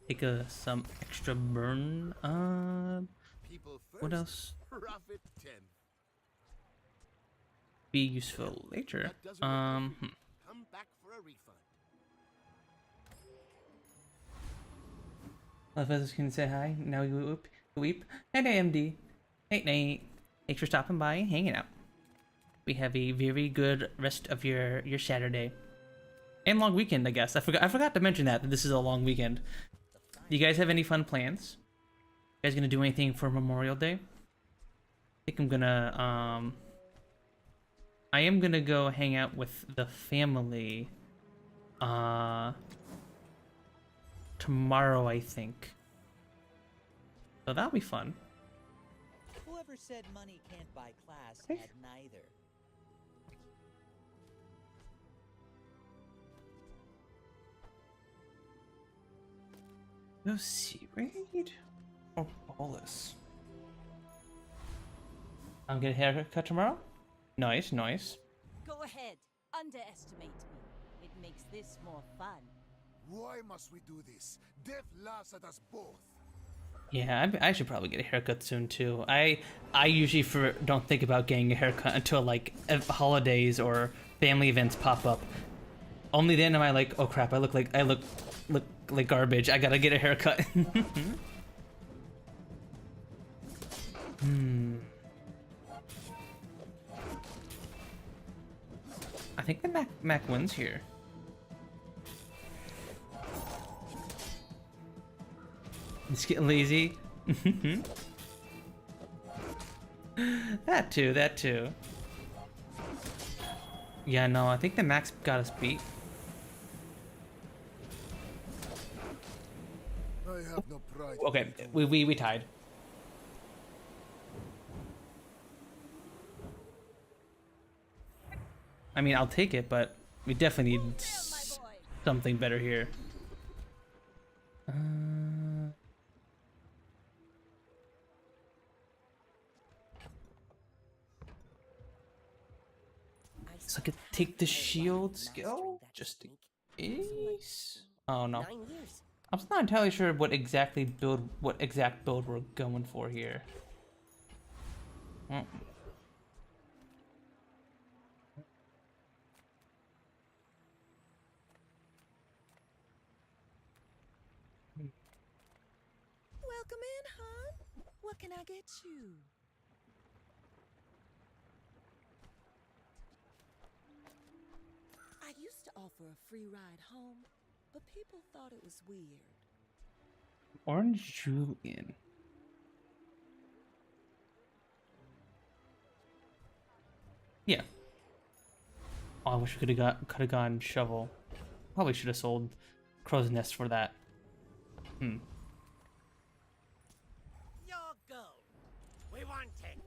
Take some extra burn. What else? Profit 10. Be useful later. Come back for a refund. Love others can say hi. Now you weep. Night, AMD. Night, night. Thanks for stopping by and hanging out. We have a very good rest of your Saturday and long weekend, I guess. I forgot to mention that this is a long weekend. Do you guys have any fun plans? You guys gonna do anything for Memorial Day? I think I'm gonna I am gonna go hang out with the family tomorrow, I think. So that'll be fun. Whoever said money can't buy class had neither. No sea raid or bolus. I'm gonna haircut tomorrow. Nice, nice. Go ahead, underestimate me. It makes this more fun. Why must we do this? Death laughs at us both. Yeah, I should probably get a haircut soon too. I usually don't think about getting a haircut until like holidays or family events pop up. Only then am I like, oh crap, I look like garbage. I gotta get a haircut. I think the Mac wins here. It's getting lazy. That too. Yeah, no, I think the Max got us beat. I have no pride. Okay, we tied. I mean, I'll take it, but we definitely need something better here. So I could take the shield skill just in case. Oh no. I'm still not entirely sure what exact build we're going for here. Welcome in, hon. What can I get you? I used to offer a free ride home, but people thought it was weird. Orange Julian. Yeah. Oh, I wish we could have gone shovel. Probably should have sold Crow's Nest for that. Your gold. We want it.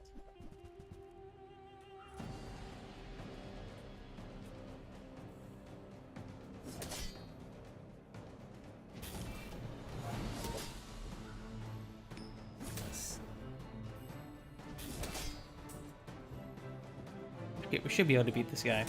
Okay, we should be able to beat this guy.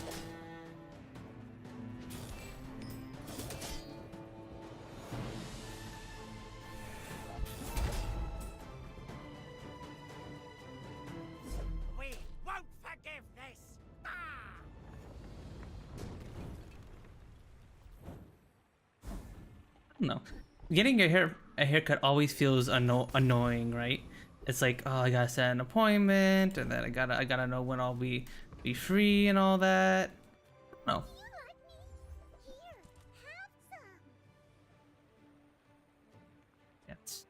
We won't forgive this. I don't know. Getting a haircut always feels annoying, right? It's like, oh, I gotta set an appointment, and then I gotta know when I'll be free and all that. No. Yes.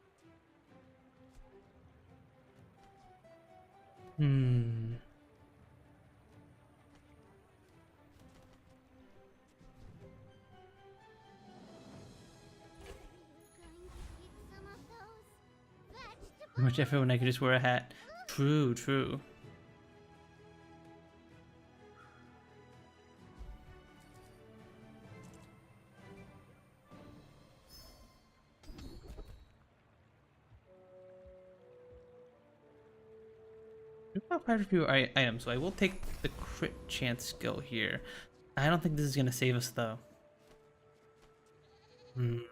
Much effort when I could just wear a hat. True, true. Quite a few items, so I will take the crit chance skill here. I don't think this is gonna save us though. You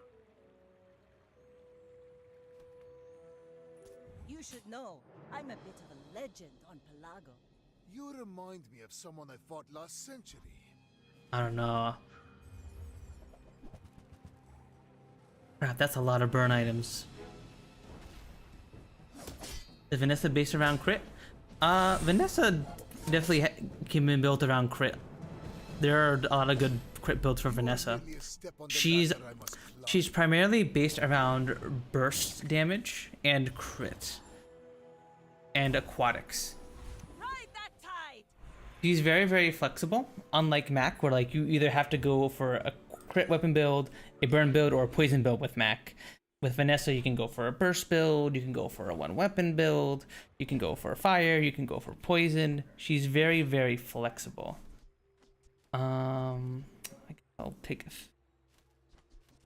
should know, I'm a bit of a legend on Pelago. You remind me of someone I fought last century. I don't know. Crap, that's a lot of burn items. Is Vanessa based around crit? Vanessa definitely can be built around crit. There are a lot of good crit builds for Vanessa. She's primarily based around burst damage and crit. And aquatics. She's very, very flexible, unlike Mac, where like you either have to go for a crit weapon build, a burn build, or a poison build with Mac. With Vanessa, you can go for a burst build, you can go for a one weapon build, you can go for fire, you can go for poison. She's very, very flexible. I guess I'll take a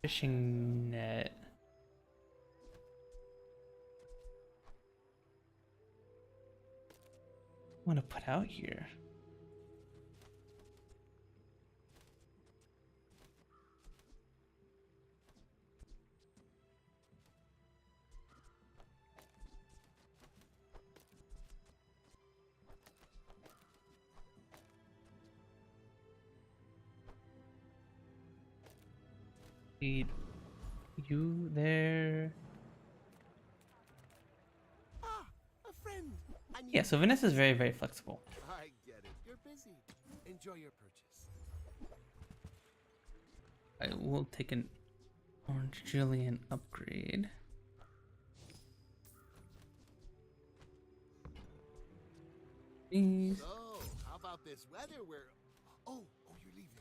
fishing net. I want to put out here. Need you there. Ah, a friend. Yeah, so Vanessa's very, very flexible. I get it. You're busy. Enjoy your purchase. I will take an Orange Julian upgrade. Please. So, how about this weather where... Oh, you're leaving.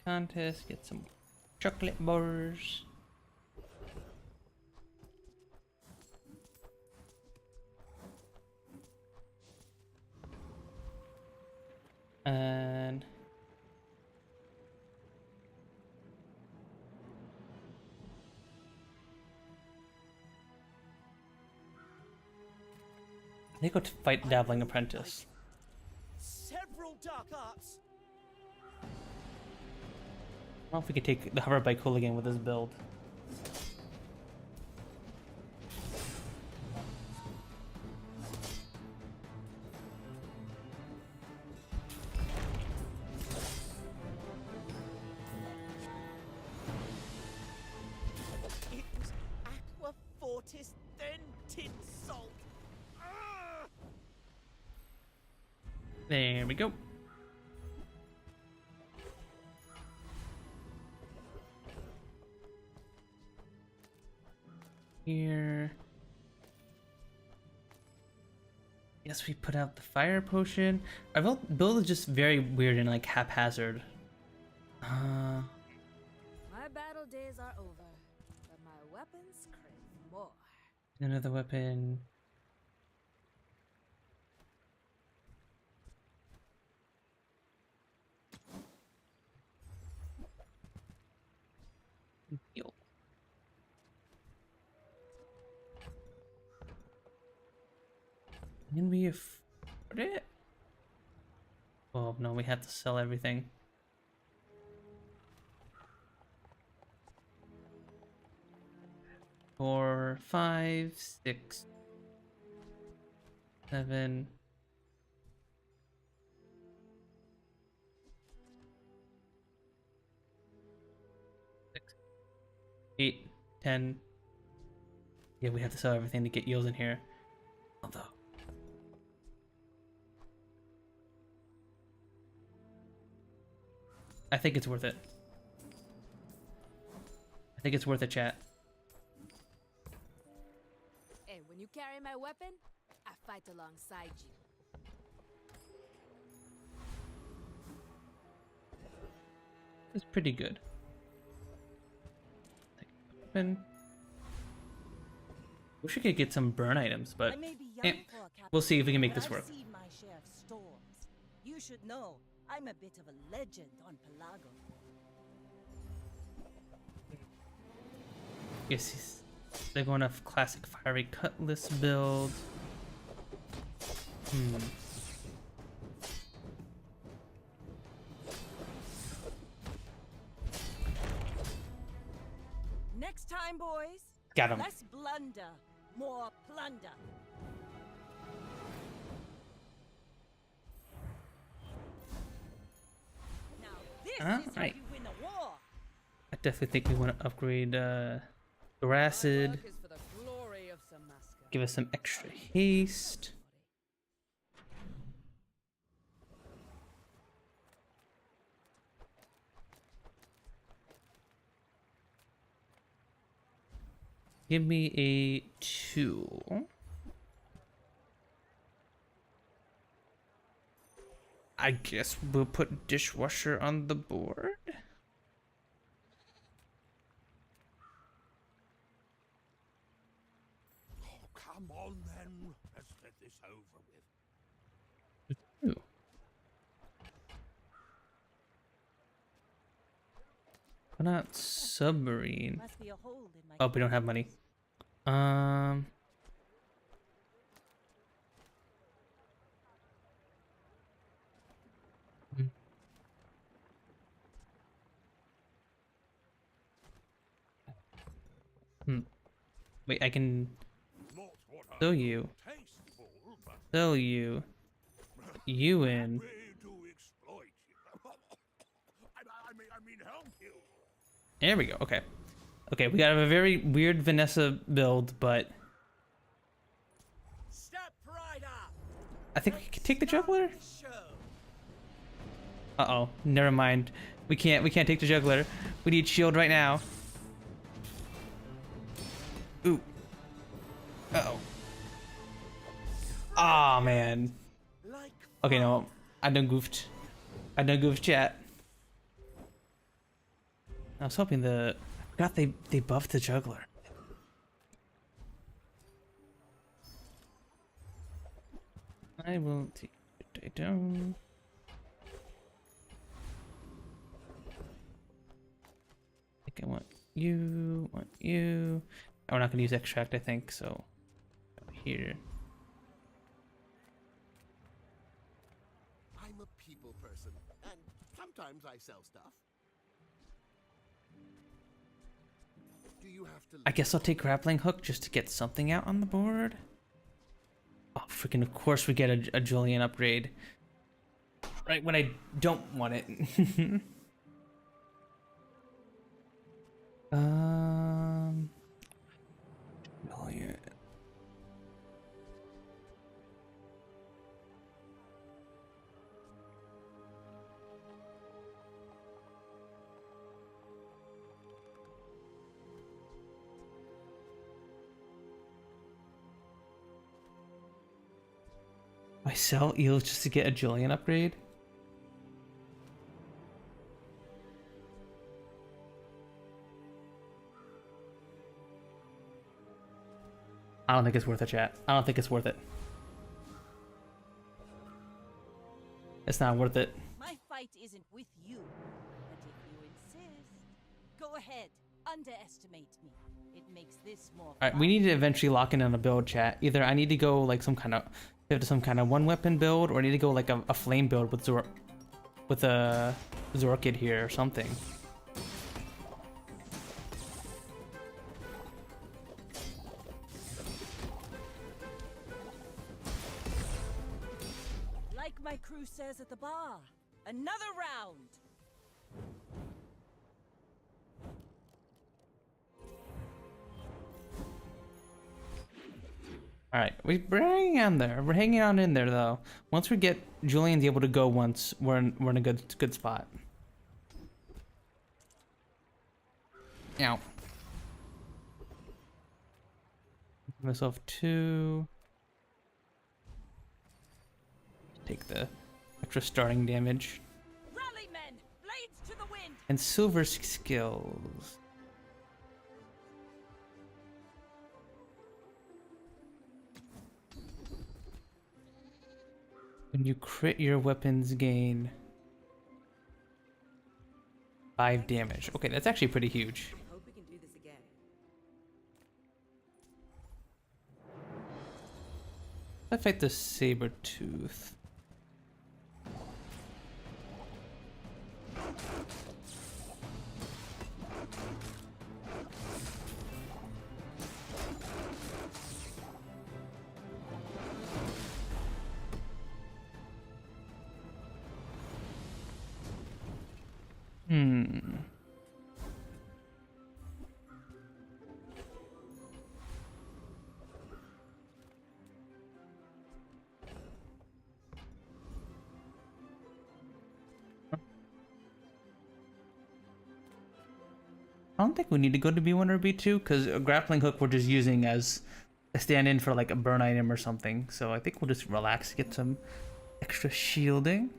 Contest, get some chocolate bars. And they go to fight Dabbling Apprentice. Several old dark arts. I don't know if we could take the hover bike hooligan with this build. It was Aqua Fortis, then Tin Salt. Ah! There we go. Here. Yes, we put out the fire potion. Our build is just very weird and like haphazard. My battle days are over, but my weapons crave more. Another weapon. Heal. Can we afford it? Oh no, we have to sell everything. Four, 5, 6, 7. 6, 8, 10. Yeah, we have to sell everything to get yields in here. Although. I think it's worth it. I think it's worth it, chat. Hey, when you carry my weapon, I fight alongside you. It's pretty good. Weapon. Wish we could get some burn items, but we'll see if we can make this work. I've seen my share of storms. You should know, I'm a bit of a legend on Pelago. Yes, they're going off classic fiery cutlass build. Next time, boys. Got him. Less blunder, more plunder. Now this is how Alright. you win a war. I definitely think we want to upgrade Acid. Give us some extra haste. Give me a 2. I guess we'll put dishwasher on the board. Oh, come on then. Let's get this over with. Ooh. Why not submarine? Must be a hole in my Oh, we don't have money. Wait, I can sell you. Sell you. You in. I mean, help you. There we go. Okay. Okay, we got a very weird Vanessa build, but Step right up. I think we can take the juggler. Uh-oh. Never mind. We can't take the juggler. We need shield right now. Ooh. Uh-oh. Aw, man. Okay, no. I done goofed. I done goofed, chat. I was hoping I forgot they buffed the juggler. I will take it down. I think I want you, Oh, we're not gonna use extract, I think, so here. I I'm a people person, and sometimes I sell stuff. Do you have to? I guess I'll take grappling hook just to get something out on the board. Oh, freaking! Of course we get a Julian upgrade. Right when I don't want it. Julian. I sell eels just to get a Julian upgrade? I don't think it's worth it, chat. I don't think it's worth it. It's not worth it. My fight isn't with you, but if you insist, go ahead, underestimate me. It makes this more Alright, we need to eventually lock in on a build, chat. Either I need to go like some kind of one weapon build, or I need to go like a flame build with a Zorkid here or something. Like my crew says at the bar, another round. Alright, we're hanging on there. We're hanging on in there though. Once we get Julian's able to go once, we're in a good spot. Ow. Give myself 2. Take the extra starting damage. Rally men, blades to the wind. And silver skills. When you crit, your weapons gain 5 damage. Okay, that's actually pretty huge. Hope we can do this again. I fight the saber tooth. I don't think we need to go to B1 or B2 because a grappling hook we're just using as a stand-in for like a burn item or something. So I think we'll just relax, get some extra shielding.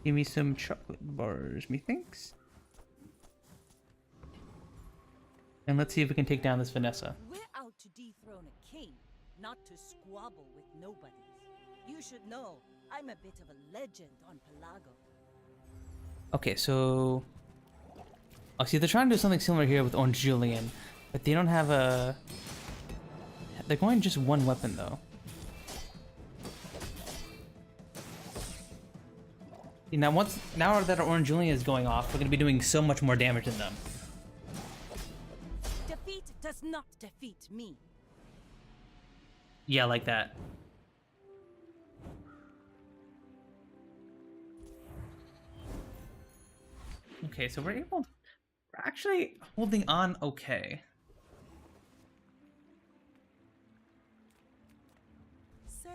Give me some chocolate bars, methinks. And let's see if we can take down this Vanessa. We're out to dethrone a king, not to squabble with nobodies. You should know, I'm a bit of a legend on Pelago. Okay, so... Oh, see, they're trying to do something similar here with Orange Julian, but they don't have a... They're going just one weapon, though. Now that our Orange Julian is going off, we're going to be doing so much more damage than them. Defeat does not defeat me. Yeah, like that. Okay, so we're actually holding on okay. Sale,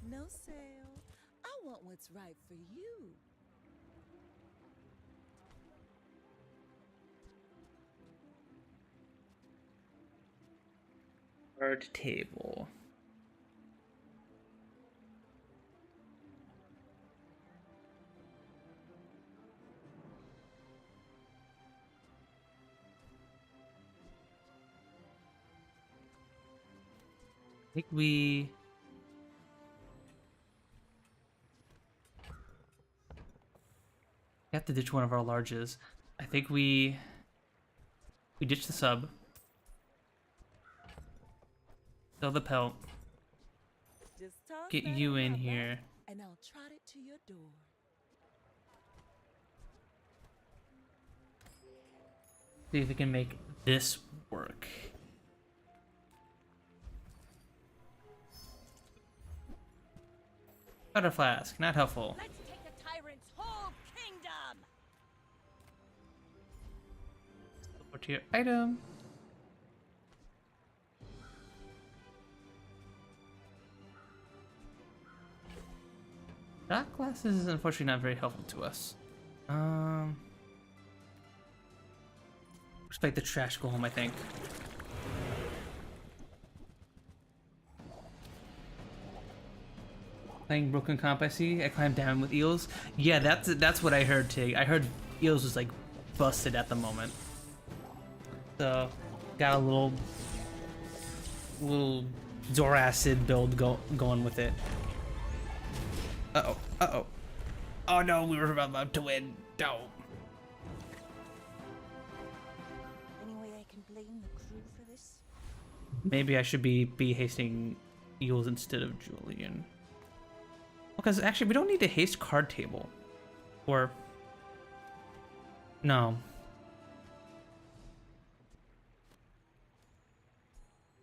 no sale. I want what's right for you. Card table. I think we have to ditch one of our larges. I think we We ditch the sub. Sell the pelt. Just toss Get that you on in my here. back, and I'll trot it to your door. See if we can make this work. Powder flask, not helpful. Let's take the tyrant's whole kingdom. Over to your item. Shot glasses is unfortunately not very helpful to us. Respect the trash go home, I think. Playing Broken Comp, I see. I climbed down with eels. Yeah, that's what I heard, Tig. I heard eels was like busted at the moment. So got a little Zoracid build going with it. Uh-oh. Uh-oh. Oh no, we were about to win. No. Any way I can blame the crew for this? Maybe I should be hasting eels instead of Julian. Because actually, we don't need to haste card table. Or... No.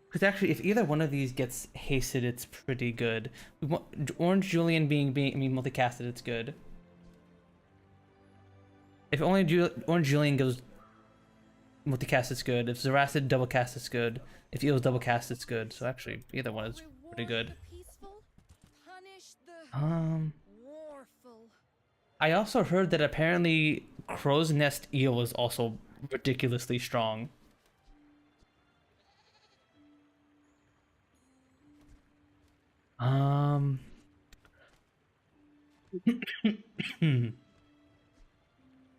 Because actually, if either one of these gets hasted, it's pretty good. We want Orange Julian being multicasted, it's good. If only Orange Julian goes multicast, it's good. If Zoracid double cast, it's good. If Eels double cast, it's good. So actually, either one is pretty good. I also heard that apparently Crow's Nest Eel is also ridiculously strong.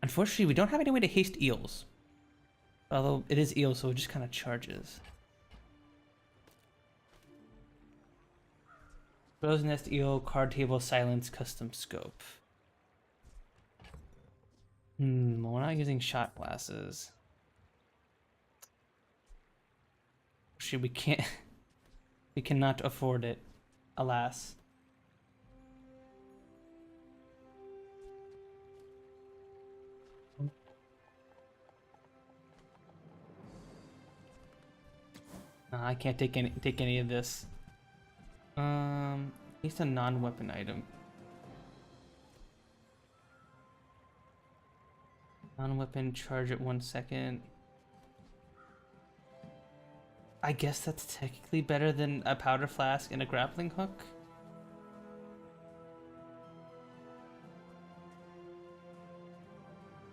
Unfortunately, we don't have any way to haste eels. Although it is eel, so it just kind of charges. Crow's Nest Eel, card table, silence, custom scope. We're not using shot glasses. Actually, we can't. We cannot afford it, alas. I can't take any of this. It's a non-weapon item. Non-weapon, charge it 1 second. I guess that's technically better than a powder flask and a grappling hook.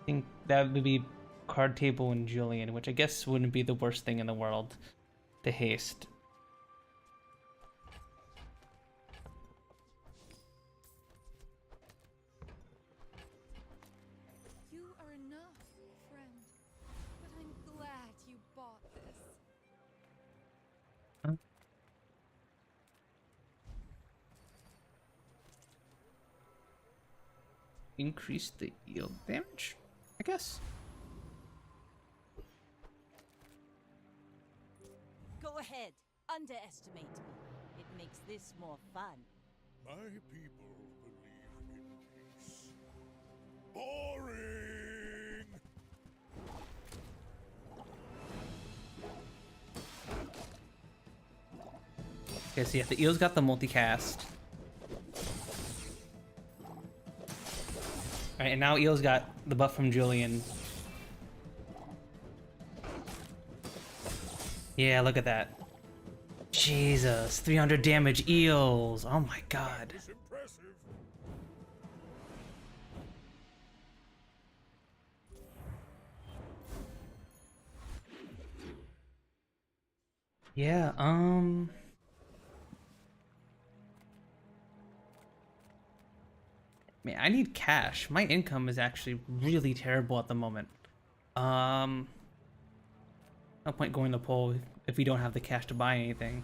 I think that would be card table and Julian, which I guess wouldn't be the worst thing in the world to haste. You are enough, friend. But I'm glad you bought this. Huh? Increase the yield damage, I guess. Go ahead, underestimate me. It makes this more fun. My people believe in peace. Boring! Okay, so yeah, the eel's got the multicast. Alright, and now eel's got the buff from Julian. Yeah, look at that. Jesus, 300 damage eels. Oh my god. Yeah, man, I need cash. My income is actually really terrible at the moment. No point going to poll if we don't have the cash to buy anything.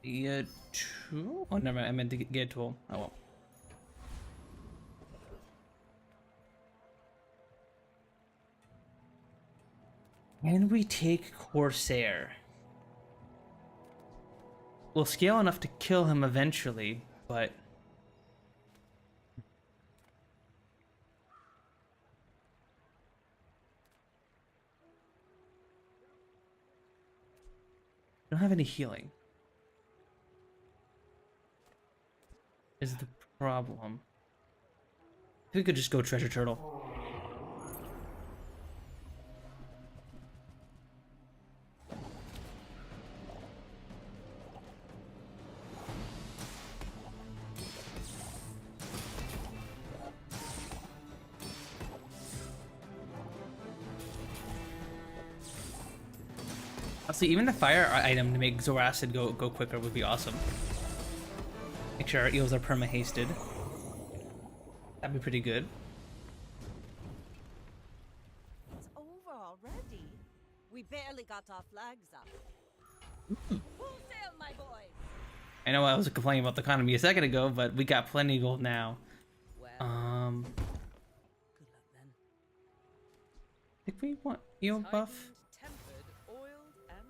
Get tool? Oh, never mind. I meant to get a tool. Oh well. Can we take Corsair? We'll scale enough to kill him eventually, but... I don't have any healing. Is the problem. We could just go treasure turtle. Honestly, even the fire item to make Zoracid go quicker would be awesome. Make sure our eels are perma-hasted. That'd be pretty good. It's over already. We barely got our flags up. Full sail, my boys! I know I was complaining about the economy a second ago, but we got plenty of gold now. Well, Good luck then. I think we want eel buff. Tempered, oiled, and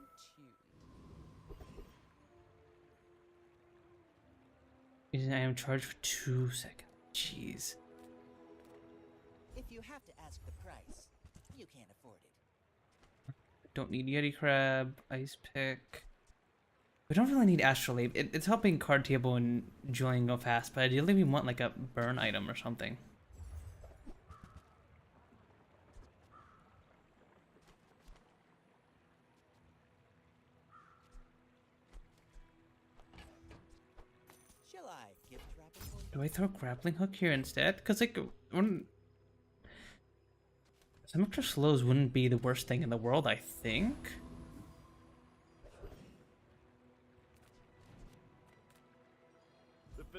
tuned. I am charged for 2 seconds. Jeez. If you have to ask the price, you can't afford it. Don't need Yeti Crab, Ice Pick. We don't really need Astrolabe. It's helping card table and Julian go fast, but ideally we want like a burn item or something. Shall I gift wrap it for you? Do I throw grappling hook here instead? Because like, some extra slows wouldn't be the worst thing in the world, I think.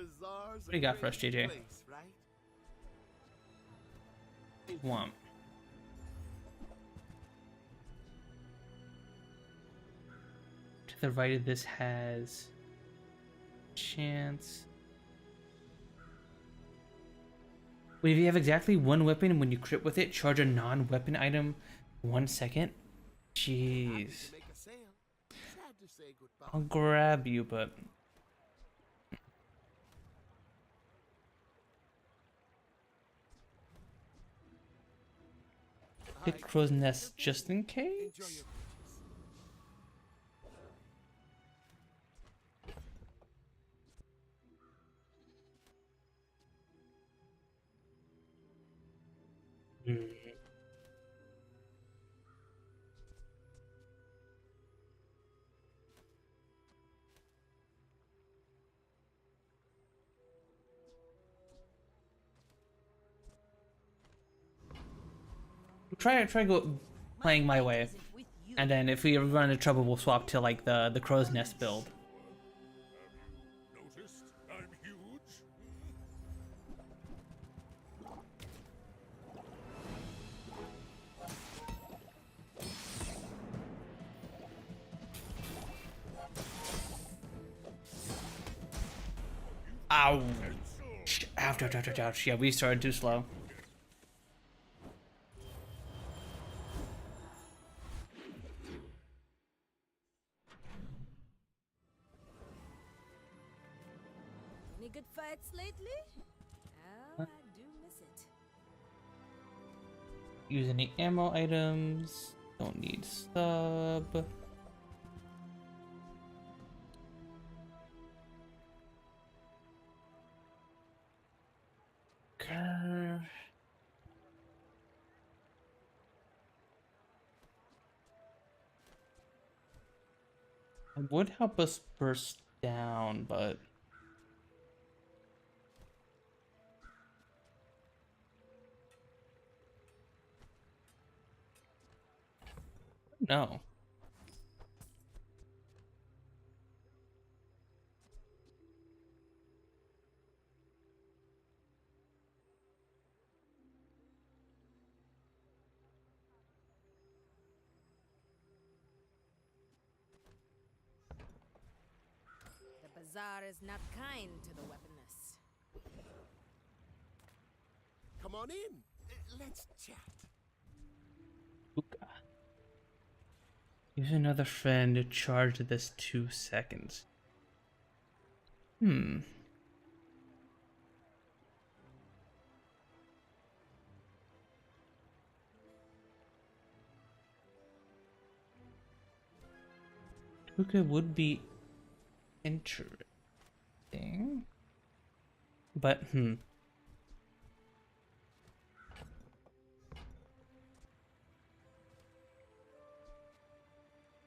What do you got for us, JJ? One. To the right of this has chance. Wait, if you have exactly one weapon when you crit with it, charge a non-weapon item 1 second? Jeez. I'll grab you, but... Hit crow's nest just in case? Try go playing my way, and then if we run into trouble, we'll swap to like the crow's nest build. Noticed I'm huge? Ow! Ouch. Yeah, we started too slow. Any good fights lately? Oh, I do miss it. Use any ammo items. Don't need sub. Grr. It would help us burst down, but no. The bazaar is not kind to the weaponless. Come on in. Let's chat. Use another friend to charge this 2 seconds. Tuka would be interesting. But,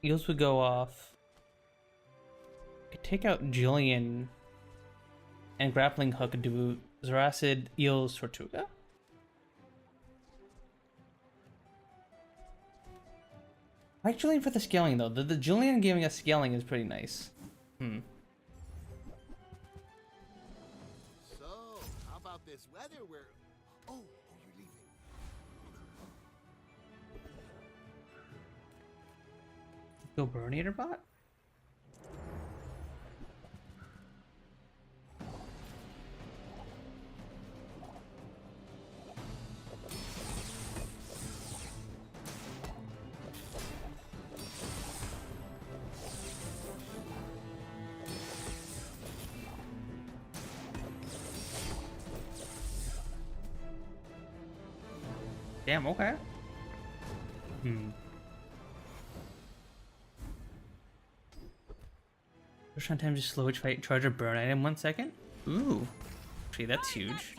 Eels would go off. Could take out Julian and grappling hook and do Zaracid, Eels, Tortuga? I like Julian for the scaling though. The Julian giving us scaling is pretty nice. So, how about this weather where... Oh, you're leaving. Go Burnator bot? Damn, okay. First time to slow fight charger burn item 1 second? Ooh. Actually, that's huge.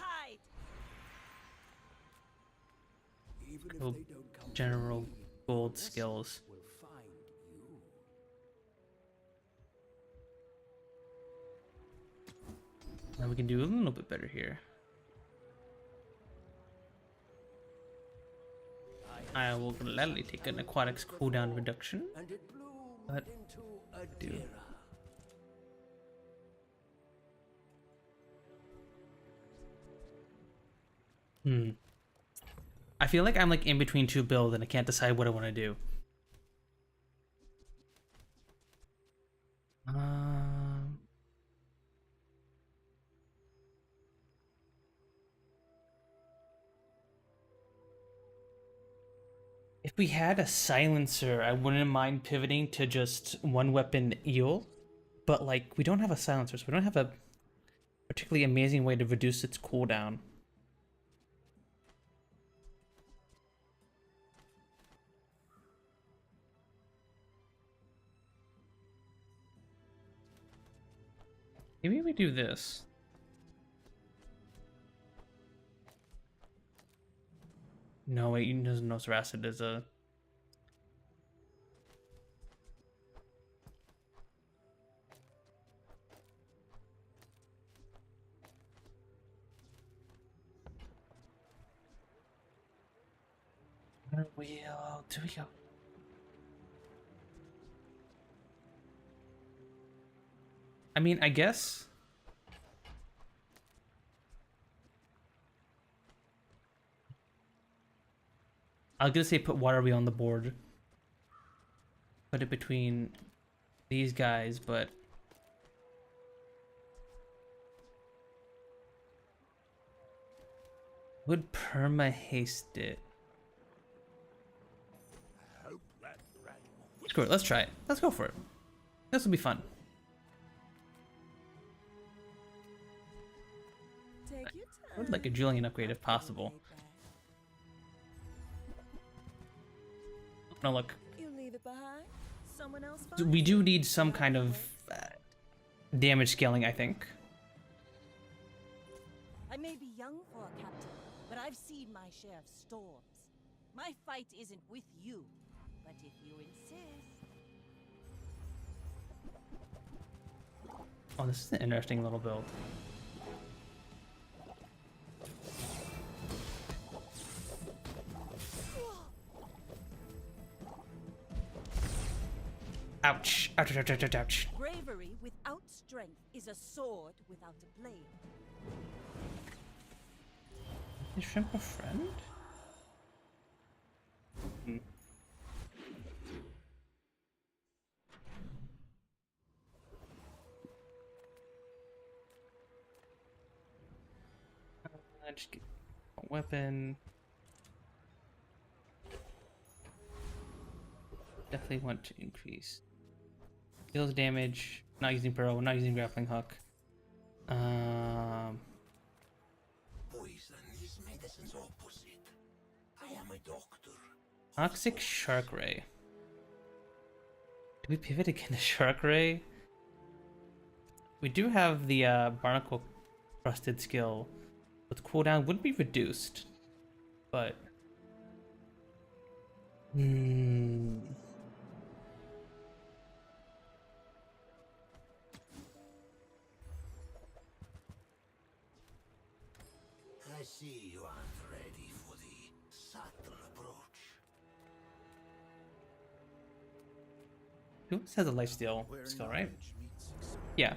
Cool. General gold skills. Now we can do a little bit better here. I will gladly take an aquatics cooldown reduction. But do. I feel like I'm like in between 2 builds and I can't decide what I want to do. If we had a silencer, I wouldn't mind pivoting to just 1 weapon eel, but like we don't have a silencer, so we don't have a particularly amazing way to reduce its cooldown. Maybe we do this. No, wait, no Saracid is a... Where do we go? I mean, I guess... I was gonna say put water wheel on the board. Put it between these guys, but... Would perma haste it? Screw it, let's try it. Let's go for it. This will be fun. I would like a Julian upgrade if possible. No, look. We do need some kind of damage scaling, I think. I may be young for a captain, but I've seen my share of storms. My fight isn't with you, but if you insist... Oh, this is an interesting little build. Ouch. Ouch, ouch, ouch, ouch, ouch. Bravery without strength is a sword without a blade. Is Shrimp a friend? Just get a weapon. Definitely want to increase. Deals damage. Not using Burrow, not using grappling hook. Poison is medicine's opposite. I am a doctor. Toxic Shark Ray. Do we pivot again to Shark Ray? We do have the Barnacle Crusted skill, but the cooldown would be reduced. But I see you aren't ready for the subtle approach. T.O.S has a lifesteal skill, right? Yeah.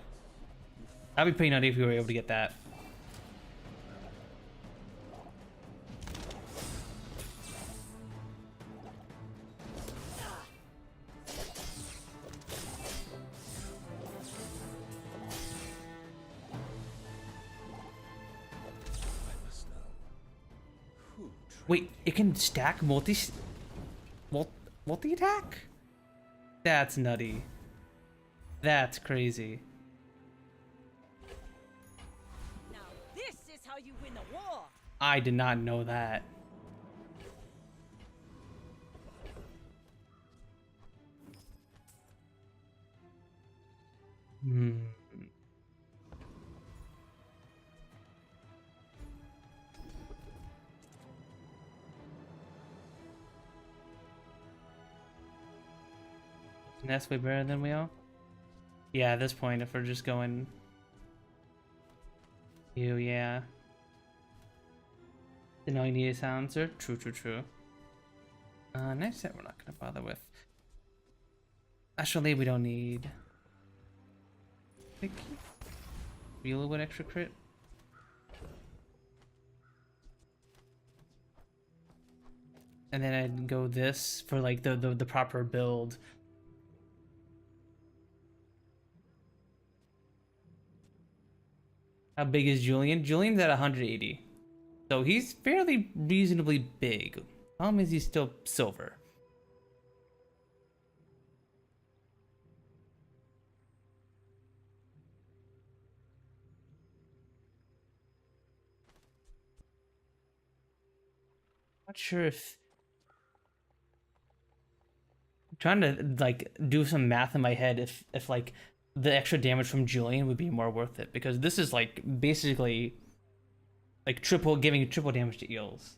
That'd be pretty nutty if we were able to get that. Wait, it can stack multi-attack? That's nutty. That's crazy. Now this is how you win a war. I did not know that. That's way better than we are. Yeah, at this point, if we're just going... yeah. Didn't know you need a silencer. True. Next set we're not gonna bother with. Actually, we don't need... Real with extra crit. And then I'd go this for like the proper build. How big is Julian? Julian's at 180. So he's fairly reasonably big. Problem is he's still silver. Not sure if... I'm trying to like do some math in my head if like the extra damage from Julian would be more worth it, because this is like basically like giving triple damage to eels.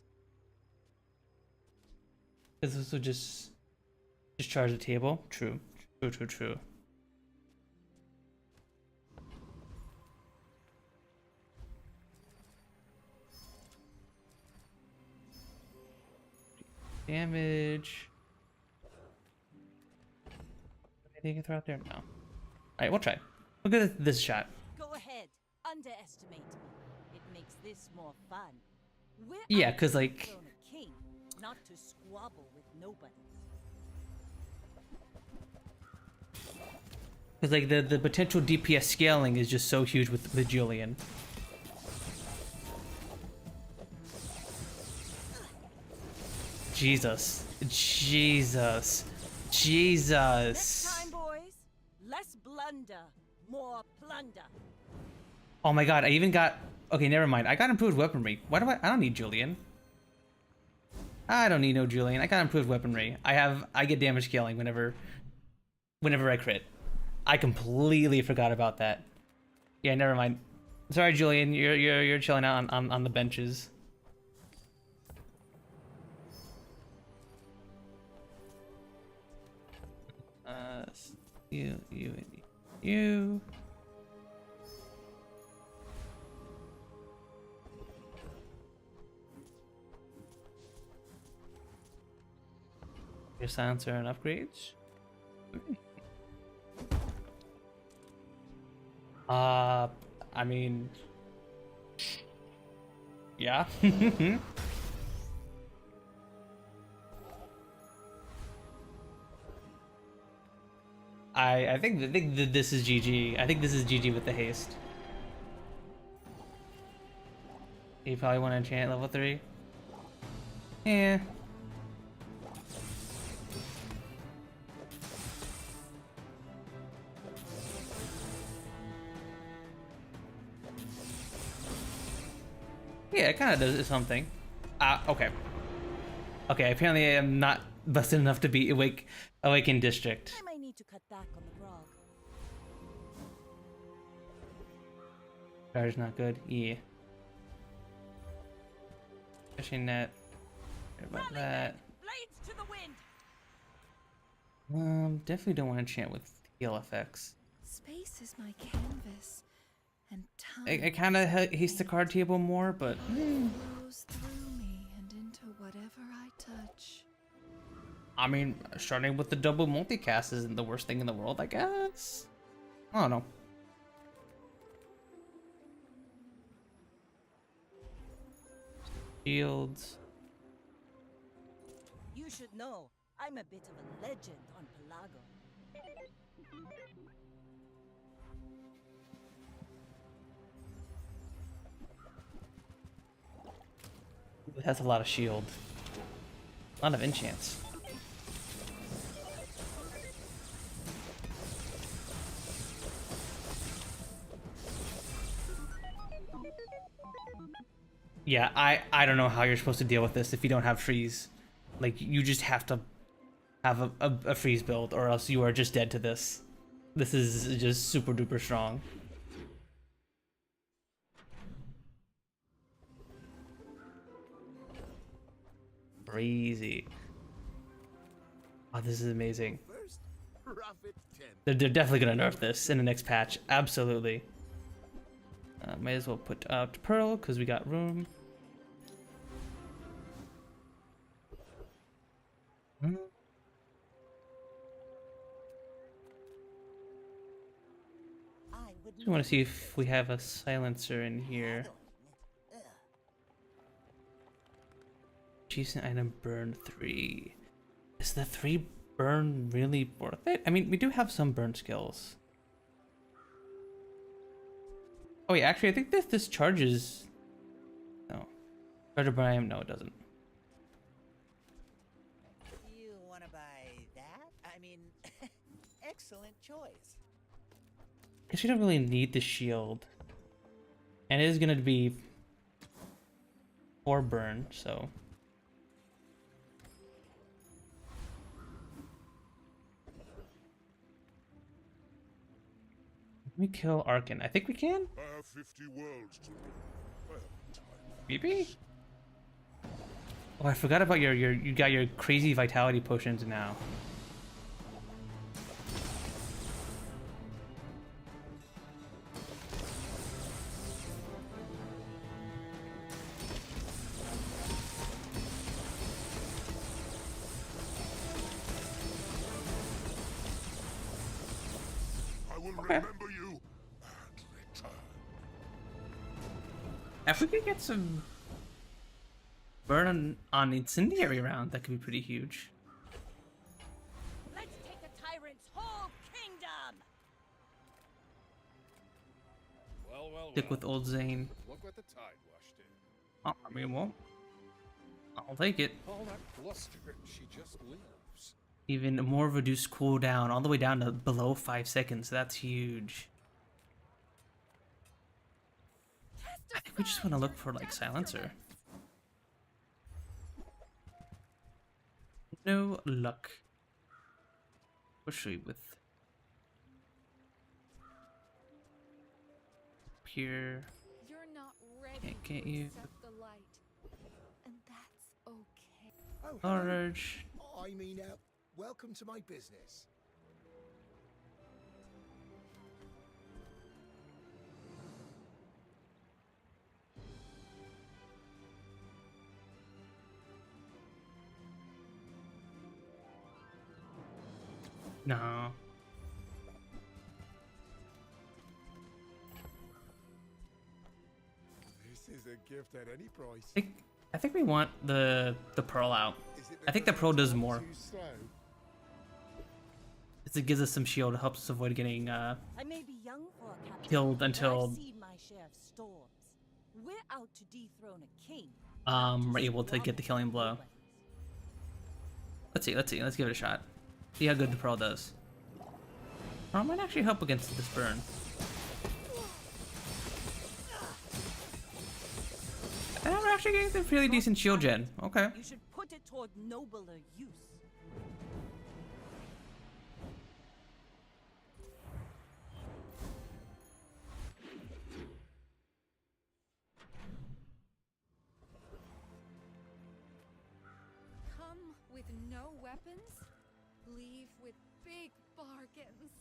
Because this would just charge the table. True. Damage. Anything you can throw out there? No. Alright, we'll try. We'll get this shot. Go ahead, underestimate me. It makes this more fun. Yeah, cause like... King, not to squabble with nobody. Cause like the potential DPS scaling is just so huge with Julian. Jesus. Next time, boys, less blunder, more plunder. Oh my god, I even got... Okay, never mind. I got improved weaponry. Why do I don't need Julian. I don't need no Julian. I got improved weaponry. I get damage scaling whenever I crit. I completely forgot about that. Yeah, never mind. Sorry, Julian. You're chilling out on the benches. You. Your silencer and upgrades. I mean, yeah. I think that this is GG. I think this is GG with the haste. You probably want to enchant level 3. Yeah. yeah, it kind of does something. Okay. Okay, apparently I am not busted enough to be Awakened District. I might need to cut back on the grog. Charge not good. Yeah. Fishing net. What about that? Blades to the wind. Definitely don't want to enchant with heal effects. Space is my canvas, and time I kind of haste the card table more, but flows through me and into whatever I touch. I mean, starting with the double multicast isn't the worst thing in the world, I guess. I don't know. Shields. You should know, I'm a bit of a legend on Pelago. It has a lot of shield. A lot of enchants. Yeah, I don't know how you're supposed to deal with this if you don't have freeze. Like, you just have to have a freeze build, or else you are just dead to this. This is just super duper strong. Crazy. Oh, this is amazing. They're definitely gonna nerf this in the next patch. Absolutely. Might as well put out Pearl because we got room. I want to see if we have a silencer in here. Decent item burn 3. Is the 3 burn really worth it? I mean, we do have some burn skills. Oh yeah, actually I think this charges. No. Charge of Brian, no it doesn't. You wanna buy that? I mean, excellent choice. Guess you don't really need the shield. And it is gonna be 4 burn, so. Let me kill Arkin. I think we can? I have 50 worlds to well, Maybe? Oh, I forgot about you got your crazy vitality potions now. I will remember you and return. If we could get some burn on incendiary round, that could be pretty huge. Let's take the tyrant's whole kingdom. Well, Stick with old Zane. Look what the tide washed in. Oh, I mean, well, I'll take it. All that bluster, she just leaves. Even more reduced cooldown, all the way down to below 5 seconds. That's huge. I think we just want to look for like silencer. No luck. What should we with? Pure. You're not ready Can't get you. accept the light, and that's okay. Oh, hello. Large. I mean, welcome to my business. No. This is a gift at any price. I think we want the pearl out. I think the pearl does more. It gives us some shield, helps us avoid getting I may be young for a captain, killed but until I've seen my share of storms. We're out to dethrone a king. we're able to get the killing blow. Let's see, let's give it a shot. See how good the pearl does. Pearl might actually help against this burn. And we're actually getting some fairly decent shield gen. Okay. You should put it toward nobler use. Come with no weapons, leave with big bargains.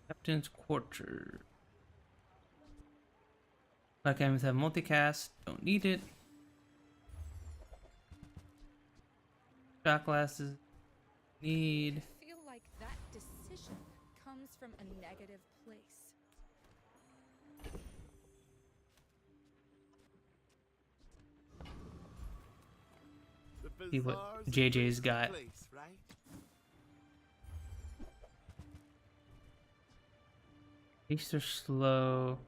Captain's Quarter. Black items have multicast. Don't need it. Shot glasses. Need. I feel like that decision comes from a negative place. See what JJ's got. Place, right? These are slow.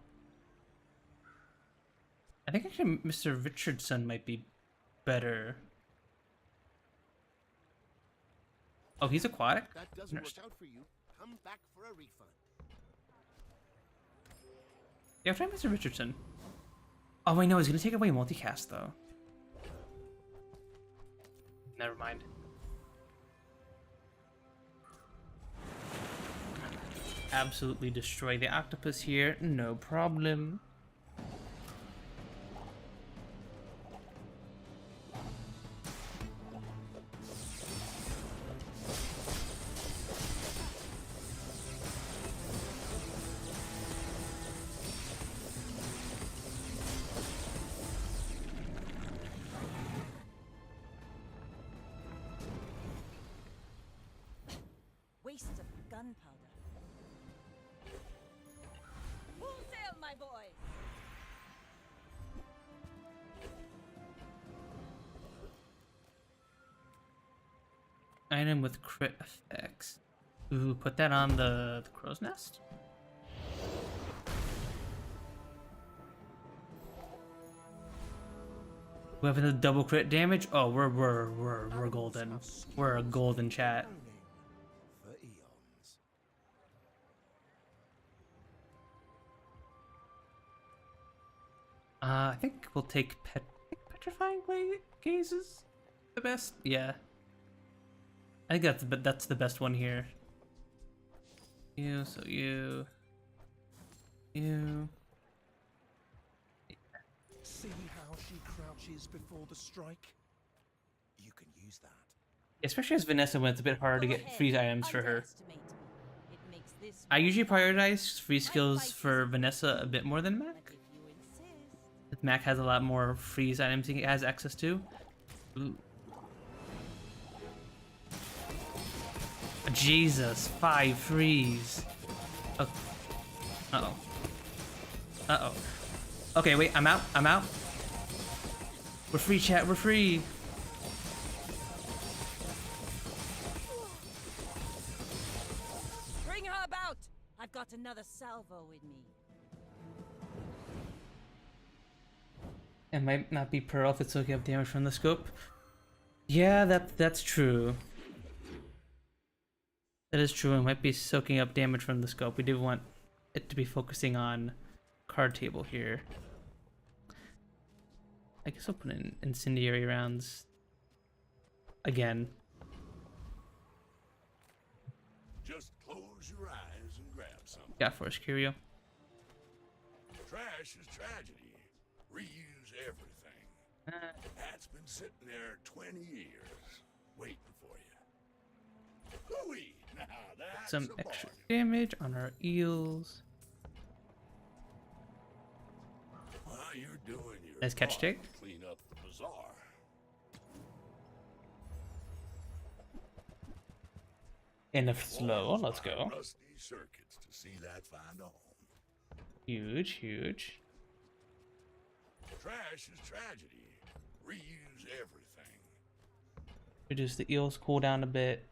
I think actually Mr. Richardson might be better. Oh, he's aquatic? That doesn't work out for you. Come back for a refund. Yeah, try Mr. Richardson. Oh wait, no, he's gonna take away multicast though. Never mind. Absolutely destroy the octopus here, no problem. Waste of gunpowder. Full sail, my boy! Item with crit effects. Ooh, put that on the crow's nest. Weapon with double crit damage. Oh, we're golden. We're a golden chat. For eons. I think we'll take petrifying gazes. The best, yeah. I think that's the best one here. You, so you. See how she crouches before the strike? You can use that. Especially as Vanessa, when it's a bit harder to get freeze items for her. I usually prioritize free skills for Vanessa a bit more than Mac. Mac has a lot more freeze items he has access to. Ooh. Jesus, 5 freeze. Oh. Uh-oh. Uh-oh. Okay, wait, I'm out. We're free, chat, we're free. Bring her about! I've got another salvo in me. It might not be Pearl if it's soaking up damage from the scope. Yeah, that's true. That is true. It might be soaking up damage from the scope. We do want it to be focusing on card table here. I guess I'll put in incendiary rounds again. Just close your eyes and grab something. Got Force Curio. Trash is tragedy. Reuse everything. That's been sitting there 20 years, waiting for you. Hooey! Now that's Some a extra bargain. damage on our eels. While you're doing your Nice catch, part Jake. to clean up the bazaar. In a slow, let's go. Rusty circuits to see that find a home. Huge, huge. Trash is tragedy. Reuse everything. Reduce the eels cooldown a bit.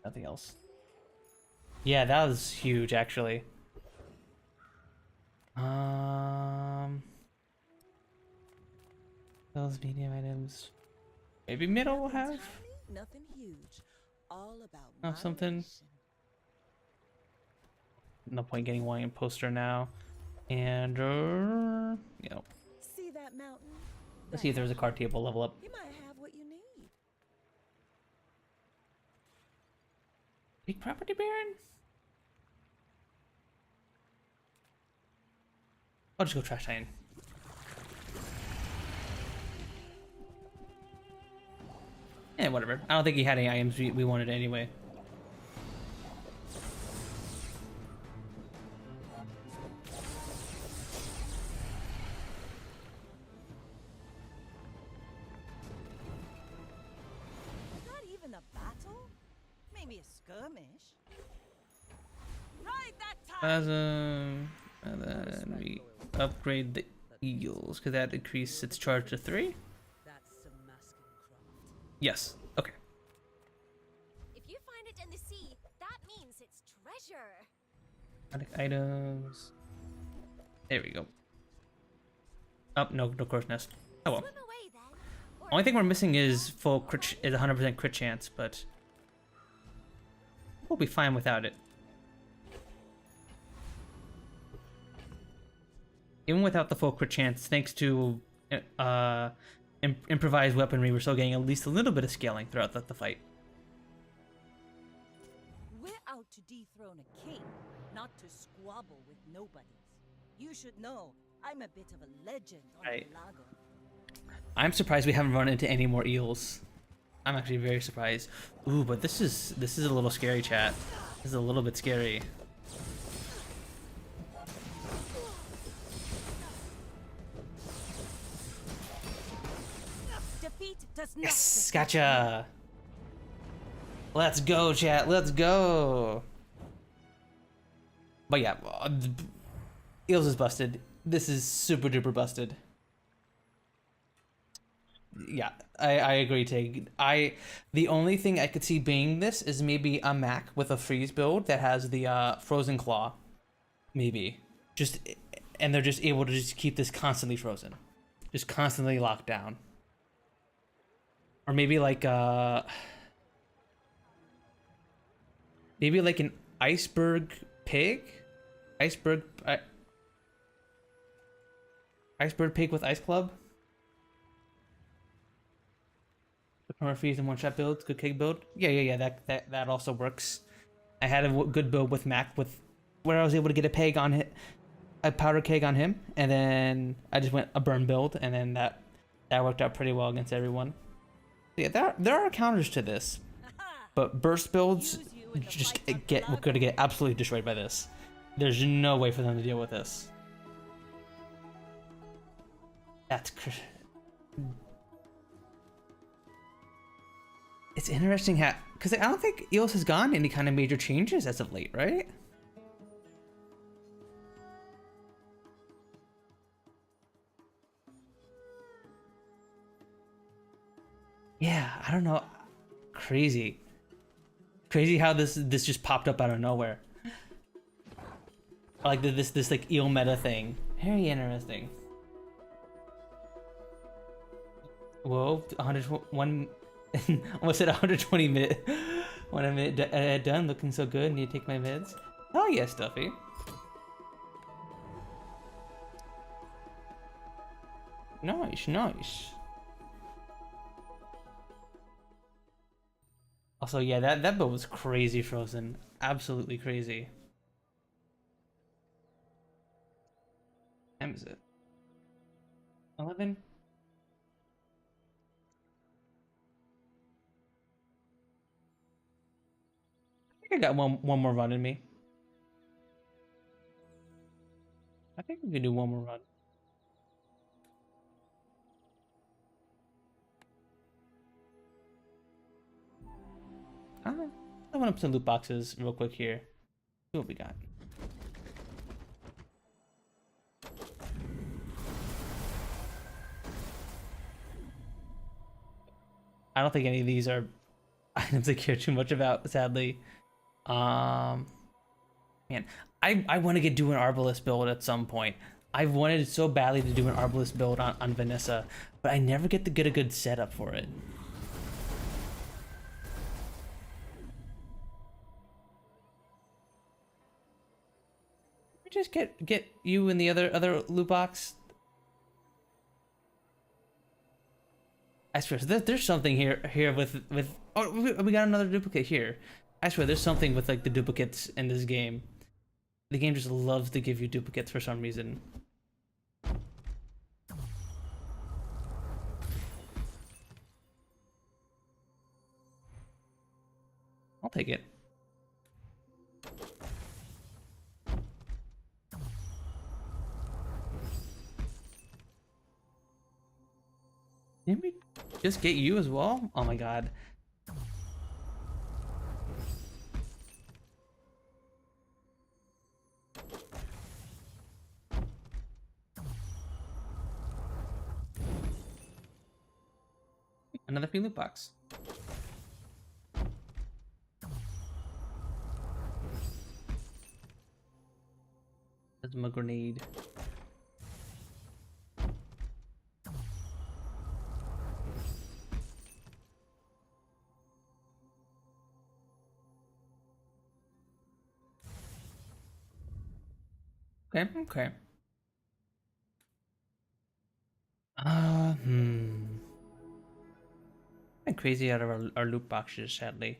Nothing else. Yeah, that was huge actually. Those medium items. Maybe middle will have Nothing huge. All about something. No point getting one in poster now. And you know, See that mountain? let's see if there's a card table level up. You might have what you need. Big property baron? I'll just go trash Titan. Yeah, whatever. I don't think he had any items we wanted anyway. Not even a battle? Maybe a skirmish. Right that time. And then we upgrade the eagles. Could that increase its charge to 3? Yes. Okay. If you find it in the sea, that means it's treasure. Items. There we go. Oh, no crow's nest. Oh well. Swim away then. Or Only thing we're missing is full crit, is 100% crit chance, but we'll be fine without it. Even without the full crit chance, thanks to improvised weaponry, we're still getting at least a little bit of scaling throughout the fight. We're out to dethrone a king, not to squabble with nobodies. You should know, I'm a bit of a legend on Right. the Lago. I'm surprised we haven't run into any more eels. I'm actually very surprised. Ooh, but this is a little scary, chat. This is a little bit scary. Defeat does not Yes, gotcha. Let's go, chat. Let's go. But yeah, eels is busted. This is super duper busted. Yeah, I agree, Tig. The only thing I could see being this is maybe a Mac with a freeze build that has the frozen claw, maybe. And they're just able to just keep this constantly frozen, just constantly locked down. Or maybe like maybe like an iceberg pig, iceberg pig with ice club. The perma freeze and one shot build, good keg build. Yeah. That also works. I had a good build with Mac where I was able to get a peg on it, a powder keg on him, and then I just went a burn build, and then that worked out pretty well against everyone. Yeah, there are counters to this, but burst builds we're gonna get absolutely destroyed by this. There's no way for them to deal with this. It's interesting how, because I don't think EOS has gone any kind of major changes as of late, right? Yeah, I don't know. Crazy how this just popped up out of nowhere. Like this like eel meta thing. Very interesting. Whoa, 101 almost at 120 minute. 1 minute done, looking so good. Need to take my meds. Oh yeah, Stuffy. Nice. Also, yeah, that build was crazy frozen. Absolutely crazy. What time is it? 11? I think I got one more run in me. I think we can do one more run. I went up to loot boxes real quick here. See what we got. I don't think any of these are items I care too much about, sadly. Man, I want to do an Arbalest build at some point. I've wanted so badly to do an Arbalest build on Vanessa, but I never get to get a good setup for it. just get you in the other loot box? I swear, there's something here with oh, we got another duplicate here. I swear, there's something with like the duplicates in this game. The game just loves to give you duplicates for some reason. I'll take it. Didn't we just get you as well? Oh my god. Another free loot box. That's my grenade. Okay. I'm crazy out of our loot boxes, sadly.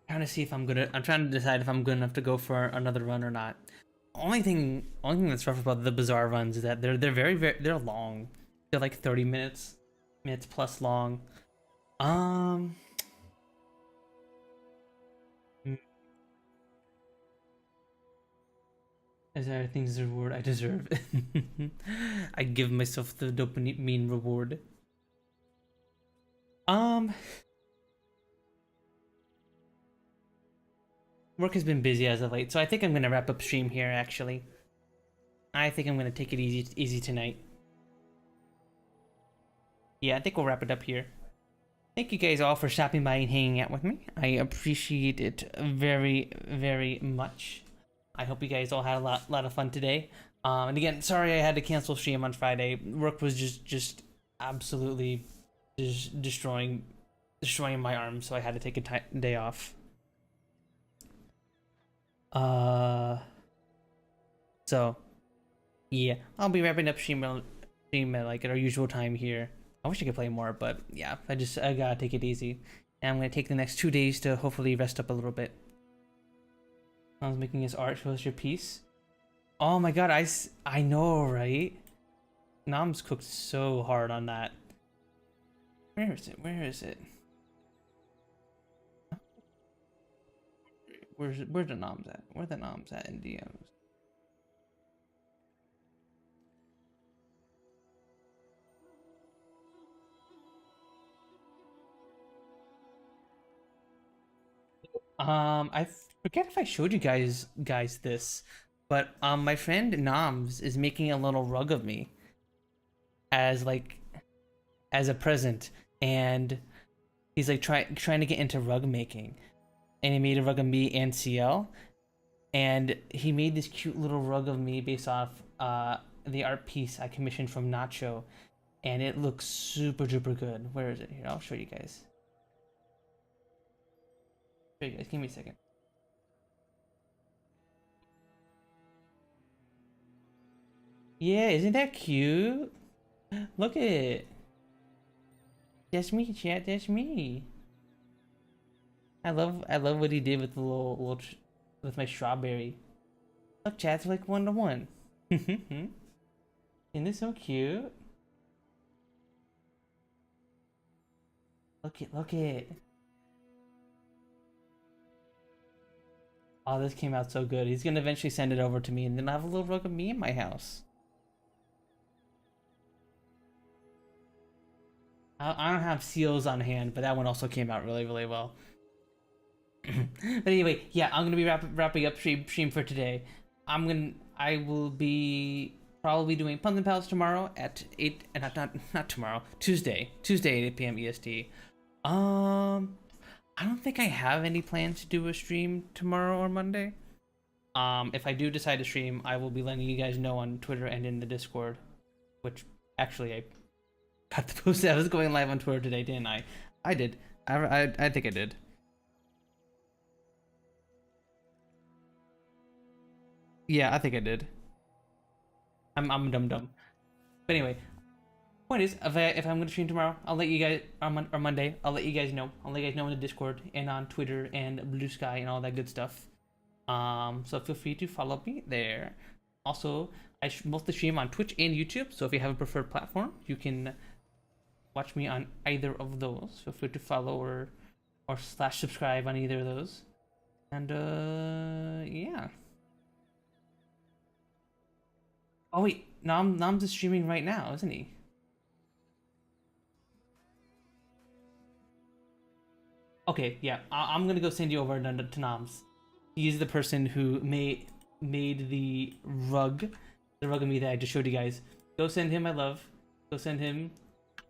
Trying to see if I'm trying to decide if I'm good enough to go for another run or not. Only thing that's rough about the Bazaar runs is that they're very they're long. They're like 30 minutes plus long. As everything's a reward I deserve. I give myself the dopamine reward. Work has been busy as of late, so I think I'm gonna wrap up stream here. Actually, I think I'm gonna take it easy tonight. Yeah, I think we'll wrap it up here. Thank you guys all for stopping by and hanging out with me. I appreciate it very much. I hope you guys all had a lot of fun today. And again, sorry I had to cancel stream on Friday. Work was just absolutely just destroying my arm, so I had to take a day off. So yeah, I'll be wrapping up stream at like at our usual time here. I wish I could play more, but yeah, I gotta take it easy. And I'm gonna take the next 2 days to hopefully rest up a little bit. I was making his art. Show us your piece. Oh my god, I know, right? Nam's cooked so hard on that. Where is it? Where the noms at? Where the noms at in DMs? I forget if I showed you guys this, but my friend Noms is making a little rug of me as a present, and he's like trying to get into rug making, and he made a rug of me and CL, and he made this cute little rug of me based off the art piece I commissioned from Nacho, and it looks super duper good. Where is it? Here, I'll show you guys. Give me a second. Yeah, isn't that cute? Look at it. That's me, chat. That's me. I love what he did with the little with my strawberry. Look, chat's like 1-to-1. Isn't this so cute? Look it. Oh, this came out so good. He's gonna eventually send it over to me, and then I have a little rug of me in my house. I don't have seals on hand, but that one also came out really well. But anyway, yeah, I'm gonna be wrapping up stream for today. I will be probably doing Pumpkin Palace tomorrow at 8, and not tomorrow, Tuesday at 8 p.m. EST. I don't think I have any plans to do a stream tomorrow or Monday. If I do decide to stream, I will be letting you guys know on Twitter and in the Discord. Which, actually, I got the post that I was going live on Twitter today, didn't I? I did. I think I did. Yeah, I think I did. I'm dumb. But anyway, point is, if I'm gonna stream tomorrow, I'll let you guys or Monday. I'll let you guys know. I'll let you guys know in the Discord and on Twitter and Blue Sky and all that good stuff. So feel free to follow me there. Also, I mostly stream on Twitch and YouTube. So if you have a preferred platform, you can watch me on either of those. Feel free to follow or / subscribe on either of those. And yeah. Oh wait, Nam's is streaming right now, isn't he? Okay, yeah, I'm gonna go send you over to Nam's. He's the person who made the rug of me that I just showed you guys. Go send him my love. Go send him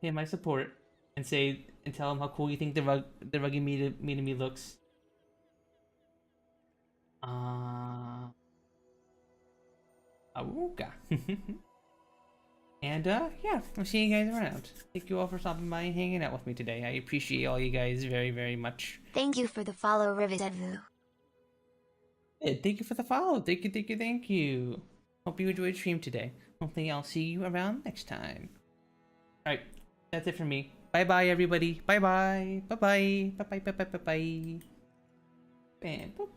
my support, and tell him how cool you think the rug he made of me looks. Awooga. And yeah, I'll see you guys around. Thank you all for stopping by and hanging out with me today. I appreciate all you guys very, very much. Thank you for the follow, Rivetedvu. Yeah, thank you for the follow. Thank you. Hope you enjoyed the stream today. Hopefully I'll see you around next time. Alright, that's it for me. Bye-bye, everybody. Bye-bye. Bye-bye. Bye-bye. Bye-bye. Bye-bye. And boop.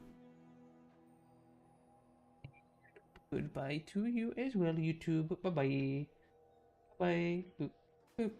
Goodbye to you as well, YouTube. Bye-bye. Bye. Boop. Boop.